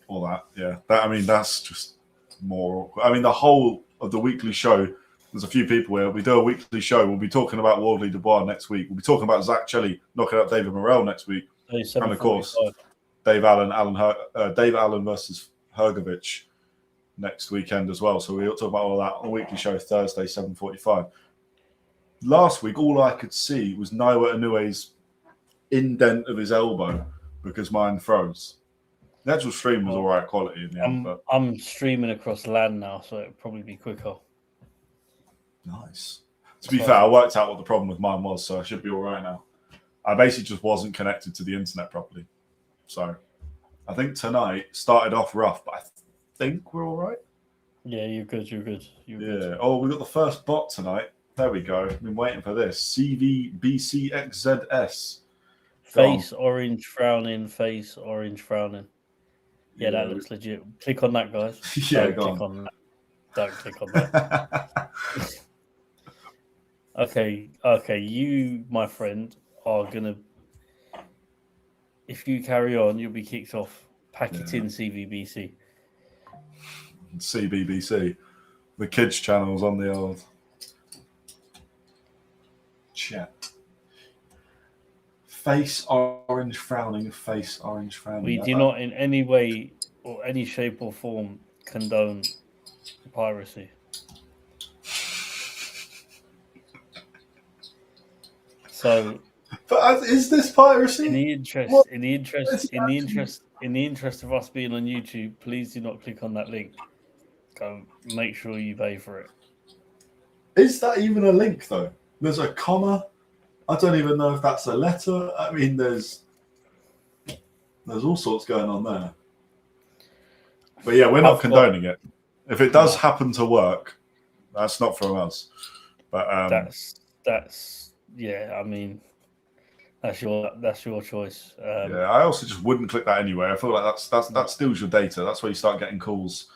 Speaker 1: All that, yeah. That's just more awkward. I mean, the whole of the weekly show, there's a few people where we do a weekly show. We'll be talking about Wardley Dubois next week. We'll be talking about Zach Chelli knocking out David Morrell next week. And of course, Dave Allen versus Hrgovic next weekend as well. So we'll talk about all that on the weekly show Thursday, 7:45. Last week, all I could see was Naiwa Inoue's indent of his elbow because mine froze. The actual stream was all right quality in the end. But...
Speaker 2: I'm streaming across LAN now, so it'll probably be quicker.
Speaker 1: Nice. To be fair, I worked out what the problem with mine was, so I should be all right now. I basically just wasn't connected to the internet properly. So I think tonight started off rough, but I think we're all right.
Speaker 2: Yeah, you're good. You're good.
Speaker 1: Good. Oh, we got the first bot tonight. There we go. Been waiting for this. CVBCXZS.
Speaker 2: Face orange frowning. Face orange frowning. Yeah, that looks legit. Click on that, guys.
Speaker 1: Yeah,
Speaker 2: Don't click on that. Don't click on that. Okay. You, my friend, are gonna. If you carry on, you'll be kicked off. Pack it in, CVBC.
Speaker 1: CBBC. The kids' channels on the old chat. Face orange frowning. Face orange frowning.
Speaker 2: We do not in any way or any shape or form condone piracy. So,
Speaker 1: but is this piracy?
Speaker 2: in the interest of us being on YouTube, please do not click on that link. Go make sure you pay for it.
Speaker 1: Is that even a link though? There's a comma. I don't even know if that's a letter. I mean, there's all sorts going on there. But yeah, we're not condoning it. If it does happen to work, that's not from us. But
Speaker 2: that's yeah. I mean, that's your choice.
Speaker 1: Yeah, I also just wouldn't click that anyway. I feel like that steals your data. That's where you start getting calls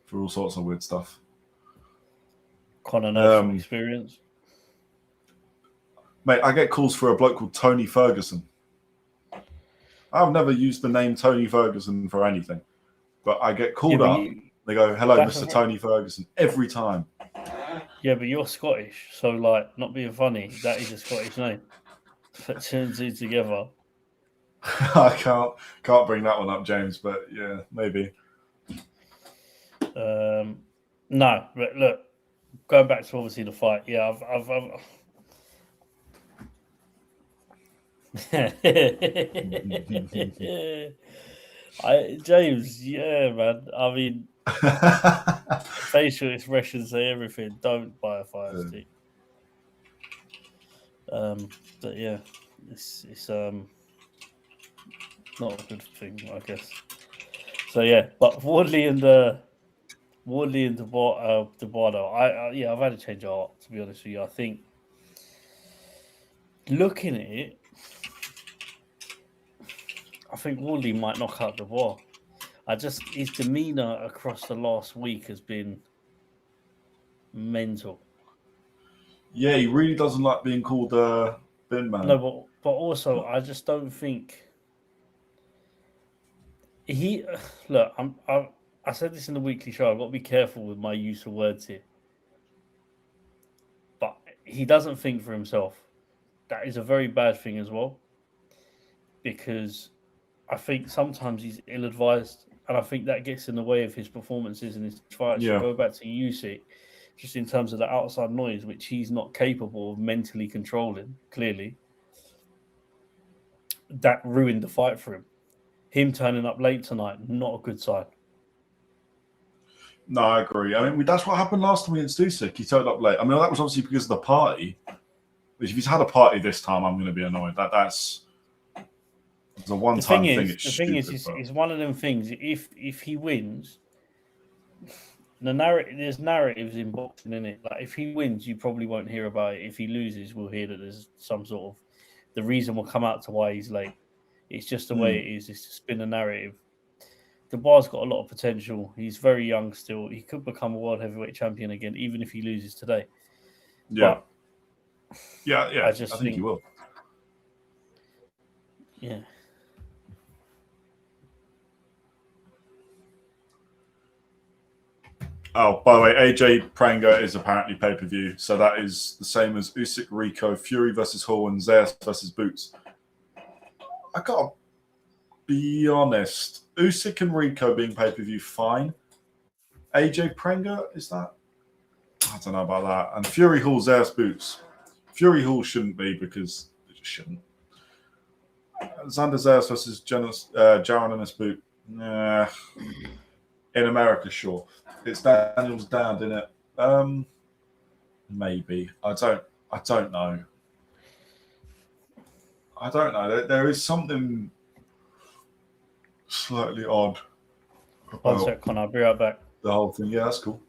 Speaker 1: for all sorts of weird stuff.
Speaker 2: Connor experience.
Speaker 1: Mate, I get calls for a bloke called Tony Ferguson. I've never used the name Tony Ferguson for anything, but I get called up. They go, "Hello, Mr. Tony Ferguson," every time.
Speaker 2: Yeah, but you're Scottish, so like, not being funny, that is a Scottish name. Put two and two together.
Speaker 1: I can't bring that one up, James, but yeah, maybe.
Speaker 2: No, but look, going back to obviously the fight. Yeah, I've James, yeah, man. I mean, facial expressions say everything. Don't buy a fire stick. But yeah, it's not a good thing, I guess. So yeah, but Wardley and Dubois, I've had a change of heart, to be honest with you. I think looking at it, I think Wardley might knock out Dubois. His demeanour across the last week has been mental.
Speaker 1: Yeah, he really doesn't like being called bin man.
Speaker 2: No, but also I just don't think he. Look, I said this in the weekly show. I've got to be careful with my use of words here. But he doesn't think for himself. That is a very bad thing as well, because I think sometimes he's ill-advised, and I think that gets in the way of his performances in his fights.
Speaker 1: Yeah.
Speaker 2: Go back to Usyk, just in terms of the outside noise, which he's not capable of mentally controlling, clearly. That ruined the fight for him. Him turning up late tonight, not a good sign.
Speaker 1: No, I agree. I mean, that's what happened last time against Usyk. He turned up late. I mean, that was obviously because of the party. Which, if he's had a party this time, I'm going to be annoyed. That's a one-time thing.
Speaker 2: The thing is, it's one of them things. If he wins, there's narratives in boxing, in it. Like, if he wins, you probably won't hear about it. If he loses, we'll hear that there's some sort of the reason will come out to why he's late. It's just the way it is. It's to spin a narrative. Dubois got a lot of potential. He's very young still. He could become a world heavyweight champion again, even if he loses today.
Speaker 1: Yeah.
Speaker 2: But
Speaker 1: yeah. I think he will.
Speaker 2: Yeah.
Speaker 1: Oh, by the way, AJ Pranger is apparently pay-per-view, so that is the same as Usyk, Rico, Fury versus Hall, and Zayas versus Boots. I gotta be honest, Usyk and Rico being pay-per-view, fine. AJ Pranger, is that? I don't know about that. And Fury Hall, Zayas Boots. Fury Hall shouldn't be because they just shouldn't. Xander Zayas versus Jaron and Boot. Nah. In America, sure. It's Daniel's dad, isn't it? maybe. I don't know. I don't know. There is something slightly odd
Speaker 2: One
Speaker 1: about
Speaker 2: sec, Connor. I'll be right back.
Speaker 1: the whole thing. Yeah, that's cool.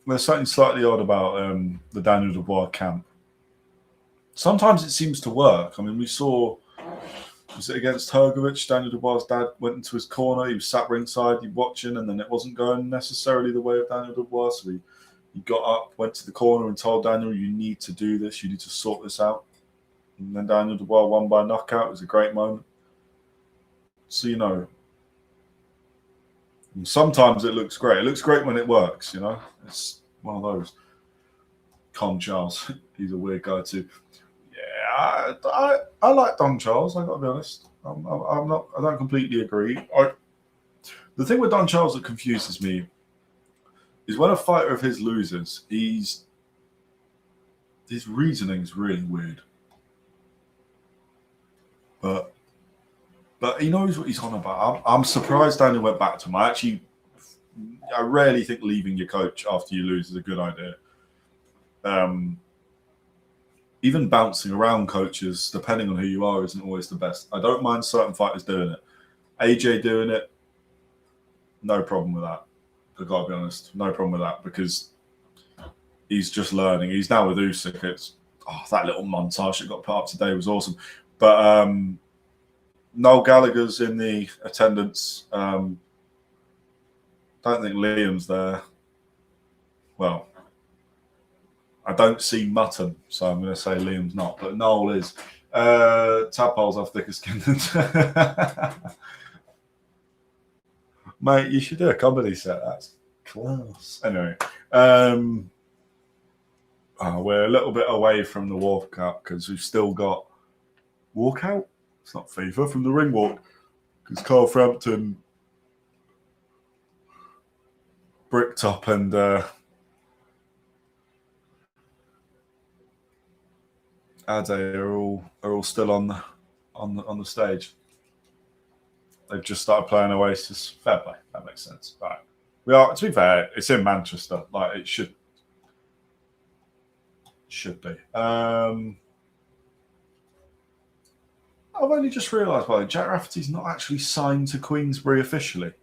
Speaker 1: There's something slightly odd about the Daniel Dubois camp. Sometimes it seems to work. I mean, we saw, was it against Hrgovic? Daniel Dubois' dad went into his corner. He was sat ringside, he watching, and then it wasn't going necessarily the way of Daniel Dubois. So he got up, went to the corner, and told Daniel, "You need to do this. You need to sort this out." And then Daniel Dubois won by knockout. It was a great moment. So, you know, sometimes it looks great. It looks great when it works, you know. It's one of those. Con Charles, he's a weird guy too. Yeah, I like Don Charles. I got to be honest. I'm not. I don't completely agree. The thing with Don Charles that confuses me is when a fighter of his loses, his reasoning's really weird. But he knows what he's on about. I'm surprised Daniel went back to him. I rarely think leaving your coach after you lose is a good idea. Even bouncing around coaches, depending on who you are, isn't always the best. I don't mind certain fighters doing it. AJ doing it, no problem with that. I've got to be honest, no problem with that because he's just learning. He's now with Usyk. It's that little montage that got put up today was awesome. But Noel Gallagher's in the attendance. Don't think Liam's there. Well, I don't see Mutton, so I'm going to say Liam's not, but Noel is. Tadpoles have thicker skin than mate, you should do a comedy set. That's class. Anyway, we're a little bit away from the walkout because we've still got walkout. It's not FIFA from the ring walk because Carl Frampton, Bricktop, and Ade are all still on the stage. They've just started playing Oasis. Fair play. That makes sense. All right. We are, to be fair, it's in Manchester. Like it should be. I've only just realised, by the way, Jack Rafferty's not actually signed to Queensbury officially.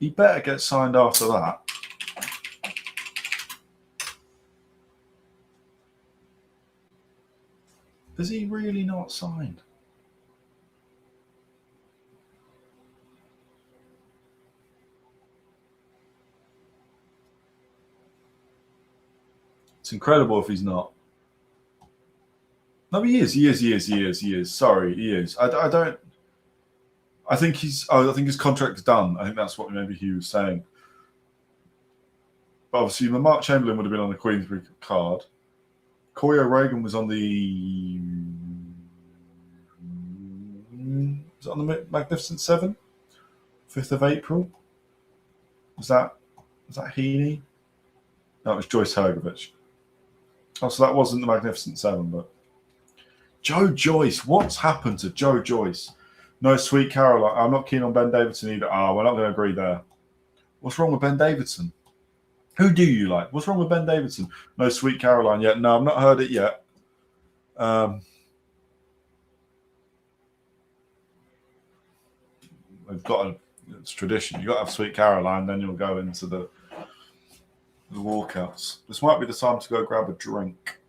Speaker 1: He better get signed after that. Is he really not signed? It's incredible if he's not. No, he is. Sorry, he is. I think he's. I think his contract's done. I think that's what maybe he was saying. But obviously, Mark Chamberlain would have been on the Queensbury card. Corey O'Regan was on the. Was it on the Magnificent Seven? 5th of April. Was that Heaney? No, it was Joyce Hrgovic. Oh, so that wasn't the Magnificent Seven, but Joe Joyce. What's happened to Joe Joyce? No, Sweet Caroline. I'm not keen on Ben Davidson either. We're not going to agree there. What's wrong with Ben Davidson? Who do you like? What's wrong with Ben Davidson? No, Sweet Caroline yet. No, I've not heard it yet. We've got it's tradition. You've got to have Sweet Caroline, then you'll go into the walkouts. This might be the time to go grab a drink.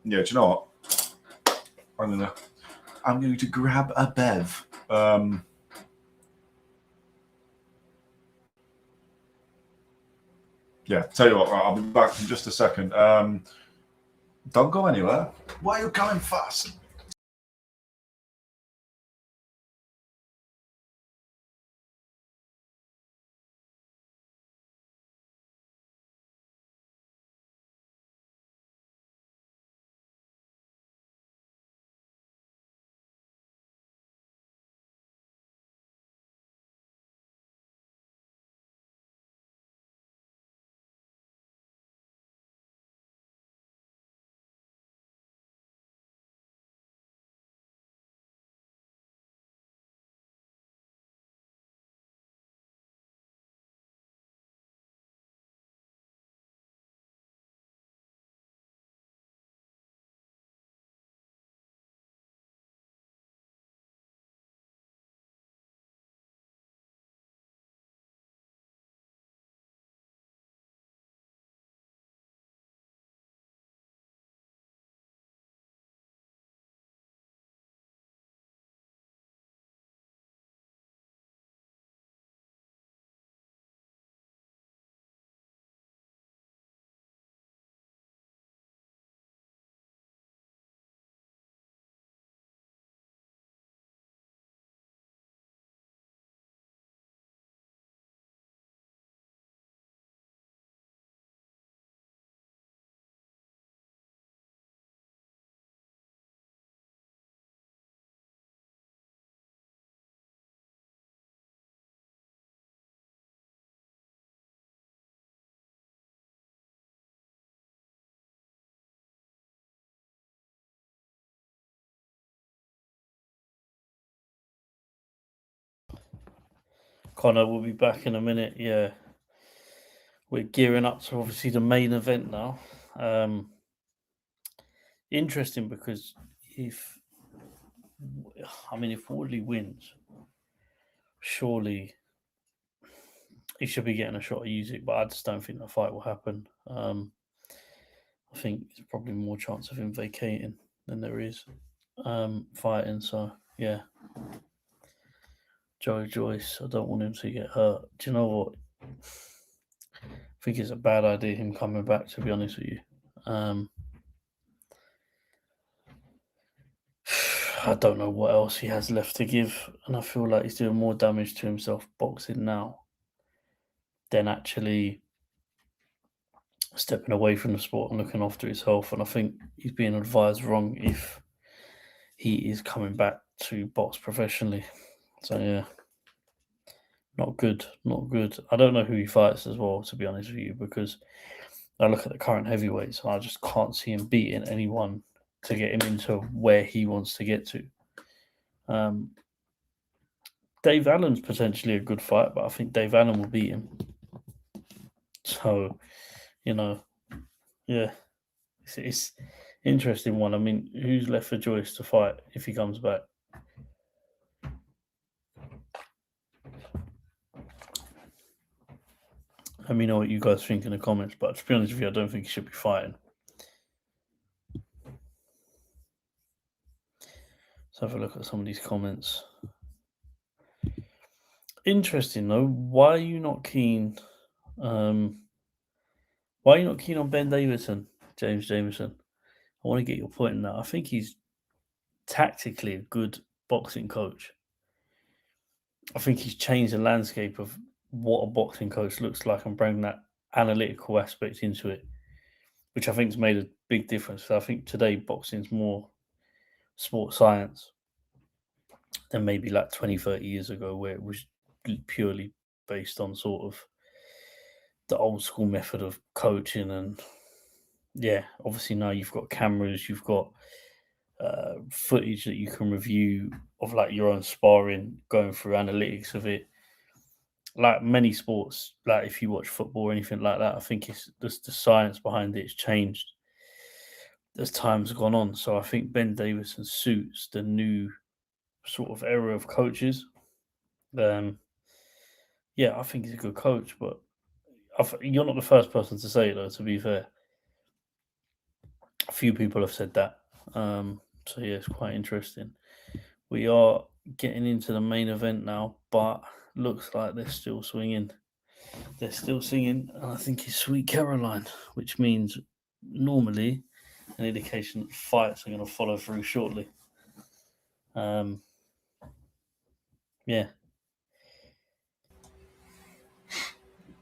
Speaker 1: Yeah, do you know what? I'm going to grab a bev. Yeah, tell you what, right, I'll be back in just a second. Don't go anywhere. Why are you going fast?
Speaker 2: Connor will be back in a minute. Yeah, we're gearing up to obviously the main event now. Interesting because if Wardley wins, surely he should be getting a shot at Usyk, but I just don't think the fight will happen. I think there's probably more chance of him vacating than there is fighting. So yeah, Joe Joyce, I don't want him to get hurt. Do you know what? I think it's a bad idea him coming back, to be honest with you. I don't know what else he has left to give, and I feel like he's doing more damage to himself boxing now than actually stepping away from the sport and looking after his health. And I think he's being advised wrong if he is coming back to box professionally. So yeah, not good, not good. I don't know who he fights as well, to be honest with you, because I look at the current heavyweights and I just can't see him beating anyone to get him into where he wants to get to. Dave Allen's potentially a good fight, but I think Dave Allen will beat him. So, yeah, it's interesting one. I mean, who's left for Joyce to fight if he comes back? Let me know what you guys think in the comments, but to be honest with you, I don't think he should be fighting. Let's have a look at some of these comments. Interesting though. Why are you not keen? Why are you not keen on Ben Davison, James Jameson? I want to get your point in that. I think he's tactically a good boxing coach. I think he's changed the landscape of what a boxing coach looks like and bring that analytical aspect into it, which I think has made a big difference. So I think today boxing's more sport science than maybe like 20, 30 years ago, where it was purely based on sort of the old school method of coaching. And yeah, obviously now you've got cameras, you've got footage that you can review of like your own sparring, going through analytics of it. Like many sports, like if you watch football or anything like that, I think it's just the science behind it's changed as time's gone on. So I think Ben Davison suits the new sort of era of coaches. Yeah, I think he's a good coach, but you're not the first person to say it, though, to be fair. A few people have said that. So, yeah, it's quite interesting. We are getting into the main event now, but looks like they're still swinging. They're still singing, and I think it's Sweet Caroline, which means normally an indication that fights are going to follow through shortly. Yeah.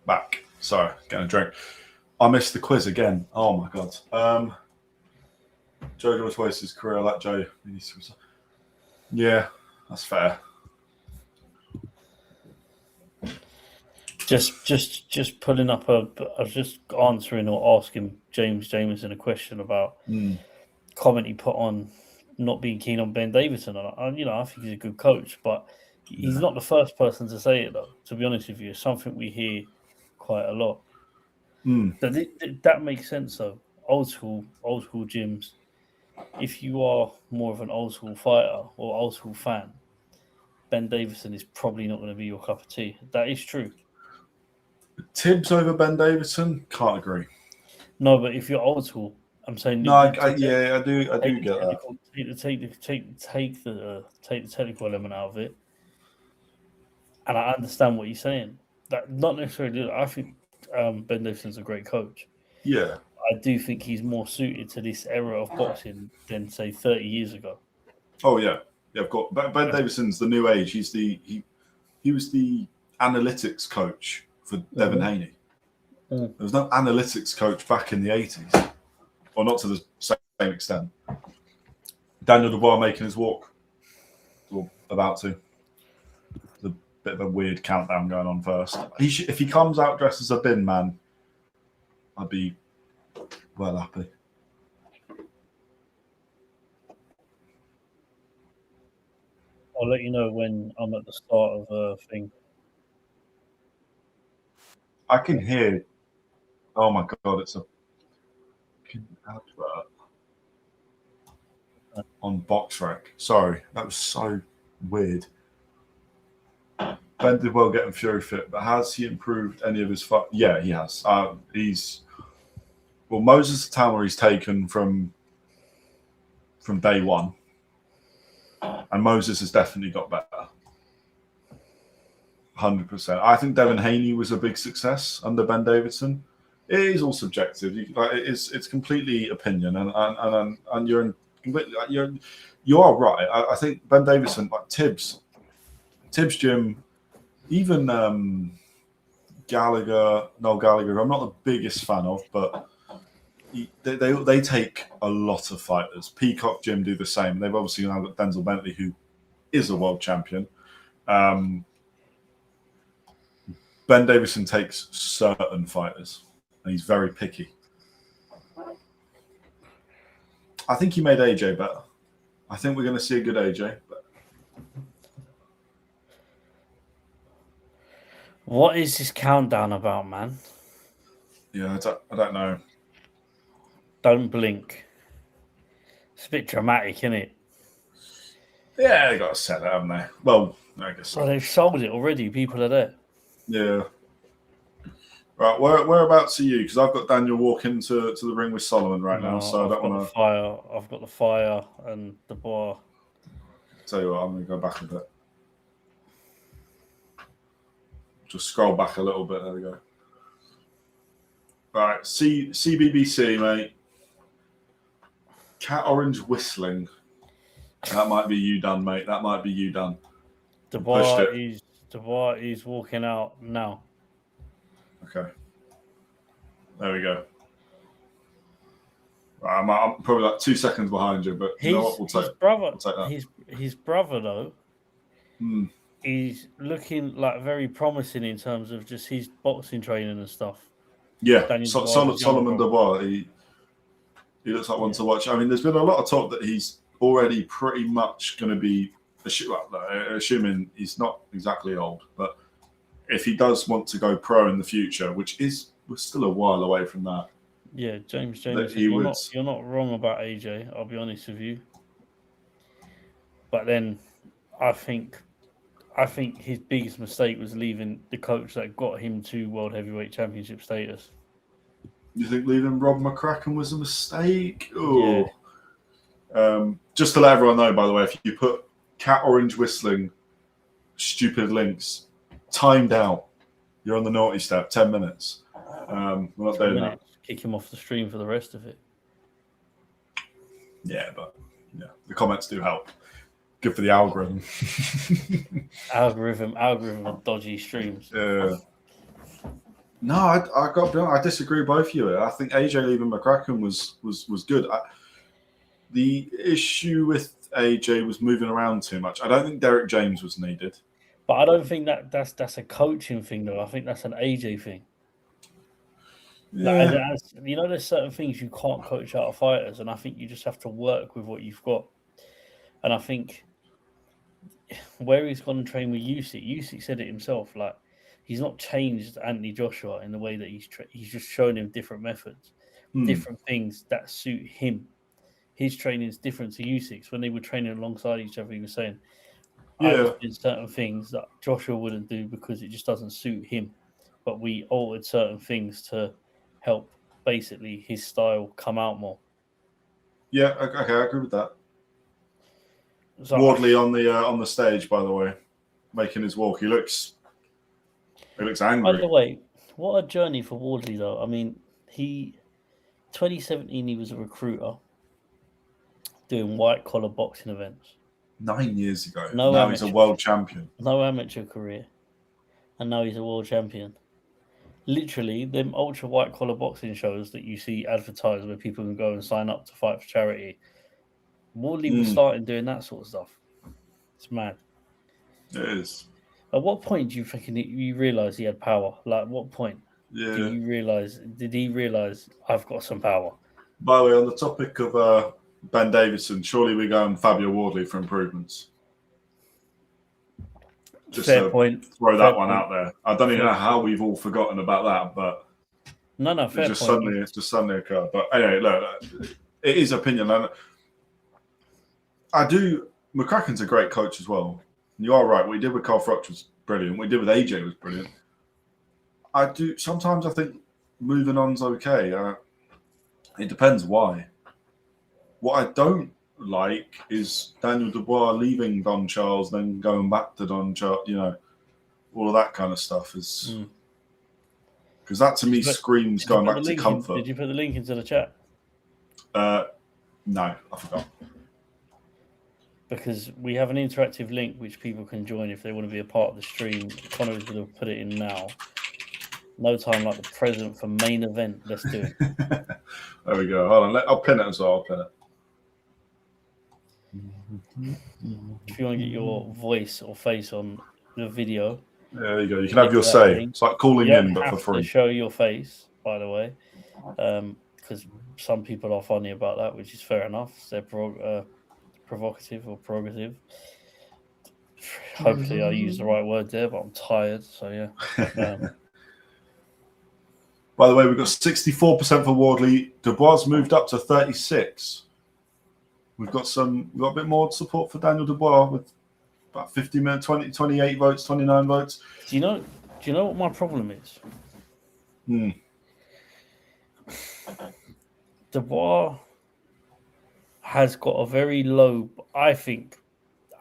Speaker 1: Back. Sorry, getting a drink. I missed the quiz again. Oh my god. Joe Joyce his career, like Joe. Yeah, that's fair.
Speaker 2: Just pulling up I was just answering or asking James Jameson a question about comment he put on not being keen on Ben Davison. And I think he's a good coach, but he's not the first person to say it, though. To be honest with you, it's something we hear quite a lot. That makes sense, though. Old school gyms. If you are more of an old school fighter or old school fan, Ben Davison is probably not going to be your cup of tea. That is true.
Speaker 1: Tibbs over Ben Davison? Can't agree.
Speaker 2: No, but if you're old school, I'm saying
Speaker 1: no. I do get that.
Speaker 2: Take the technical element out of it, and I understand what you're saying. That not necessarily. I think Ben Davison's a great coach.
Speaker 1: Yeah,
Speaker 2: I do think he's more suited to this era of boxing than say 30 years ago.
Speaker 1: Oh yeah. I've got Ben Davison's the new age. He was the analytics coach for Devin Haney. There was no analytics coach back in the 80s, or not to the same extent. Daniel Dubois making his walk, or about to. There's a bit of a weird countdown going on first. If he comes out dressed as a bin man, I'd be well happy.
Speaker 2: I'll let you know when I'm at the start of a thing.
Speaker 1: I can hear. Oh my god, it's a advert on BoxRec. Sorry, that was so weird. Ben did well getting Fury fit, but has he improved any of his fight? Yeah, he has. Moses Tamor he's taken from day one, and Moses has definitely got better. 100%. I think Devin Haney was a big success under Ben Davidson. It is all subjective. It's completely opinion, and you are right. I think Ben Davidson, like Tibbs gym, even Noel Gallagher, I'm not the biggest fan of, but they take a lot of fighters. Peacock Gym do the same. They've obviously now got Denzel Bentley, who is a world champion. Ben Davidson takes certain fighters, and he's very picky. I think he made AJ better. I think we're going to see a good AJ. But...
Speaker 2: What is this countdown about, man?
Speaker 1: Yeah, I don't know.
Speaker 2: Don't blink. It's a bit dramatic, isn't it?
Speaker 1: Yeah, they got to set it, haven't they? Well, I guess so.
Speaker 2: Well, they've sold it already. People are there.
Speaker 1: Yeah. Right, whereabouts are you? Because I've got Daniel walking to the ring with Solomon right now, so I don't want to...
Speaker 2: I've got the fire and the bar.
Speaker 1: Tell you what, I'm going to go back a bit. Just scroll back a little bit. There we go. Right, CBBC, mate. Cat Orange whistling. That might be you done, mate. That might be you done.
Speaker 2: Dubois is walking out now.
Speaker 1: Okay. There we go. Right, I'm probably like 2 seconds behind you, but you know what? We'll take that.
Speaker 2: His brother, though, is looking like very promising in terms of just his boxing training and stuff.
Speaker 1: Yeah, Solomon Dubois, he looks like one to watch. I mean, there's been a lot of talk that he's already pretty much going to be, assuming he's not exactly old, but if he does want to go pro in the future, we're still a while away from that.
Speaker 2: Yeah, James, you're not wrong about AJ, I'll be honest with you. But then I think his biggest mistake was leaving the coach that got him to World Heavyweight Championship status.
Speaker 1: You think leaving Rob McCracken was a mistake? Oh. Yeah. Just to let everyone know, by the way, if you put Cat Orange whistling, stupid links, timed out, you're on the naughty step, 10 minutes. We're not doing that.
Speaker 2: Kick him off the stream for the rest of it.
Speaker 1: Yeah, but the comments do help. Good for the algorithm.
Speaker 2: algorithm of dodgy streams.
Speaker 1: Yeah. No, I got to be honest, I disagree with both of you. I think AJ leaving McCracken was good. The issue with AJ was moving around too much. I don't think Derek James was needed.
Speaker 2: But I don't think that's a coaching thing, though. I think that's an AJ thing.
Speaker 1: Yeah.
Speaker 2: There's certain things you can't coach out of fighters, and I think you just have to work with what you've got. And I think where he's gone and trained with Usyk said it himself, like, he's not changed Anthony Joshua in the way that he's just shown him different methods, different things that suit him. His training is different to Usyk's. When they were training alongside each other, he was saying, I did certain things that Joshua wouldn't do because it just doesn't suit him. But we altered certain things to help basically his style come out more. Yeah,
Speaker 1: okay, I agree with that. So Wardley on the stage, by the way, making his walk. He looks angry.
Speaker 2: By the way, what a journey for Wardley, though. I mean, 2017 he was a recruiter doing white collar boxing events.
Speaker 1: 9 years ago. Now he's a world champion.
Speaker 2: No amateur career, and now he's a world champion. Literally, them ultra white collar boxing shows that you see advertised where people can go and sign up to fight for charity. Wardley was starting doing that sort of stuff. It's mad.
Speaker 1: It is.
Speaker 2: At what point do you think you realise he had power? Like, what point did he realise I've got some power?
Speaker 1: By the way, on the topic of Ben Davidson, surely we're going Fabio Wardley for improvements. Just
Speaker 2: fair
Speaker 1: to
Speaker 2: point.
Speaker 1: throw
Speaker 2: Fair
Speaker 1: that one
Speaker 2: point.
Speaker 1: out there. I don't even know how we've all forgotten about that, but
Speaker 2: No, fair
Speaker 1: it just
Speaker 2: point.
Speaker 1: suddenly occurred. But anyway, look, it is opinion, and I do. McCracken's a great coach as well. You are right. What he did with Carl Froch was brilliant. What he did with AJ was brilliant. I do sometimes I think moving on's okay. It depends why. What I don't like is Daniel Dubois leaving Don Charles, then going back to Don Charles. You know, all of that kind of stuff is because that to me screams going back to comfort.
Speaker 2: Did you put the link into the chat?
Speaker 1: No, I forgot.
Speaker 2: Because we have an interactive link which people can join if they want to be a part of the stream. Connor is going to put it in now. No time like the present for main event. Let's do it.
Speaker 1: There we go. Hold on. I'll pin it as well. I'll pin it.
Speaker 2: If you want to get your voice or face on the video.
Speaker 1: There you go. You can have your say. Link. It's like calling in, but for free.
Speaker 2: To show your face, by the way. Because some people are funny about that, which is fair enough. They're provocative or prerogative. Hopefully I use the right word there, but I'm tired, so yeah.
Speaker 1: By the way, we've got 64% for Wardley. Dubois moved up to 36. We've got a bit more support for Daniel Dubois with about 50 minutes, 28 votes, 29 votes.
Speaker 2: Do you know what my problem is? Dubois has got a very low, I think.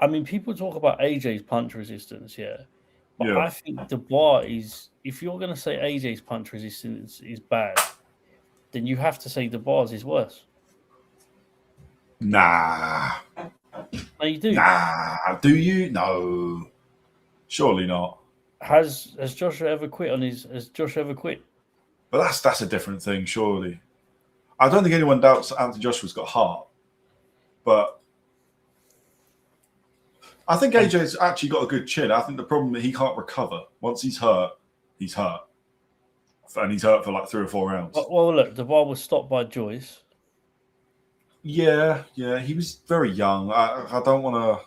Speaker 2: I mean, people talk about AJ's punch resistance, yeah. But I think Dubois is, if you're going to say AJ's punch resistance is bad, then you have to say Dubois is worse.
Speaker 1: Nah.
Speaker 2: No, you do.
Speaker 1: Nah. Do you? No. Surely not.
Speaker 2: Has Joshua ever quit Has Joshua ever quit?
Speaker 1: But that's a different thing, surely. I don't think anyone doubts Anthony Joshua's got heart. But I think AJ's actually got a good chin. I think the problem is he can't recover. Once he's hurt, he's hurt. And he's hurt for like 3 or 4 rounds.
Speaker 2: Well, look, Dubois was stopped by Joyce.
Speaker 1: Yeah. He was very young. I don't want to...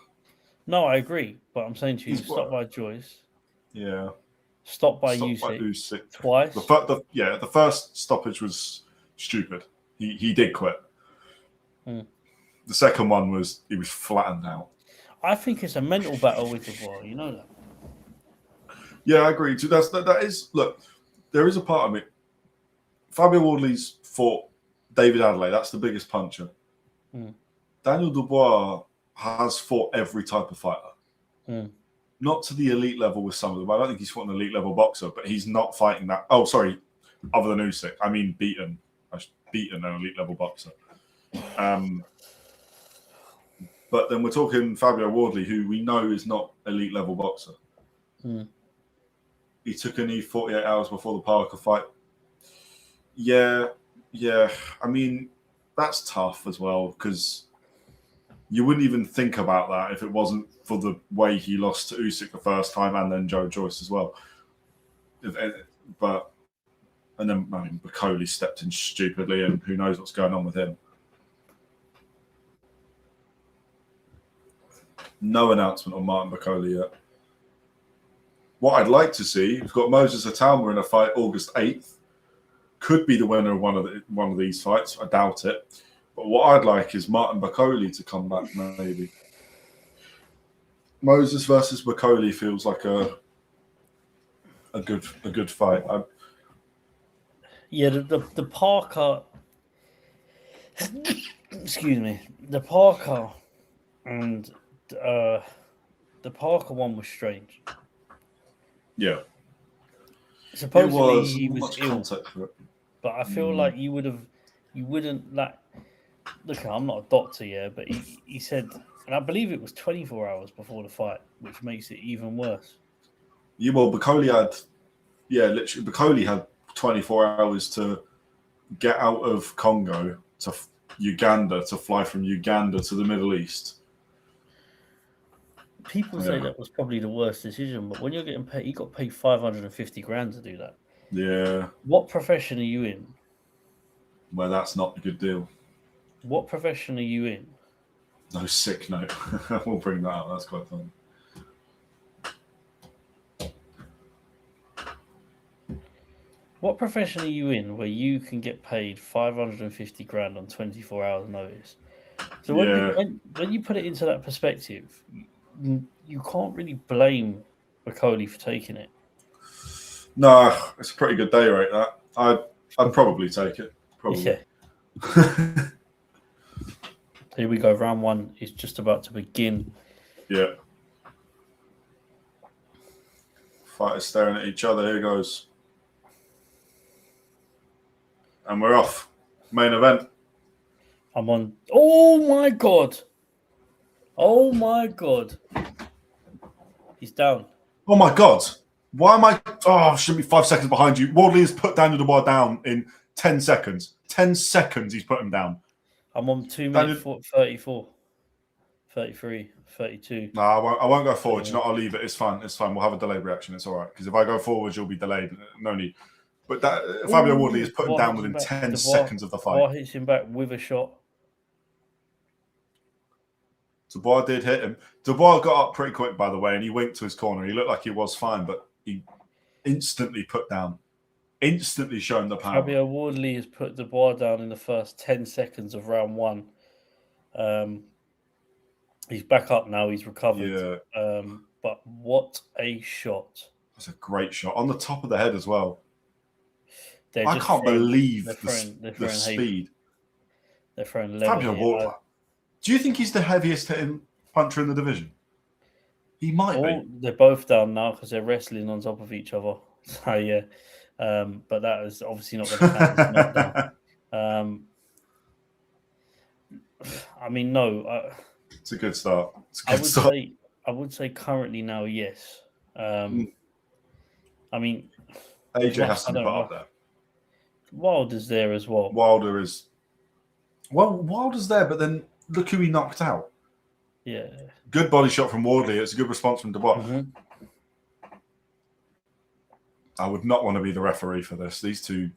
Speaker 2: No, I agree. But I'm saying to you, stopped by Joyce.
Speaker 1: Yeah.
Speaker 2: Stopped by Usyk twice.
Speaker 1: The first stoppage was stupid. He did quit. The second one was he was flattened out.
Speaker 2: I think it's a mental battle with Dubois. You know that.
Speaker 1: Yeah, I agree. That is, look, there is a part of it. Fabio Wardley's fought David Adelaide. That's the biggest puncher. Daniel Dubois has fought every type of fighter. Not to the elite level with some of them. I don't think he's fought an elite level boxer, but he's not fighting that. Oh, sorry. Other than Usyk. I mean, beaten an elite level boxer. But then we're talking Fabio Wardley, who we know is not elite level boxer. He took a knee 48 hours before the Parker fight. Yeah. I mean, that's tough as well because you wouldn't even think about that if it wasn't for the way he lost to Usyk the first time and then Joe Joyce as well. And then Bakhodir stepped in stupidly, and who knows what's going on with him. No announcement on Martin Bakhodir yet. What I'd like to see, we've got Moses Atalma in a fight August 8th. Could be the winner of one of these fights. I doubt it. But what I'd like is Martin Bakhodir to come back, maybe. Moses versus Bakhodir feels like a good fight.
Speaker 2: The Parker. Excuse me. The Parker and the Parker one was strange.
Speaker 1: Yeah.
Speaker 2: Supposedly he was ill, but I feel like you wouldn't like. Look, I'm not a doctor, yeah, but he said, and I believe it was 24 hours before the fight, which makes it even worse.
Speaker 1: Yeah, well, Bakhodir had 24 hours to get out of Congo to Uganda, to fly from Uganda to the Middle East.
Speaker 2: People say that was probably the worst decision, but when you're getting paid, he got paid $550,000 to do that.
Speaker 1: Yeah.
Speaker 2: What profession are you in?
Speaker 1: Well, that's not a good deal.
Speaker 2: What profession are you in?
Speaker 1: No, sick note. We'll bring that up. That's quite fun.
Speaker 2: What profession are you in where you can get paid 550 grand on 24 hours notice? So when you put it into that perspective, you can't really blame Bakhodir for taking it.
Speaker 1: No, it's a pretty good day rate. That I'd probably take it. Probably.
Speaker 2: Yeah. Here we go. Round 1 is just about to begin.
Speaker 1: Yeah. Fighters staring at each other. Here goes. And we're off. Main event.
Speaker 2: I'm on. Oh my god! Oh my god! He's down.
Speaker 1: Oh my god! Why am I? Oh, shouldn't be 5 seconds behind you. Wardley has put Daniel Dubois down in 10 seconds. 10 seconds. He's put him down.
Speaker 2: I'm on 2 minutes 34, 33, 32.
Speaker 1: No, I won't go forward. You know, I'll leave it. It's fine. It's fine. We'll have a delayed reaction. It's all right. Because if I go forward, you'll be delayed. No need. But Fabio Wardley has put him down within 10 seconds of the fight.
Speaker 2: Dubois hits him back with a shot.
Speaker 1: Dubois did hit him. Dubois got up pretty quick, by the way, and he winked to his corner. He looked like he was fine, but he instantly put down. Instantly shown the power.
Speaker 2: Fabio Wardley has put Dubois down in the first 10 seconds of round 1. He's back up now. He's recovered.
Speaker 1: Yeah.
Speaker 2: But what a shot.
Speaker 1: That's a great shot. On the top of the head as well.
Speaker 2: I
Speaker 1: can't believe the speed.
Speaker 2: They're throwing level.
Speaker 1: Fabio Wardley. Do you think he's the heaviest hitting puncher in the division? He might be.
Speaker 2: They're both down now because they're wrestling on top of each other. So, yeah. But that is obviously not going to count. I mean, no.
Speaker 1: It's a good start.
Speaker 2: I would say currently now, yes. I mean,
Speaker 1: AJ has to be put up there.
Speaker 2: Wilder's there as well.
Speaker 1: Wilder's there, but then look who he knocked out.
Speaker 2: Yeah.
Speaker 1: Good body shot from Wardley. It's a good response from Dubois.
Speaker 2: Mm-hmm.
Speaker 1: I would not want to be the referee for this. These two,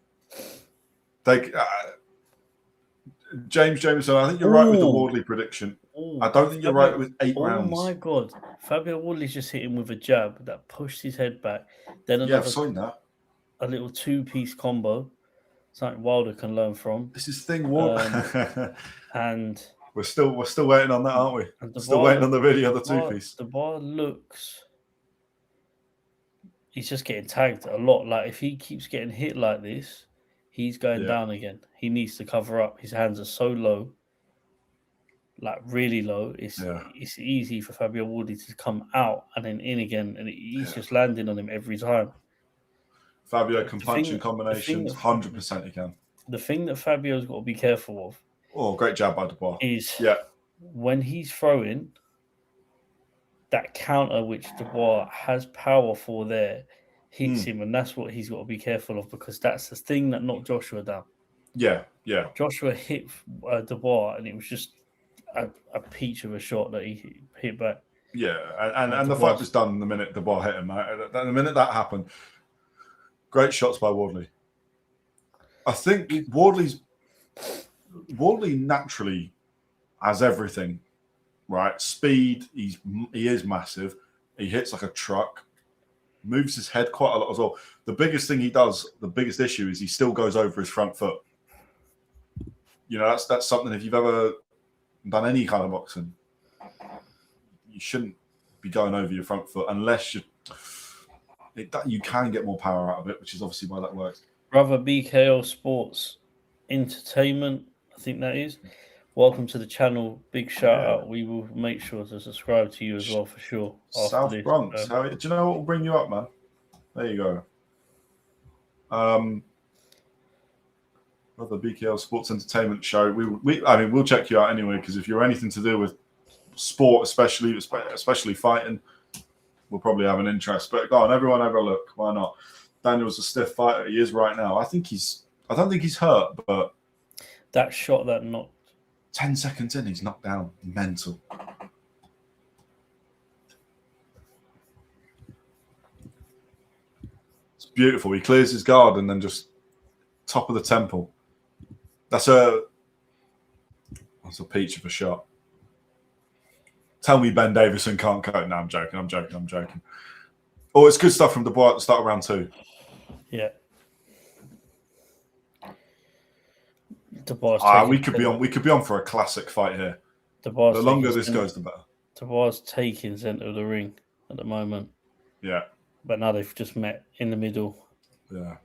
Speaker 1: James Jameson, I think you're right with the Wardley prediction. I don't think you're right with 8 rounds.
Speaker 2: Oh my god. Fabio Wardley's just hit him with a jab that pushed his head back. Then
Speaker 1: I've seen that.
Speaker 2: A little 2-piece combo. Something Wilder can learn from.
Speaker 1: This is thing Wardley.
Speaker 2: And
Speaker 1: we're still waiting on that, aren't we? Still waiting on the video, the 2-piece.
Speaker 2: The bar looks. He's just getting tagged a lot. Like if he keeps getting hit like this, he's going down again. He needs to cover up. His hands are so low, like really low. It's easy for Fabio Wardley to come out and then in again, and he's just landing on him every time.
Speaker 1: Fabio can punch in combinations, 100% he can.
Speaker 2: The thing that Fabio's got to be careful of.
Speaker 1: Oh, great jab by Dubois.
Speaker 2: Is when he's throwing that counter, which Dubois has power for there, hits him, and that's what he's got to be careful of because that's the thing that knocked Joshua down.
Speaker 1: Yeah.
Speaker 2: Joshua hit Dubois, and it was just a peach of a shot that he hit back.
Speaker 1: Yeah, and the fight was done the minute Dubois hit him. The minute that happened, great shots by Wardley. I think Wardley naturally has everything, right? Speed, he is massive. He hits like a truck. Moves his head quite a lot as well. The biggest thing he does, the biggest issue is he still goes over his front foot. You know, that's something if you've ever done any kind of boxing, you shouldn't be going over your front foot unless you can get more power out of it, which is obviously why that works.
Speaker 2: Brother BKO Sports Entertainment, I think that is. Welcome to the channel. Big shout out. We will make sure to subscribe to you as well for sure.
Speaker 1: South Bronx. Do you know what will bring you up, man? There you go. Brother BKO Sports Entertainment Show. We'll check you out anyway because if you're anything to do with sport, especially fighting, we'll probably have an interest. But go on, everyone, have a look. Why not? Daniel's a stiff fighter. He is right now. I don't think he's hurt, but
Speaker 2: that shot that knocked
Speaker 1: 10 seconds in, he's knocked down. Mental. It's beautiful. He clears his guard and then just top of the temple. That's a peach of a shot. Tell me Ben Davison can't cut. No, I'm joking. Oh, it's good stuff from Dubois at the start of round 2.
Speaker 2: Yeah. Dubois
Speaker 1: we could be on for a classic fight here.
Speaker 2: Dubois
Speaker 1: The longer this goes, the better.
Speaker 2: Dubois taking centre of the ring at the moment.
Speaker 1: Yeah.
Speaker 2: But now they've just met in the middle.
Speaker 1: Yeah.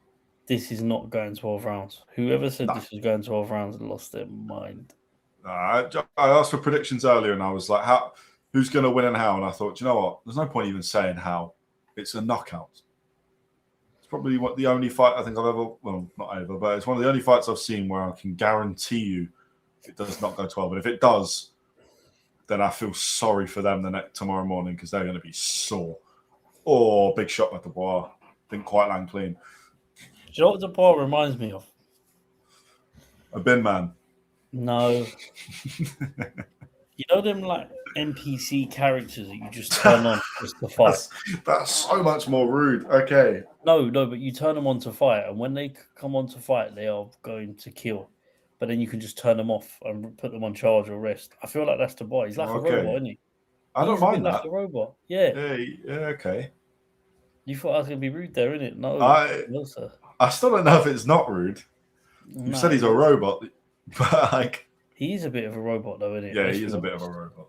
Speaker 2: This is not going 12 rounds. Whoever said this was going 12 rounds lost their mind.
Speaker 1: I asked for predictions earlier, and I was like, who's going to win and how? And I thought, you know what? There's no point even saying how. It's a knockout. It's probably the only fight I think I've ever, well, not ever, but it's one of the only fights I've seen where I can guarantee you it does not go 12. And if it does, then I feel sorry for them tomorrow morning because they're going to be sore. Or big shot by Dubois. Didn't quite land clean.
Speaker 2: Do you know what Dubois reminds me of?
Speaker 1: A bin man.
Speaker 2: No. You know them like NPC characters that you just turn on just to fight?
Speaker 1: That's so much more rude. Okay.
Speaker 2: No, but you turn them on to fight, and when they come on to fight, they are going to kill. But then you can just turn them off and put them on charge or rest. I feel like that's Dubois. He's like a robot, isn't he?
Speaker 1: I don't mind that.
Speaker 2: Like a robot. Yeah.
Speaker 1: Yeah, okay.
Speaker 2: You thought I was going to be rude there, innit? No, sir.
Speaker 1: I still don't know if it's not rude. You said he's a robot, but like...
Speaker 2: He is a bit of a robot, though, isn't he?
Speaker 1: Yeah, he is a bit of a robot.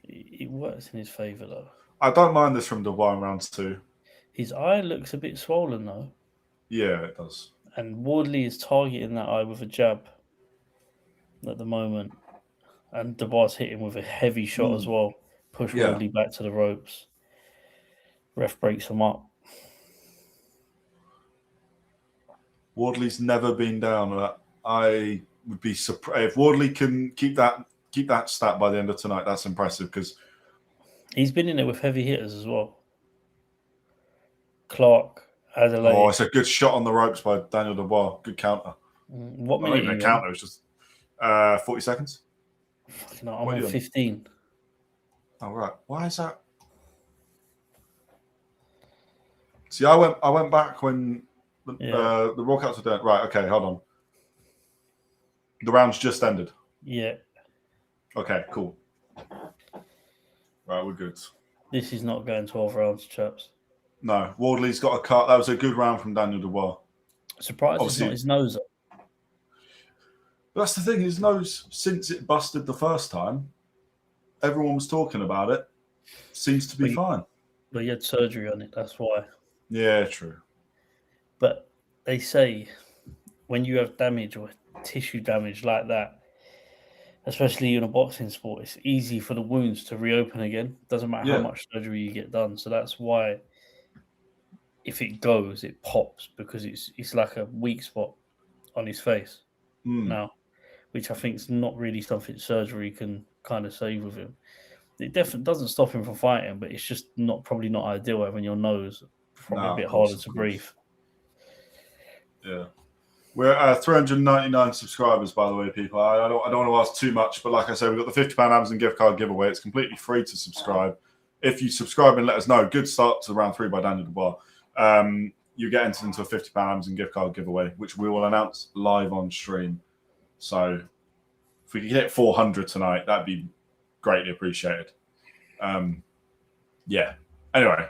Speaker 2: It works in his favour, though.
Speaker 1: I don't mind this from Dubois in round 2.
Speaker 2: His eye looks a bit swollen, though.
Speaker 1: Yeah, it does.
Speaker 2: And Wardley is targeting that eye with a jab at the moment. And Dubois hit him with a heavy shot as well. Push Wardley back to the ropes. Ref breaks him up.
Speaker 1: Wardley's never been down. I would be surprised if Wardley can keep that stat by the end of tonight. That's impressive because
Speaker 2: he's been in there with heavy hitters as well. Clark, Adelaide.
Speaker 1: Oh, it's a good shot on the ropes by Daniel Dubois. Good counter.
Speaker 2: What minute?
Speaker 1: Not even a counter. It's just 40 seconds.
Speaker 2: No, I'm on 15.
Speaker 1: Oh right. Why is that? See, I went back when the walkouts were done. Right. Okay. Hold on. The round's just ended.
Speaker 2: Yeah.
Speaker 1: Okay. Cool. Right. We're good.
Speaker 2: This is not going 12 rounds, chaps.
Speaker 1: No. Wardley's got a cut. That was a good round from Daniel Dubois.
Speaker 2: Surprised it's not his nose up.
Speaker 1: But that's the thing. His nose, since it busted the first time, everyone was talking about it. Seems to be fine.
Speaker 2: But he had surgery on it. That's why.
Speaker 1: Yeah, true.
Speaker 2: But they say when you have damage or tissue damage like that, especially in a boxing sport, it's easy for the wounds to reopen again. Doesn't matter how much surgery you get done. So that's why if it goes, it pops because it's like a weak spot on his face now, which I think is not really something surgery can kind of save with him. It definitely doesn't stop him from fighting, but it's just probably not ideal having your nose probably a bit harder to breathe.
Speaker 1: Yeah. We're at 399 subscribers, by the way, people. I don't want to ask too much, but like I said, we've got the £50 Amazon gift card giveaway. It's completely free to subscribe. If you subscribe and let us know, good start to round 3 by Daniel Dubois. You get entered into a £50 Amazon gift card giveaway, which we will announce live on stream. So if we could hit 400 tonight, that'd be greatly appreciated. Yeah. Anyway,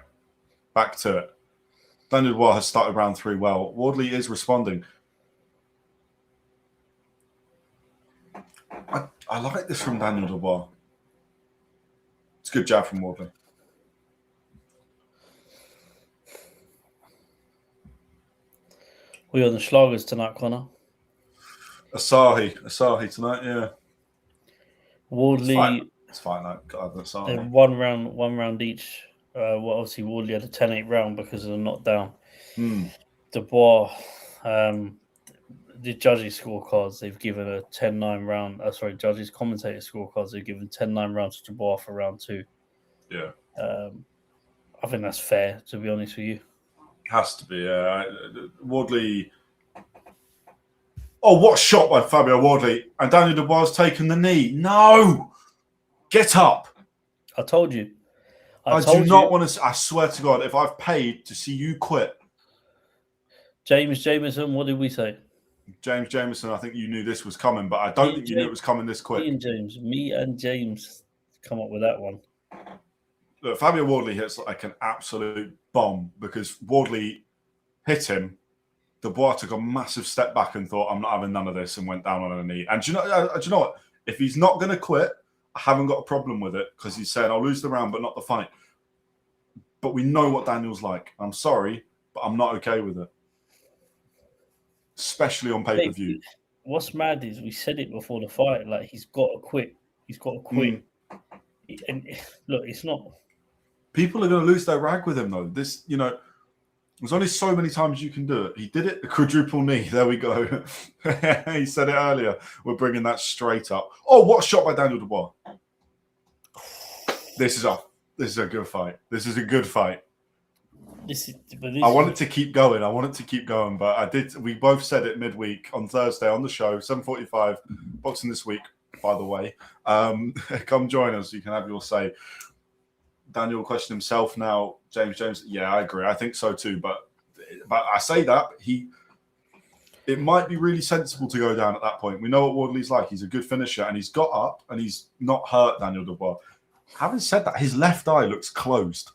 Speaker 1: back to it. Daniel Dubois has started round 3 well. Wardley is responding. I like this from Daniel Dubois. It's a good jab from Wardley.
Speaker 2: We're on the Schlagers tonight, Connor.
Speaker 1: Asahi tonight, yeah.
Speaker 2: Wardley.
Speaker 1: It's fine.
Speaker 2: One round each. Obviously, Wardley had a 10-8 round because of the knockdown. Dubois, the judges' scorecards, they've given a 10-9 round. Judges' commentator scorecards, they've given 10-9 rounds to Dubois for round 2.
Speaker 1: Yeah.
Speaker 2: I think that's fair, to be honest with you.
Speaker 1: Has to be, yeah. Wardley. Oh, what shot by Fabio Wardley. And Daniel Dubois has taken the knee. No! Get up.
Speaker 2: I told you.
Speaker 1: I do not want to. I swear to God, if I've paid to see you quit.
Speaker 2: James Jameson, what did we say?
Speaker 1: James Jameson, I think you knew this was coming, but I don't think you knew it was coming this quick.
Speaker 2: Me and James come up with that one.
Speaker 1: Look, Fabio Wardley hits like an absolute bomb because Wardley hit him. Dubois took a massive step back and thought, I'm not having none of this, and went down on a knee. And do you know what? If he's not going to quit, I haven't got a problem with it, because he's saying, I'll lose the round, but not the fight. But we know what Daniel's like. I'm sorry, but I'm not okay with it. Especially on pay-per-view.
Speaker 2: What's mad is we said it before the fight, like, he's got to quit. He's got to quit. And look, it's not... People
Speaker 1: are going to lose their rag with him, though. This, there's only so many times you can do it. He did it, the quadruple knee. There we go. He said it earlier. We're bringing that straight up. Oh, what a shot by Daniel Dubois. This is a good fight. This is a good fight. I want it to keep going. But we both said it midweek on Thursday on the show, 7:45, Boxing This Week, by the way. Come join us. You can have your say. Daniel questioned himself now. James. Yeah, I agree. I think so too. But I say that it might be really sensible to go down at that point. We know what Wardley's like. He's a good finisher, and he's got up, and he's not hurt Daniel Dubois. Having said that, his left eye looks closed.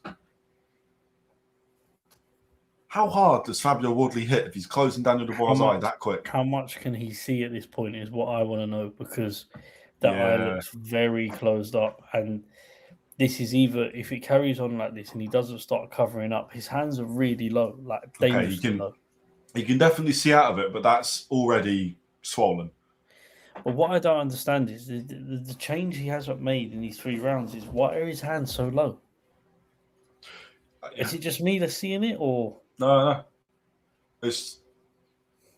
Speaker 1: How hard does Fabio Wardley hit if he's closing Daniel Dubois' eye that quick?
Speaker 2: How much can he see at this point is what I want to know, because that eye looks very closed up. And this is either, if it carries on like this and he doesn't start covering up, his hands are really low, like dangerously low.
Speaker 1: He can definitely see out of it, but that's already swollen.
Speaker 2: But what I don't understand is the change he hasn't made in these 3 rounds is, why are his hands so low? Is it just me that's seeing it, or
Speaker 1: no? There's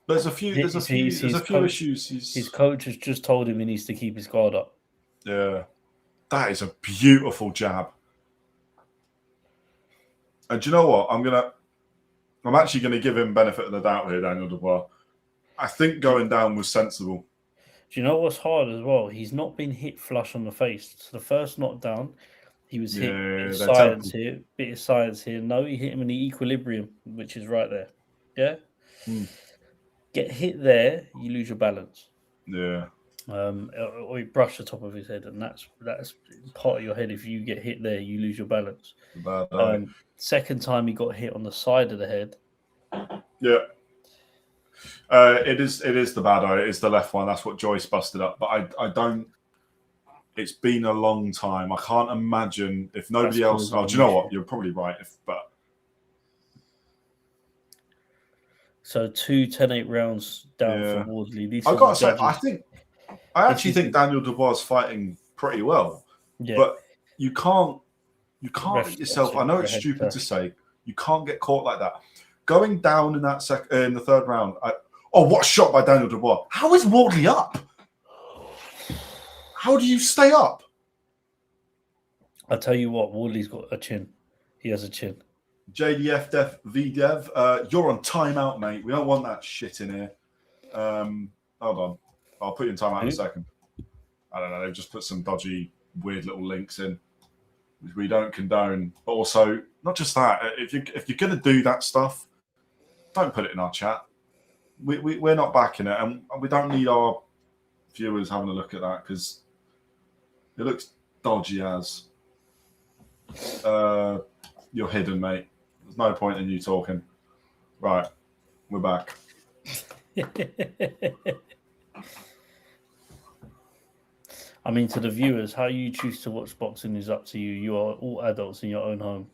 Speaker 1: a few issues.
Speaker 2: His coach has just told him he needs to keep his guard up.
Speaker 1: Yeah, that is a beautiful jab. And do you know what? I'm actually gonna give him benefit of the doubt here, Daniel Dubois. I think going down was sensible.
Speaker 2: Do you know what's hard as well? He's not been hit flush on the face. So the first knockdown, he was hit. Bit of science here. No, he hit him in the equilibrium, which is right there. Yeah. Get hit there, you lose your balance.
Speaker 1: Yeah.
Speaker 2: Or you brush the top of his head, and that's part of your head. If you get hit there, you lose your balance. Second time he got hit on the side of the head.
Speaker 1: Yeah. It is the bad eye. It's the left one. That's what Joyce busted up. But I don't. It's been a long time. I can't imagine if nobody else. Oh, do you know what? You're probably right.
Speaker 2: So 2 10-8 rounds down from Wardley.
Speaker 1: I got to say, I actually think Daniel Dubois is fighting pretty well. Yeah. But you can't get yourself. I know it's stupid to say. You can't get caught like that. Going down in in the 3rd round. What a shot by Daniel Dubois. How is Wardley up? How do you stay up?
Speaker 2: I'll tell you what, Wardley's got a chin. He has a chin.
Speaker 1: JDF Def VDev, you're on timeout, mate. We don't want that shit in here. Hold on. I'll put you in timeout in a second. I don't know. They've just put some dodgy, weird little links in, which we don't condone. But also, not just that. If you're going to do that stuff, don't put it in our chat. We're not backing it, and we don't need our viewers having a look at that, because it looks dodgy as. You're hidden, mate. There's no point in you talking. Right, we're back.
Speaker 2: I mean, to the viewers, how you choose to watch boxing is up to you. You are all adults in your own home.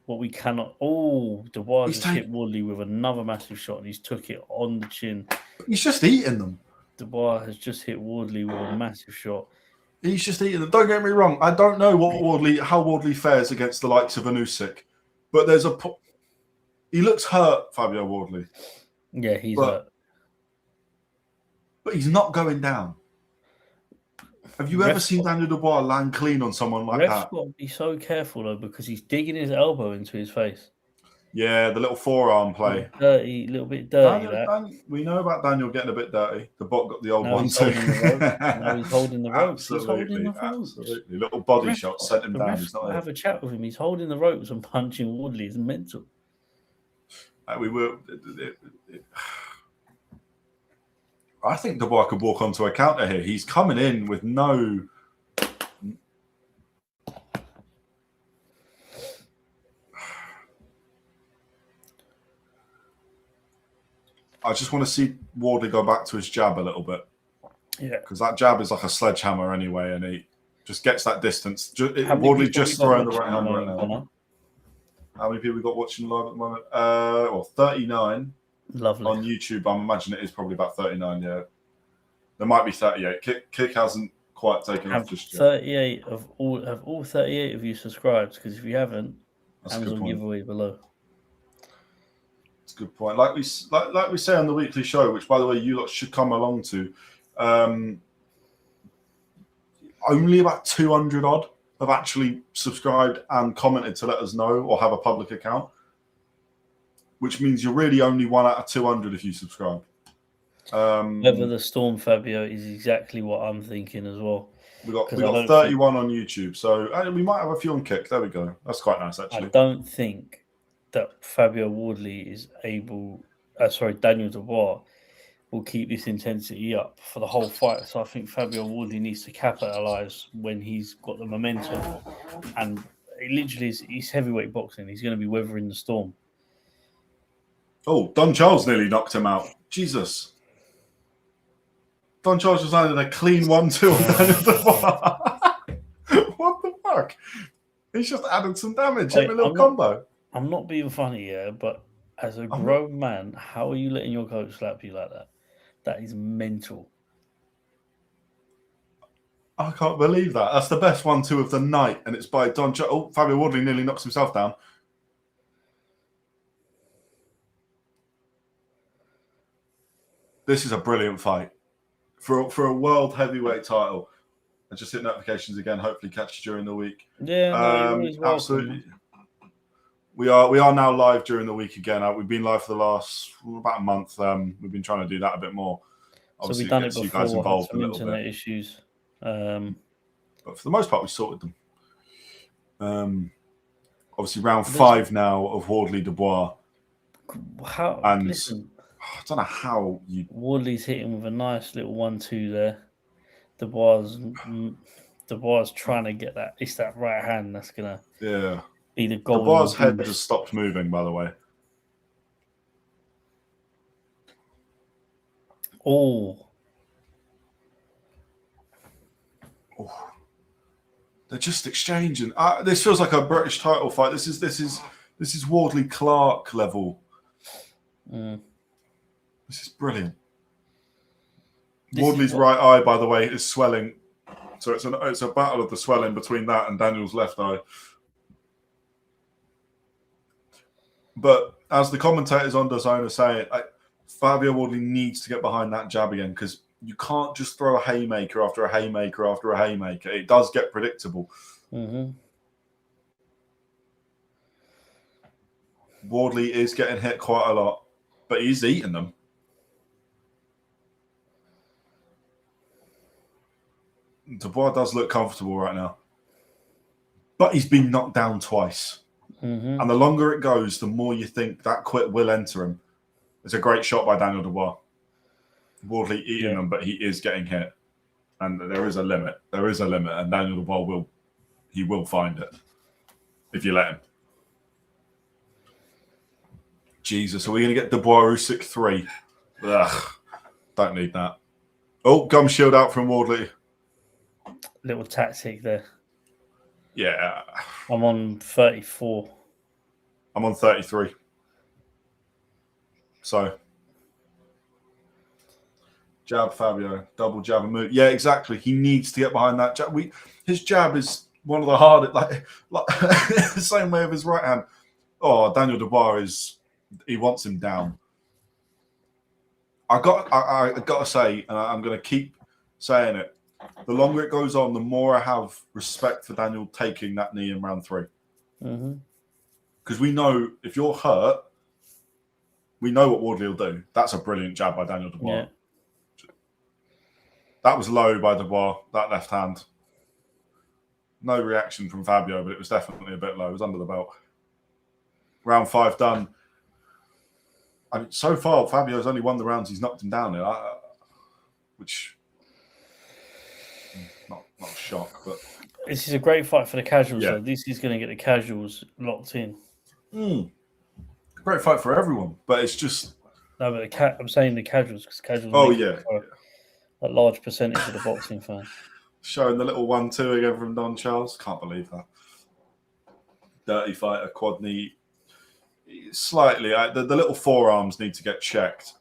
Speaker 2: What we cannot. Dubois just hit Wardley with another massive shot, and he's took it on the chin.
Speaker 1: He's just eating them.
Speaker 2: Dubois has just hit Wardley with a massive shot.
Speaker 1: He's just eating them. Don't get me wrong. I don't know how Wardley fares against the likes of Usyk, but he looks hurt, Fabio Wardley.
Speaker 2: Yeah, he's hurt.
Speaker 1: But he's not going down. Have you ever seen Daniel Dubois land clean on someone like that?
Speaker 2: Ref's got to be so careful, though, because he's digging his elbow into his face.
Speaker 1: Yeah, the little forearm play.
Speaker 2: A little bit dirty.
Speaker 1: We know about Daniel getting a bit dirty. The bot got the old one
Speaker 2: too. Now he's holding the ropes.
Speaker 1: Absolutely. Little body shot sent him down. He's not
Speaker 2: have a chat with him. He's holding the ropes and punching Wardley. It's mental.
Speaker 1: I think Dubois could walk onto a counter here. He's coming in with no. I just want to see Wardley go back to his jab a little bit.
Speaker 2: Yeah.
Speaker 1: Because that jab is like a sledgehammer anyway, and he just gets that distance.
Speaker 2: Wardley
Speaker 1: just throwing the right hand right now.
Speaker 2: Connor?
Speaker 1: How many people we got watching live at the moment? Well, 39.
Speaker 2: Lovely.
Speaker 1: On YouTube. I imagine it is probably about 39, yeah. There might be 38. Kick hasn't quite taken off just yet.
Speaker 2: 38 of all 38 of you subscribed? Because if you haven't,
Speaker 1: That's a good
Speaker 2: Amazon
Speaker 1: point.
Speaker 2: giveaway below.
Speaker 1: That's a good point. Like we say on the weekly show, which by the way you lot should come along to, only about 200 odd have actually subscribed and commented to let us know or have a public account, which means you're really only 1 out of 200 if you subscribe.
Speaker 2: Weather the Storm, Fabio, is exactly what I'm thinking as well.
Speaker 1: We got 31 on YouTube, so we might have a few on Kick. There we go. That's quite nice, actually.
Speaker 2: I don't think that Fabio Wardley is able. Daniel Dubois will keep this intensity up for the whole fight. So I think Fabio Wardley needs to capitalise when he's got the momentum. And it literally is he's heavyweight boxing. He's going to be weathering the storm.
Speaker 1: Oh, Don Charles nearly knocked him out. Jesus. Don Charles just landed a clean 1-2 on Daniel Dubois. What the fuck? He's just added some damage. Hit me a little combo.
Speaker 2: I'm not being funny here, but as a grown man, how are you letting your coach slap you like that? That is mental.
Speaker 1: I can't believe that. That's the best 1-2 of the night, and it's by Don Charles. Oh, Fabio Wardley nearly knocks himself down. This is a brilliant fight. For a world heavyweight title. I just hit notifications again. Hopefully catch you during the week.
Speaker 2: Yeah,
Speaker 1: absolutely. We are now live during the week again. We've been live for the last about a month. We've been trying to do that a bit more.
Speaker 2: Obviously, so we've done it before. You guys involved some internet issues.
Speaker 1: But for the most part, we sorted them. Obviously, round 5 now of Wardley Dubois.
Speaker 2: Listen,
Speaker 1: I don't know how you.
Speaker 2: Wardley's hitting with a nice little 1-2 there. Dubois trying to get that. It's that right hand that's gonna be the goal.
Speaker 1: Dubois' head just stopped moving, by the way. They're just exchanging. This feels like a British title fight. This is Wardley Clark level. This is brilliant. Wardley's right eye, by the way, is swelling. So it's a battle of the swelling between that and Daniel's left eye. But as the commentators on DAZN are saying, Fabio Wardley needs to get behind that jab again because you can't just throw a haymaker after a haymaker after a haymaker. It does get predictable. Wardley is getting hit quite a lot, but he's eating them. Dubois does look comfortable right now. But he's been knocked down twice. And the longer it goes, the more you think that quit will enter him. It's a great shot by Daniel Dubois. Wardley eating them, but he is getting hit. And there is a limit. There is a limit. And Daniel Dubois will find it. If you let him. Jesus, are we going to get Dubois Usyk 3? Ugh. Don't need that. Oh, gum shield out from Wardley.
Speaker 2: Little tactic there.
Speaker 1: Yeah.
Speaker 2: I'm on 34.
Speaker 1: I'm on 33. So, jab Fabio, double jab and move. Yeah, exactly. He needs to get behind that jab. His jab is one of the hardest, like the same way of his right hand. Oh, Daniel Dubois he wants him down. I got to say, and I'm going to keep saying it. The longer it goes on, the more I have respect for Daniel taking that knee in round 3. Because we know if you're hurt, we know what Wardley will do. That's a brilliant jab by Daniel Dubois. Yeah. That was low by Dubois, that left hand. No reaction from Fabio, but it was definitely a bit low. It was under the belt. Round 5 done. I mean, so far, Fabio's only won the rounds he's knocked him down in, which... Not a shock, but
Speaker 2: this is a great fight for the casuals. Yeah. So this is going to get the casuals locked in.
Speaker 1: Great fight for everyone, but it's just
Speaker 2: No, but I'm saying the casuals because casuals
Speaker 1: Oh,
Speaker 2: make
Speaker 1: yeah.
Speaker 2: up for a large percentage of the boxing fan.
Speaker 1: Showing the little 1-2 again from Don Charles. Can't believe that. Dirty fighter, quad knee. Slightly. The little forearms need to get checked.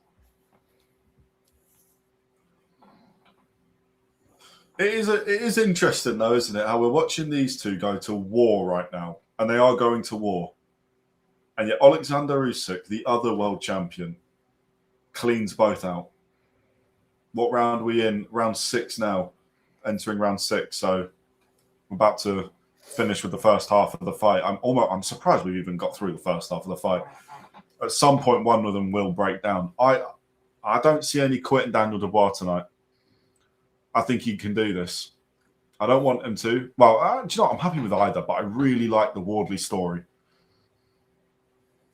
Speaker 1: It is interesting, though, isn't it? How we're watching these two go to war right now. And they are going to war. And yet Alexander Usyk, the other world champion, cleans both out. What round are we in? Round 6 now. Entering round 6. So we're about to finish with the first half of the fight. I'm surprised we've even got through the first half of the fight. At some point, one of them will break down. I don't see any quitting Daniel Dubois tonight. I think he can do this. I don't want him to. Well, do you know what? I'm happy with either, but I really like the Wardley story.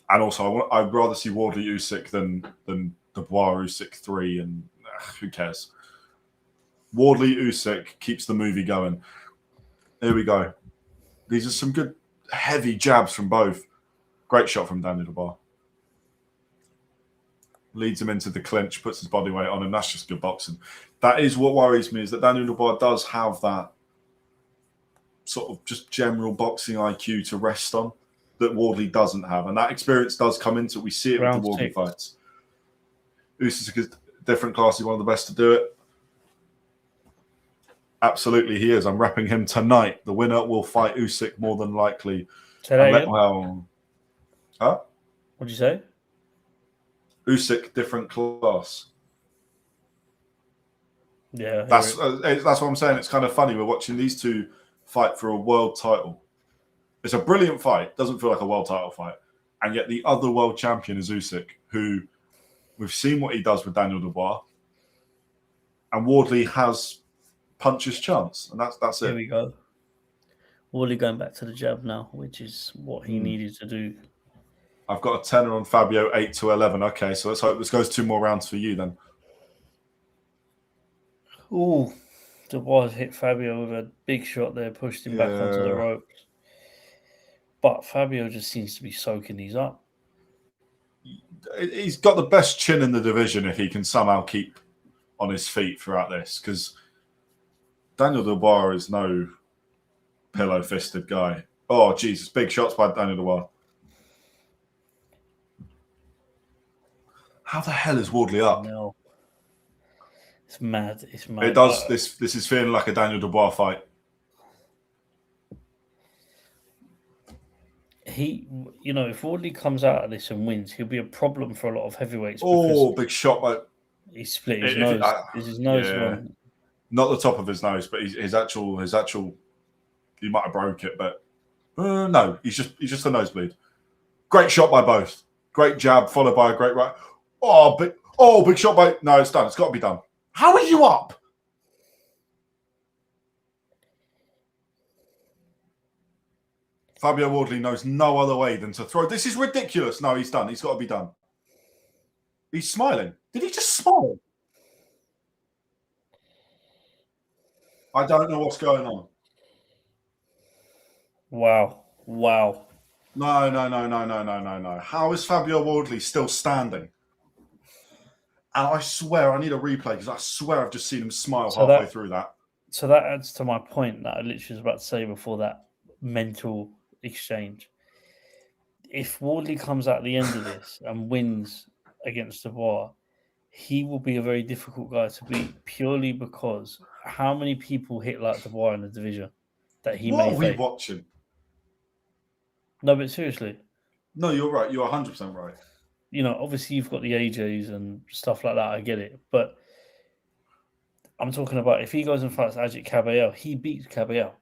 Speaker 1: And also, I'd rather see Wardley Usyk than Dubois Usyk 3, and who cares? Wardley Usyk keeps the movie going. Here we go. These are some good heavy jabs from both. Great shot from Daniel Dubois. Leads him into the clinch, puts his body weight on him. That's just good boxing. That is what worries me, is that Daniel Dubois does have that sort of just general boxing IQ to rest on that Wardley doesn't have. And that experience does come into it. We see it with the Wardley fights. Usyk is a different class. He's one of the best to do it. Absolutely, he is. I'm repping him tonight. The winner will fight Usyk more than likely.
Speaker 2: Say that again?
Speaker 1: Huh?
Speaker 2: What'd you say?
Speaker 1: Usyk, different class.
Speaker 2: Yeah.
Speaker 1: That's what I'm saying. It's kind of funny. We're watching these two fight for a world title. It's a brilliant fight. Doesn't feel like a world title fight. And yet the other world champion is Usyk, who we've seen what he does with Daniel Dubois. And Wardley has puncher's chance. And that's it.
Speaker 2: Here we go. Wardley going back to the jab now, which is what he needed to do.
Speaker 1: I've got a tenner on Fabio, 8-11. Okay, so let's hope this goes 2 more rounds for you then.
Speaker 2: Ooh, Dubois hit Fabio with a big shot there, pushed him back onto the ropes. But Fabio just seems to be soaking these up.
Speaker 1: He's got the best chin in the division if he can somehow keep on his feet throughout this, because Daniel Dubois is no pillow-fisted guy. Oh, Jesus, big shots by Daniel Dubois. How the hell is Wardley up?
Speaker 2: No. It's mad. It's mad.
Speaker 1: It does. This is feeling like a Daniel Dubois fight.
Speaker 2: If Wardley comes out of this and wins, he'll be a problem for a lot of heavyweights.
Speaker 1: Oh, big shot by...
Speaker 2: He split his nose. Is his nose wrong?
Speaker 1: Not the top of his nose, but his actual... He might have broke it, but... no, he's just a nosebleed. Great shot by both. Great jab, followed by a great right. Big shot by... No, it's done. It's got to be done. How are you up? Fabio Wardley knows no other way than to throw. This is ridiculous. No, he's done. He's got to be done. He's smiling. Did he just smile? I don't know what's going on.
Speaker 2: Wow.
Speaker 1: No. How is Fabio Wardley still standing? And I swear, I need a replay because I swear I've just seen him smile halfway through that.
Speaker 2: So that adds to my point that I literally was about to say before that mental exchange. If Wardley comes out at the end of this and wins against Dubois, he will be a very difficult guy to beat purely because how many people hit like Dubois in the division that he may face?
Speaker 1: What are we watching?
Speaker 2: No, but seriously.
Speaker 1: No, you're right. You're 100% right.
Speaker 2: Obviously you've got the AJs and stuff like that. I get it. But I'm talking about if he goes and fights Agit Caballero, he beats Caballero.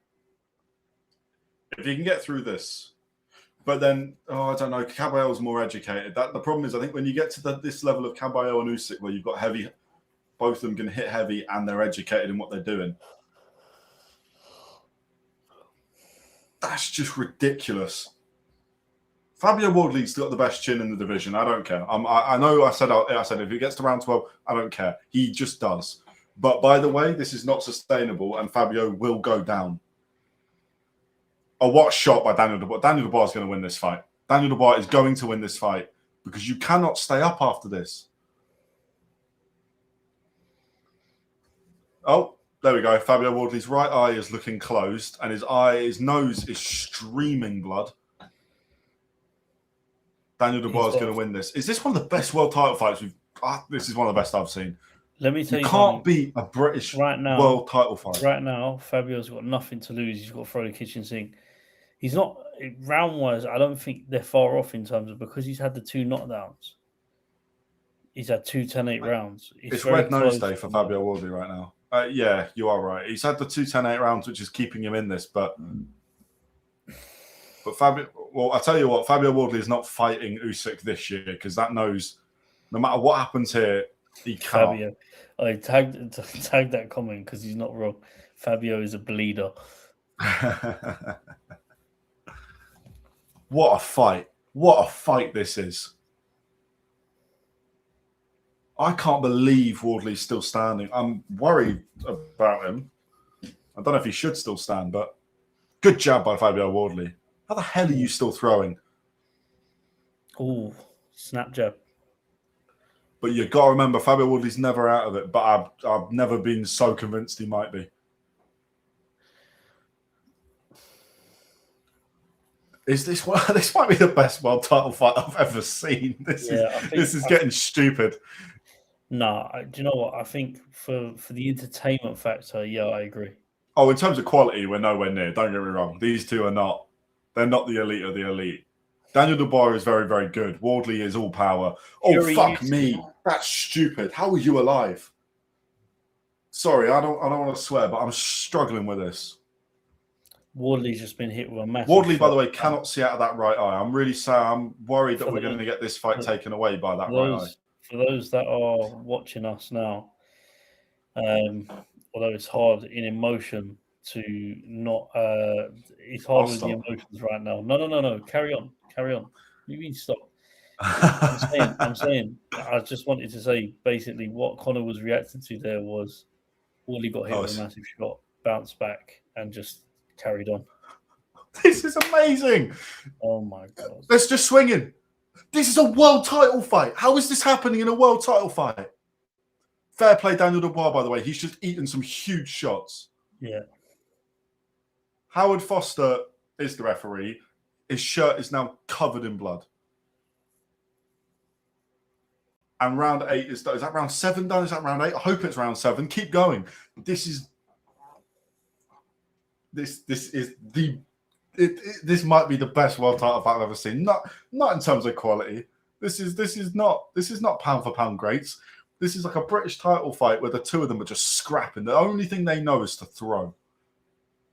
Speaker 1: If he can get through this. But then, I don't know, Caballero's more educated. The problem is, I think when you get to this level of Caballero and Usyk, where you've got heavy, both of them can hit heavy and they're educated in what they're doing. That's just ridiculous. Fabio Wardley's got the best chin in the division. I don't care. I know I said if he gets to round 12, I don't care. He just does. But by the way, this is not sustainable and Fabio will go down. Oh, what shot by Daniel Dubois. Daniel Dubois is going to win this fight. Daniel Dubois is going to win this fight because you cannot stay up after this. Oh, there we go. Fabio Wardley's right eye is looking closed, and his nose is streaming blood. Daniel Dubois is going to win this. Is this one of the best world title fights we've? This is one of the best I've seen.
Speaker 2: Let me tell you,
Speaker 1: can't beat a British world title fight.
Speaker 2: Right now, Fabio's got nothing to lose. He's got to throw the kitchen sink. He's not round-wise. I don't think they're far off in terms of because he's had the 2 knockdowns. He's had 2 10-8 rounds.
Speaker 1: It's red nose day for Fabio Wardley right now. Yeah, you are right. He's had the 2 10-8 rounds, which is keeping him in this. But Fabio, well, I tell you what, Fabio Wardley is not fighting Usyk this year because that nose, no matter what happens here, he can't.
Speaker 2: Fabio, I tagged that comment because he's not wrong. Fabio is a bleeder.
Speaker 1: What a fight. What a fight this is. I can't believe Wardley's still standing. I'm worried about him. I don't know if he should still stand, but good jab by Fabio Wardley. How the hell are you still throwing?
Speaker 2: Oh, snap jab.
Speaker 1: But you've got to remember, Fabio Wardley's never out of it, but I've never been so convinced he might be. Is this one? This might be the best world title fight I've ever seen. This is getting stupid.
Speaker 2: No, do you know what? I think for the entertainment factor, yeah, I agree.
Speaker 1: Oh, in terms of quality, we're nowhere near. Don't get me wrong. These two are not. They're not the elite of the elite. Daniel Dubois is very, very good. Wardley is all power. Oh, fuck me. That's stupid. How are you alive? Sorry, I don't want to swear, but I'm struggling with this.
Speaker 2: Wardley's just been hit with a massive
Speaker 1: Wardley,
Speaker 2: shot.
Speaker 1: by the way, cannot see out of that right eye. I'm really sad. I'm worried that we're going to get this fight taken away by that right eye.
Speaker 2: For those that are watching us now, although it's hard in emotion to not, it's hard with the emotions right now. No. Carry on. You mean stop? I'm saying. I just wanted to say basically what Conor was reacting to there was Wardley got hit with a massive shot, bounced back, and just carried on.
Speaker 1: This is amazing.
Speaker 2: Oh my God.
Speaker 1: Let's just swing in. This is a world title fight. How is this happening in a world title fight? Fair play, Daniel Dubois, by the way. He's just eaten some huge shots.
Speaker 2: Yeah.
Speaker 1: Howard Foster is the referee. His shirt is now covered in blood. And round 8 is that round 7 done? Is that round 8? I hope it's round 7. Keep going. This might be the best world title fight I've ever seen. Not in terms of quality. This is not pound for pound greats. This is like a British title fight where the two of them are just scrapping. The only thing they know is to throw.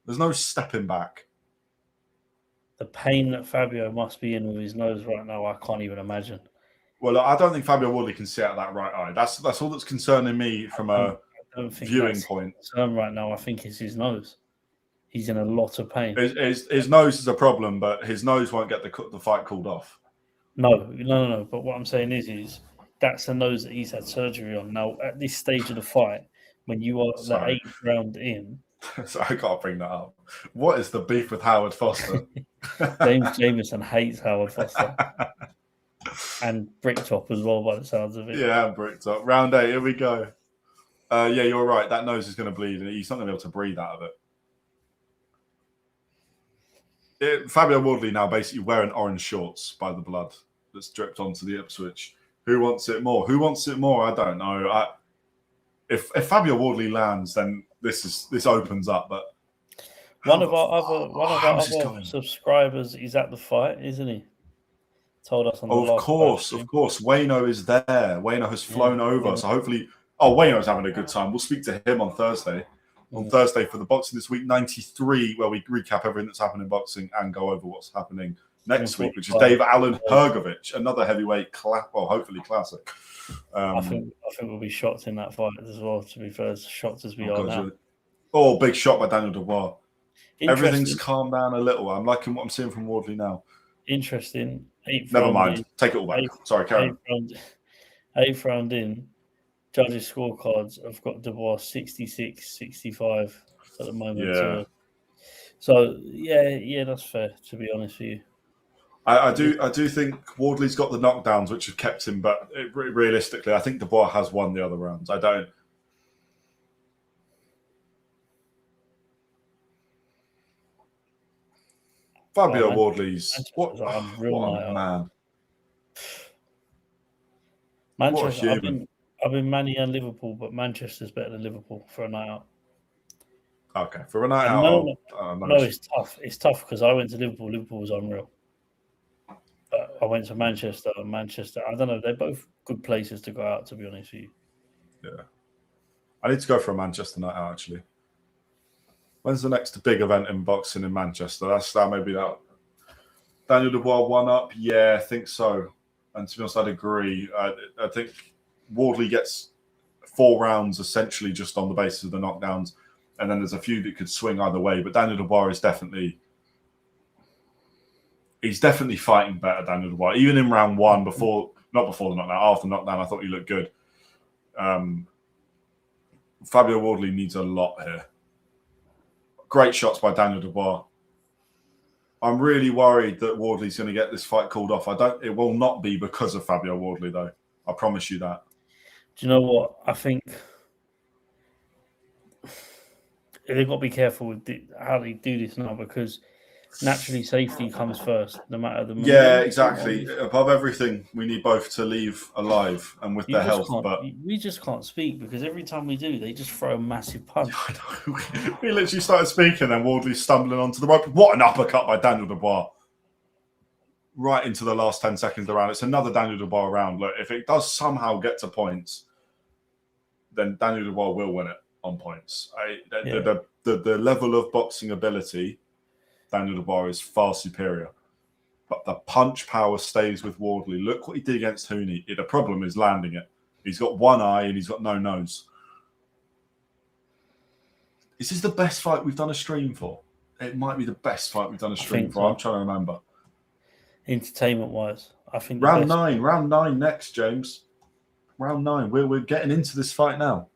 Speaker 1: There's no stepping back.
Speaker 2: The pain that Fabio must be in with his nose right now, I can't even imagine.
Speaker 1: Well, I don't think Fabio Wardley can see out of that right eye. That's all that's concerning me from a viewing point.
Speaker 2: Right now, I think it's his nose. He's in a lot of pain.
Speaker 1: His nose is a problem, but his nose won't get the fight called off.
Speaker 2: No. But what I'm saying is that's the nose that he's had surgery on. Now, at this stage of the fight, when you are the 8th round in...
Speaker 1: So I can't bring that up. What is the beef with Howard Foster?
Speaker 2: James Jameson hates Howard Foster. And Bricktop as well, by the sounds of it.
Speaker 1: Yeah, Bricktop. Round 8, here we go. Yeah, you're right. That nose is going to bleed, and he's not going to be able to breathe out of it. Fabio Wardley now basically wearing orange shorts by the blood that's dripped onto the Ipswich. Who wants it more? Who wants it more? I don't know. If Fabio Wardley lands, then this opens up. But
Speaker 2: one of our other subscribers is at the fight, isn't he? Told us on the
Speaker 1: of course. Wayno is there. Wayno has flown over, so hopefully. Oh, Wayno's having a good time. We'll speak to him on Thursday. On Thursday for the Boxing This Week 93, where we recap everything that's happened in boxing and go over what's happening next week, which is Dave Allen Hergovich, another heavyweight, hopefully classic.
Speaker 2: I think we'll be shocked in that fight as well, to be fair, as shocked as we are now.
Speaker 1: Oh, big shot by Daniel Dubois. Everything's calmed down a little. I'm liking what I'm seeing from Wardley now.
Speaker 2: Interesting.
Speaker 1: Never mind. Take it all back. Sorry, Karen.
Speaker 2: 8th round in, judges' scorecards have got Dubois 66-65 at the moment.
Speaker 1: Yeah.
Speaker 2: So yeah, that's fair, to be honest with you.
Speaker 1: I do think Wardley's got the knockdowns which have kept him, but realistically, I think Dubois has won the other rounds. I don't. Fabio Wardley's
Speaker 2: Manchester's
Speaker 1: what
Speaker 2: a real
Speaker 1: a
Speaker 2: night out.
Speaker 1: man.
Speaker 2: Manchester.
Speaker 1: What a human.
Speaker 2: I've been Man U and Liverpool, but Manchester's better than Liverpool for a night out.
Speaker 1: Okay, for a night
Speaker 2: And
Speaker 1: out.
Speaker 2: no, it's tough. It's tough because I went to Liverpool. Liverpool was unreal. But I went to Manchester. And Manchester, I don't know. They're both good places to go out, to be honest with you.
Speaker 1: Yeah. I need to go for a Manchester night out, actually. When's the next big event in boxing in Manchester? That maybe that. Daniel Dubois 1-up? Yeah, I think so. And to be honest, I'd agree. I think Wardley gets 4 rounds essentially just on the basis of the knockdowns. And then there's a few that could swing either way. But Daniel Dubois is definitely... He's definitely fighting better, Daniel Dubois. Even in round 1, not before the knockdown, after the knockdown, I thought he looked good. Fabio Wardley needs a lot here. Great shots by Daniel Dubois. I'm really worried that Wardley's going to get this fight called off. It will not be because of Fabio Wardley, though. I promise you that.
Speaker 2: Do you know what? I think they've got to be careful with how they do this now because naturally safety comes first, no matter the...
Speaker 1: Yeah, exactly. Above everything, we need both to leave alive and with their health. But
Speaker 2: we just can't speak because every time we do, they just throw a massive punch.
Speaker 1: We literally started speaking and Wardley's stumbling onto the rope. What an uppercut by Daniel Dubois. Right into the last 10 seconds of the round. It's another Daniel Dubois round. Look, if it does somehow get to points, then Daniel Dubois will win it on points. The level of boxing ability, Daniel Dubois is far superior. But the punch power stays with Wardley. Look what he did against Hooney. The problem is landing it. He's got one eye and he's got no nose. Is this the best fight we've done a stream for? It might be the best fight we've done a stream for. So. I'm trying to remember.
Speaker 2: Entertainment-wise, I think...
Speaker 1: Round 9 next, James. Round 9. We're getting into this fight now.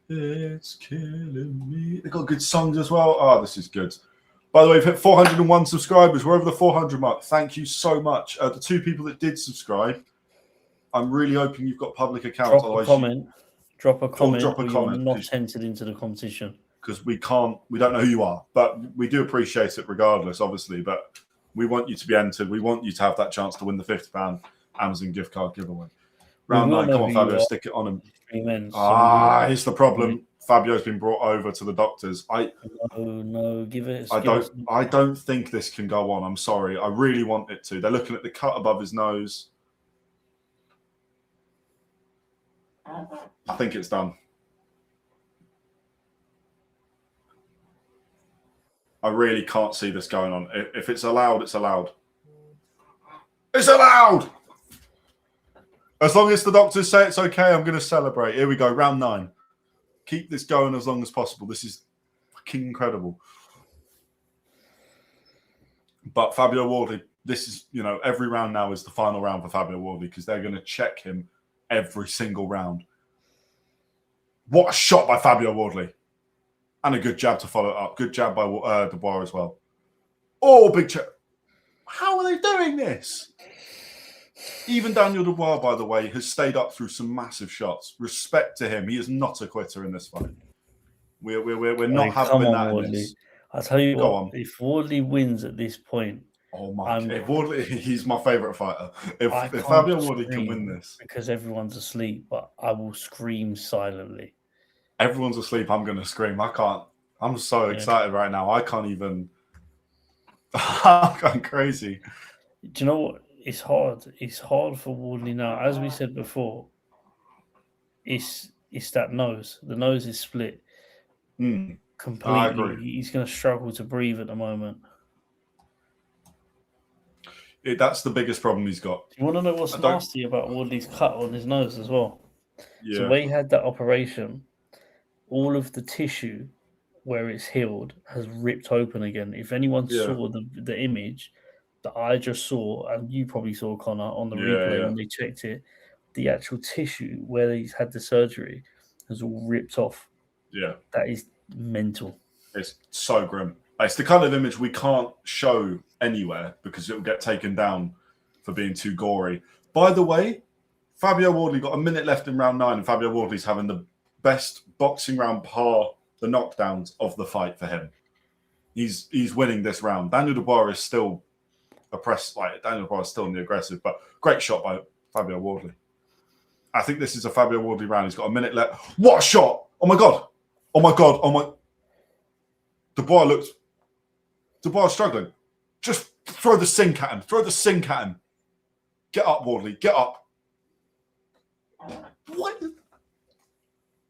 Speaker 1: It's killing me. They've got good songs as well. Oh, this is good. By the way, we've hit 401 subscribers. We're over the 400 mark. Thank you so much. The 2 people that did subscribe, I'm really hoping you've got public accounts.
Speaker 2: Drop a comment. You're not entered into the competition.
Speaker 1: Because we don't know who you are. But we do appreciate it regardless, obviously. But we want you to be entered. We want you to have that chance to win the £50 Amazon gift card giveaway. Round 9, come on, Fabio, stick it on him. Here's the problem. Fabio's been brought over to the doctors.
Speaker 2: No, give it.
Speaker 1: I don't think this can go on. I'm sorry. I really want it to. They're looking at the cut above his nose. I think it's done. I really can't see this going on. If it's allowed, it's allowed. It's allowed! As long as the doctors say it's okay, I'm going to celebrate. Here we go, round 9. Keep this going as long as possible. This is fucking incredible. But Fabio Wardley, this is, every round now is the final round for Fabio Wardley because they're going to check him every single round. What a shot by Fabio Wardley. And a good jab to follow it up. Good jab by Dubois as well. Oh, big jab. How are they doing this? Even Daniel Dubois, by the way, has stayed up through some massive shots. Respect to him. He is not a quitter in this fight. We're not having that in this.
Speaker 2: I'll tell you what, if Wardley wins at this point...
Speaker 1: Oh, my God. If Wardley, he's my favourite fighter. If Fabio Wardley can win this...
Speaker 2: Because everyone's asleep, but I will scream silently.
Speaker 1: Everyone's asleep, I'm going to scream. I can't. I'm so excited right now. I can't even... I'm going crazy.
Speaker 2: Do you know what? It's hard. It's hard for Wardley now. As we said before, it's that nose. The nose is split completely.
Speaker 1: I agree.
Speaker 2: He's going to struggle to breathe at the moment.
Speaker 1: That's the biggest problem he's got.
Speaker 2: Do you want to know what's nasty about Wardley's cut on his nose as well?
Speaker 1: Yeah.
Speaker 2: So when he had that operation, all of the tissue where it's healed has ripped open again. If anyone saw the image that I just saw, and you probably saw, Connor, on the replay when they checked it, the actual tissue where he's had the surgery has all ripped off.
Speaker 1: Yeah.
Speaker 2: That is mental.
Speaker 1: It's so grim. It's the kind of image we can't show anywhere because it will get taken down for being too gory. By the way, Fabio Wardley got a minute left in round 9, and Fabio Wardley's having the best boxing round par the knockdowns of the fight for him. He's winning this round. Daniel Dubois is still oppressed. Like Daniel Dubois is still in the aggressive, but great shot by Fabio Wardley. I think this is a Fabio Wardley round. He's got a minute left. What a shot! Oh my god! Oh my god! Oh my! Dubois struggling. Just throw the sink at him. Throw the sink at him. Get up, Wardley. Get up. What?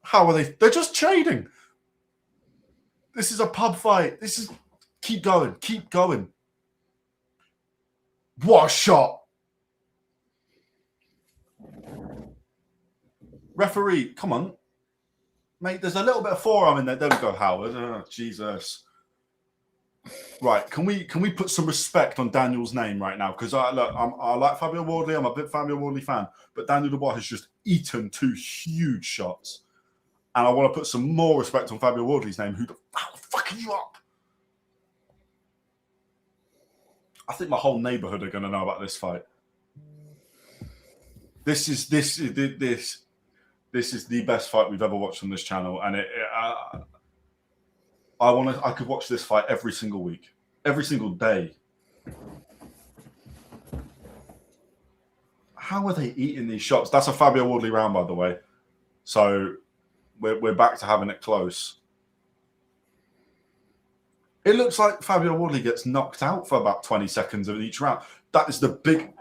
Speaker 1: How are they? They're just trading. This is a pub fight. This is... Keep going. Keep going. What a shot. Referee, come on. Mate, there's a little bit of forearm in there. There we go, Howard. Oh, Jesus. Right, can we put some respect on Daniel's name right now? Because I like Fabio Wardley. I'm a big Fabio Wardley fan. But Daniel Dubois has just eaten 2 huge shots. And I want to put some more respect on Fabio Wardley's name. How the fuck are you up? I think my whole neighborhood are going to know about this fight. This is the best fight we've ever watched on this channel, and I could watch this fight every single week, every single day. How are they eating these shots? That's a Fabio Wardley round, by the way. So we're back to having it close. It looks like Fabio Wardley gets knocked out for about 20 seconds of each round. That is the big...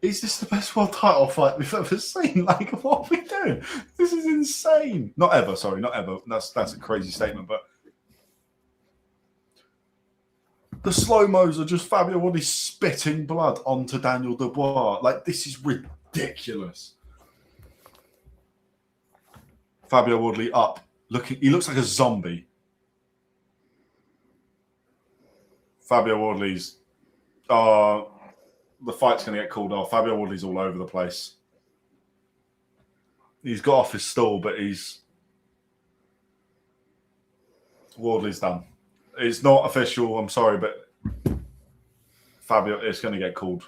Speaker 1: Is this the best world title fight we've ever seen? Like, what are we doing? This is insane. Not ever, sorry, not ever. That's a crazy statement, but the slow-mos are just Fabio Wardley spitting blood onto Daniel Dubois. Like, this is ridiculous. Fabio Wardley up, he looks like a zombie. Fabio Wardley's, the fight's going to get called off. Fabio Wardley's all over the place. He's got off his stool, but Wardley's done. It's not official, I'm sorry, but Fabio is going to get called.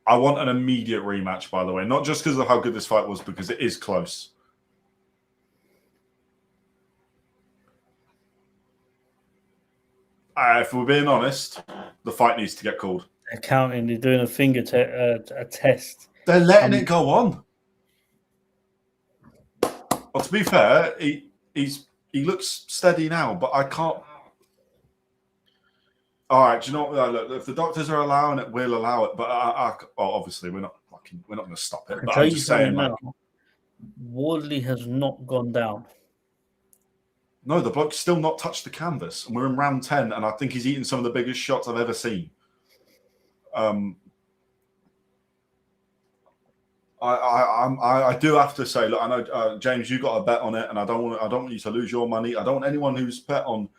Speaker 1: I want an immediate rematch, by the way. Not just because of how good this fight was, because it is close. If we're being honest, the fight needs to get called.
Speaker 2: They're counting. They're doing a finger a test.
Speaker 1: They're letting it go on. Well, to be fair, he looks steady now, but I can't. All right, do you know what? Look, if the doctors are allowing it, we'll allow it. But obviously, we're not going to stop it. But I'm just saying, like,
Speaker 2: Wardley has not gone down.
Speaker 1: No, the bloke's still not touched the canvas, and we're in round 10, and I think he's eaten some of the biggest shots I've ever seen. I do have to say, look, I know James, you got a bet on it, and I don't want you to lose your money. I don't want anyone who's bet on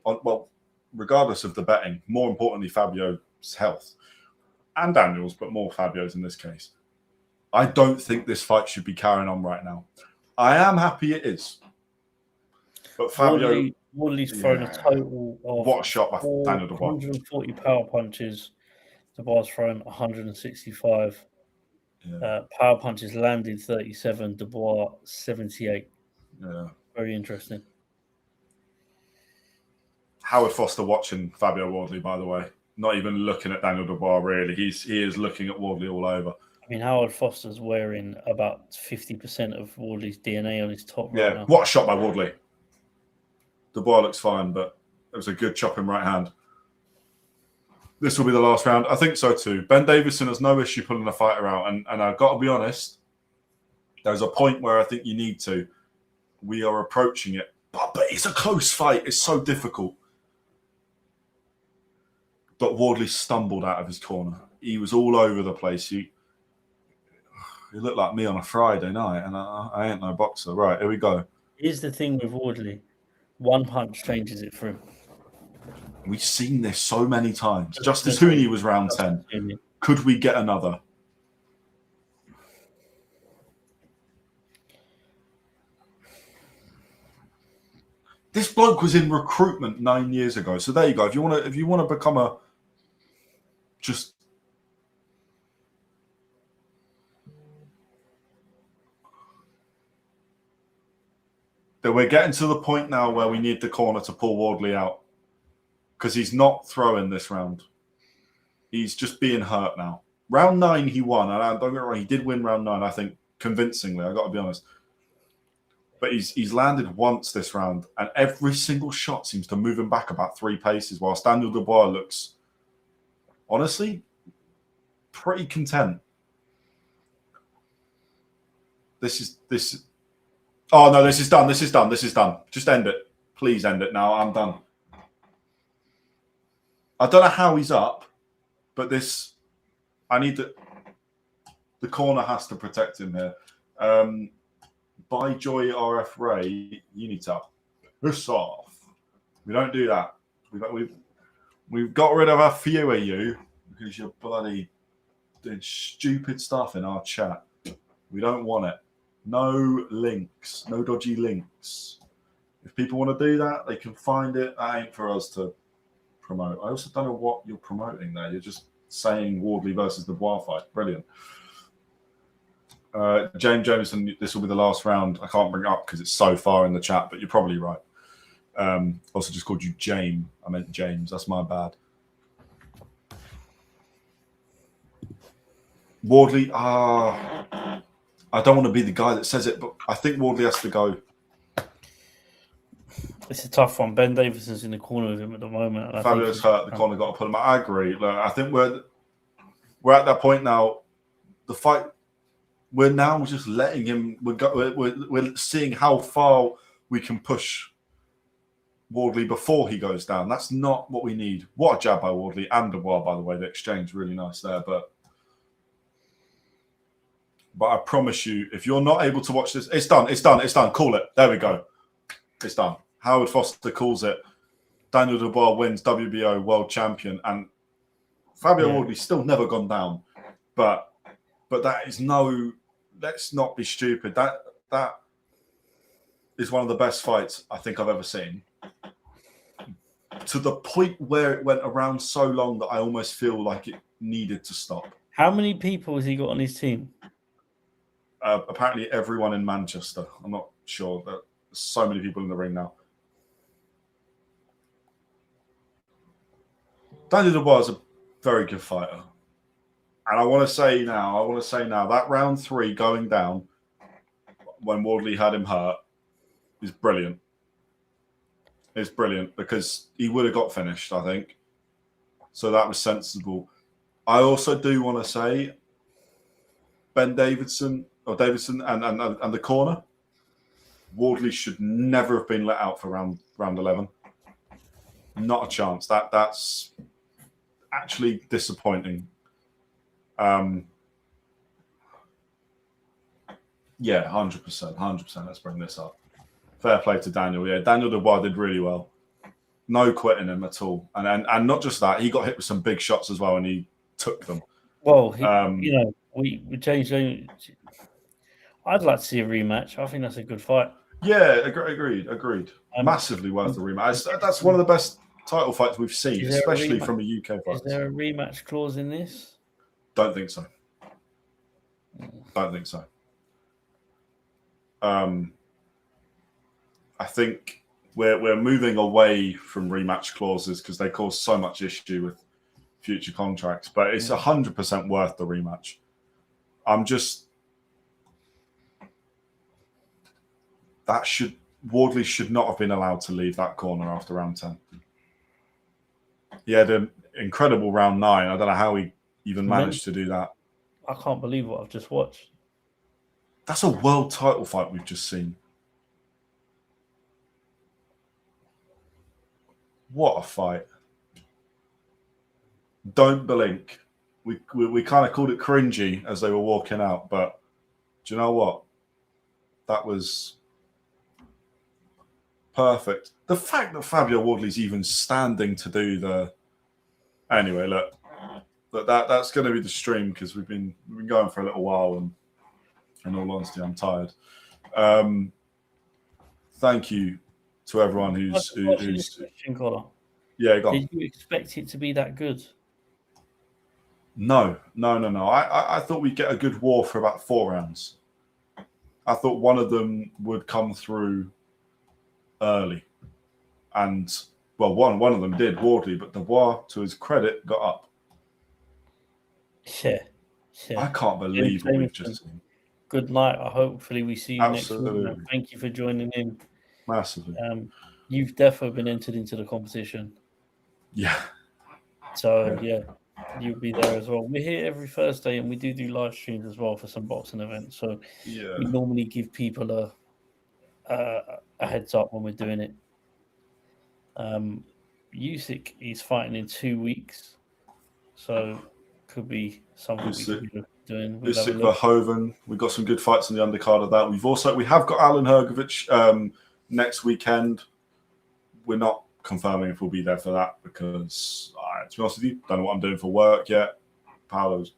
Speaker 1: well, regardless of the betting. More importantly, Fabio's health and Daniel's, but more Fabio's in this case. I don't think this fight should be carrying on right now. I am happy it is. But Fabio...
Speaker 2: Wardley's thrown a total of...
Speaker 1: What a shot by Daniel Dubois.
Speaker 2: 140 power punches. Dubois thrown 165. Yeah. Power punches landed 37. Dubois 78.
Speaker 1: Yeah.
Speaker 2: Very interesting.
Speaker 1: Howard Foster watching Fabio Wardley, by the way. Not even looking at Daniel Dubois, really. He is looking at Wardley all over.
Speaker 2: I mean, Howard Foster's wearing about 50% of Wardley's DNA on his top right now.
Speaker 1: What a shot by Wardley. Dubois looks fine, but it was a good chopping right hand. This will be the last round. I think so too. Ben Davison has no issue pulling a fighter out. And I've got to be honest, there's a point where I think you need to. We are approaching it. But it's a close fight. It's so difficult. But Wardley stumbled out of his corner. He was all over the place. He looked like me on a Friday night, and I ain't no boxer. Right, here we go.
Speaker 2: Here's the thing with Wardley. One punch changes it for him.
Speaker 1: We've seen this so many times. Justice Hooney was round 10. Could we get another? This bloke was in recruitment 9 years ago. So there you go. If you want to become a just that we're getting to the point now where we need the corner to pull Wardley out because he's not throwing this round. He's just being hurt now. Round 9 he won, and don't get me wrong, he did win round 9. I think convincingly. I got to be honest. But he's landed once this round, and every single shot seems to move him back about 3 paces, whilst Daniel Dubois looks, honestly, pretty content. Oh, no, this is done. This is done. This is done. Just end it. Please end it now. I'm done. I don't know how he's up, but I need the corner has to protect him here. By Joy RF Ray, you need to piss off. We don't do that. We've got rid of a few of you because you're bloody doing stupid stuff in our chat. We don't want it. No links, no dodgy links. If people want to do that, they can find it. That ain't for us to promote. I also don't know what you're promoting there. You're just saying Wardley versus the Dubois fight. Brilliant. James Jameson, this will be the last round. I can't bring it up because it's so far in the chat, but you're probably right. Also just called you James. I meant James. That's my bad. Wardley, I don't want to be the guy that says it, but I think Wardley has to go.
Speaker 2: It's a tough one. Ben Davidson's in the corner with him at the moment.
Speaker 1: Fabio's hurt. The corner got to put him out. I agree. Look, I think we're at that point now. The fight, we're now just letting him. We're seeing how far we can push Wardley before he goes down. That's not what we need. What a jab by Wardley and Dubois, by the way. The exchange really nice there, but I promise you, if you're not able to watch this, it's done. It's done. It's done. Call it. There we go. It's done. Howard Foster calls it. Daniel Dubois wins WBO World Champion, and Fabio Wardley's still never gone down. But that is no. Let's not be stupid. That is one of the best fights I think I've ever seen. To the point where it went around so long that I almost feel like it needed to stop.
Speaker 2: How many people has he got on his team?
Speaker 1: Apparently everyone in Manchester. I'm not sure. There's so many people in the ring now. Daniel Dubois is a very good fighter. And I want to say now, that round 3 going down when Wardley had him hurt is brilliant. It's brilliant because he would have got finished, I think. So that was sensible. I also do want to say Ben Davidson and the corner, Wardley should never have been let out for round 11. Not a chance. That's actually disappointing. Yeah, 100%. Let's bring this up. Fair play to Daniel. Yeah, Daniel Dubois did really well. No quitting him at all. And not just that, he got hit with some big shots as well, and he took them.
Speaker 2: Well, we changed. I'd like to see a rematch. I think that's a good fight.
Speaker 1: Yeah, agreed. Massively worth the rematch. That's one of the best title fights we've seen, especially from a UK fight.
Speaker 2: Is there a rematch clause in this?
Speaker 1: Don't think so. I think we're moving away from rematch clauses because they cause so much issue with future contracts. But it's 100% worth the rematch. Wardley should not have been allowed to leave that corner after round 10. He had an incredible round 9. I don't know how he even managed to do that.
Speaker 2: I can't believe what I've just watched.
Speaker 1: That's a world title fight we've just seen. What a fight. Don't blink. We kind of called it cringy as they were walking out, but do you know what? That was perfect. The fact that Fabio Wardley's even standing to do the... Anyway, look, that's going to be the stream because we've been going for a little while, and in all honesty, I'm tired. Thank you to everyone who's
Speaker 2: question, Connor.
Speaker 1: Yeah, go on.
Speaker 2: Did you expect it to be that good?
Speaker 1: No. I thought we'd get a good war for about 4 rounds. I thought one of them would come through early. And, well, one of them did, Wardley, but Dubois, to his credit, got up.
Speaker 2: Yeah.
Speaker 1: I can't believe what we've just seen.
Speaker 2: Good night. Hopefully we see you next week. Thank you for joining in.
Speaker 1: Massively.
Speaker 2: You've definitely been entered into the competition.
Speaker 1: Yeah.
Speaker 2: So, yeah, you'll be there as well. We're here every Thursday and we do live streams as well for some boxing events. So we normally give people a heads up when we're doing it. Usyk is fighting in 2 weeks. So could be something we could be doing.
Speaker 1: Usyk Verhoeven. We've got some good fights on the undercard of that. We have got Alan Hrgovic next weekend. We're not confirming if we'll be there for that because, to be honest with you, don't know what I'm doing for work yet. Paolo's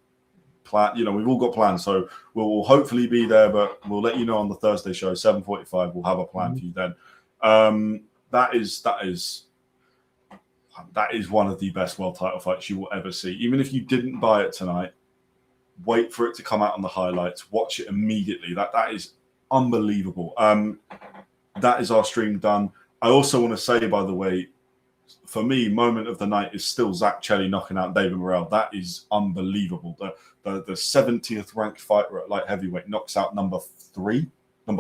Speaker 1: plan, we've all got plans, so we'll hopefully be there, but we'll let you know on the Thursday show, 7:45. We'll have a plan for you then. That is one of the best world title fights you will ever see. Even if you didn't buy it tonight, wait for it to come out on the highlights. Watch it immediately. That is unbelievable. That is our stream done. I also want to say, by the way, for me, moment of the night is still Zach Chelli knocking out David Morrell. That is unbelievable. The 70th ranked fighter at light heavyweight knocks out number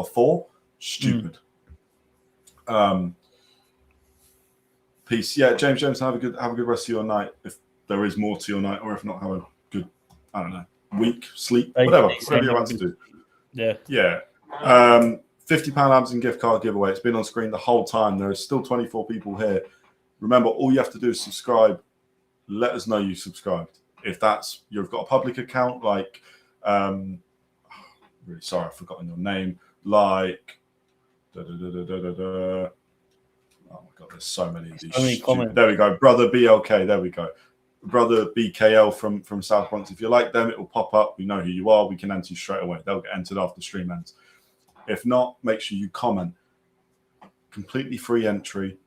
Speaker 1: 4. Stupid. Peace. Yeah, James Jones, have a good rest of your night. If there is more to your night, or if not, have a good, week, sleep, whatever you want to do. Yeah. £50 Amazon gift card giveaway. It's been on screen the whole time. There is still 24 people here. Remember, all you have to do is subscribe. Let us know you subscribed. If you've got a public account, like, really sorry, I've forgotten your name. Like, oh my God, there's so many of these.
Speaker 2: So many comments.
Speaker 1: There we go. Brother BLK. There we go. Brother BKL from South Bronx. If you like them, it will pop up. We know who you are. We can enter you straight away. They'll get entered after stream ends. If not, make sure you comment. Completely free entry.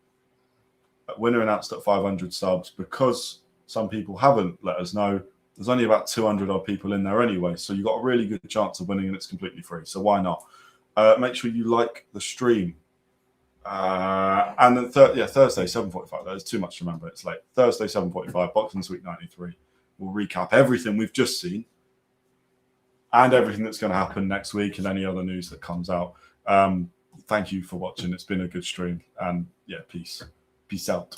Speaker 1: Winner announced at 500 subs. Because some people haven't let us know, there's only about 200 odd people in there anyway. So you've got a really good chance of winning and it's completely free. So why not? Make sure you like the stream. And then Thursday, 7:45. There's too much to remember. It's late. Thursday, 7:45, Boxing Week 93. We'll recap everything we've just seen and everything that's going to happen next week and any other news that comes out. Thank you for watching. It's been a good stream. And yeah, peace. Peace out.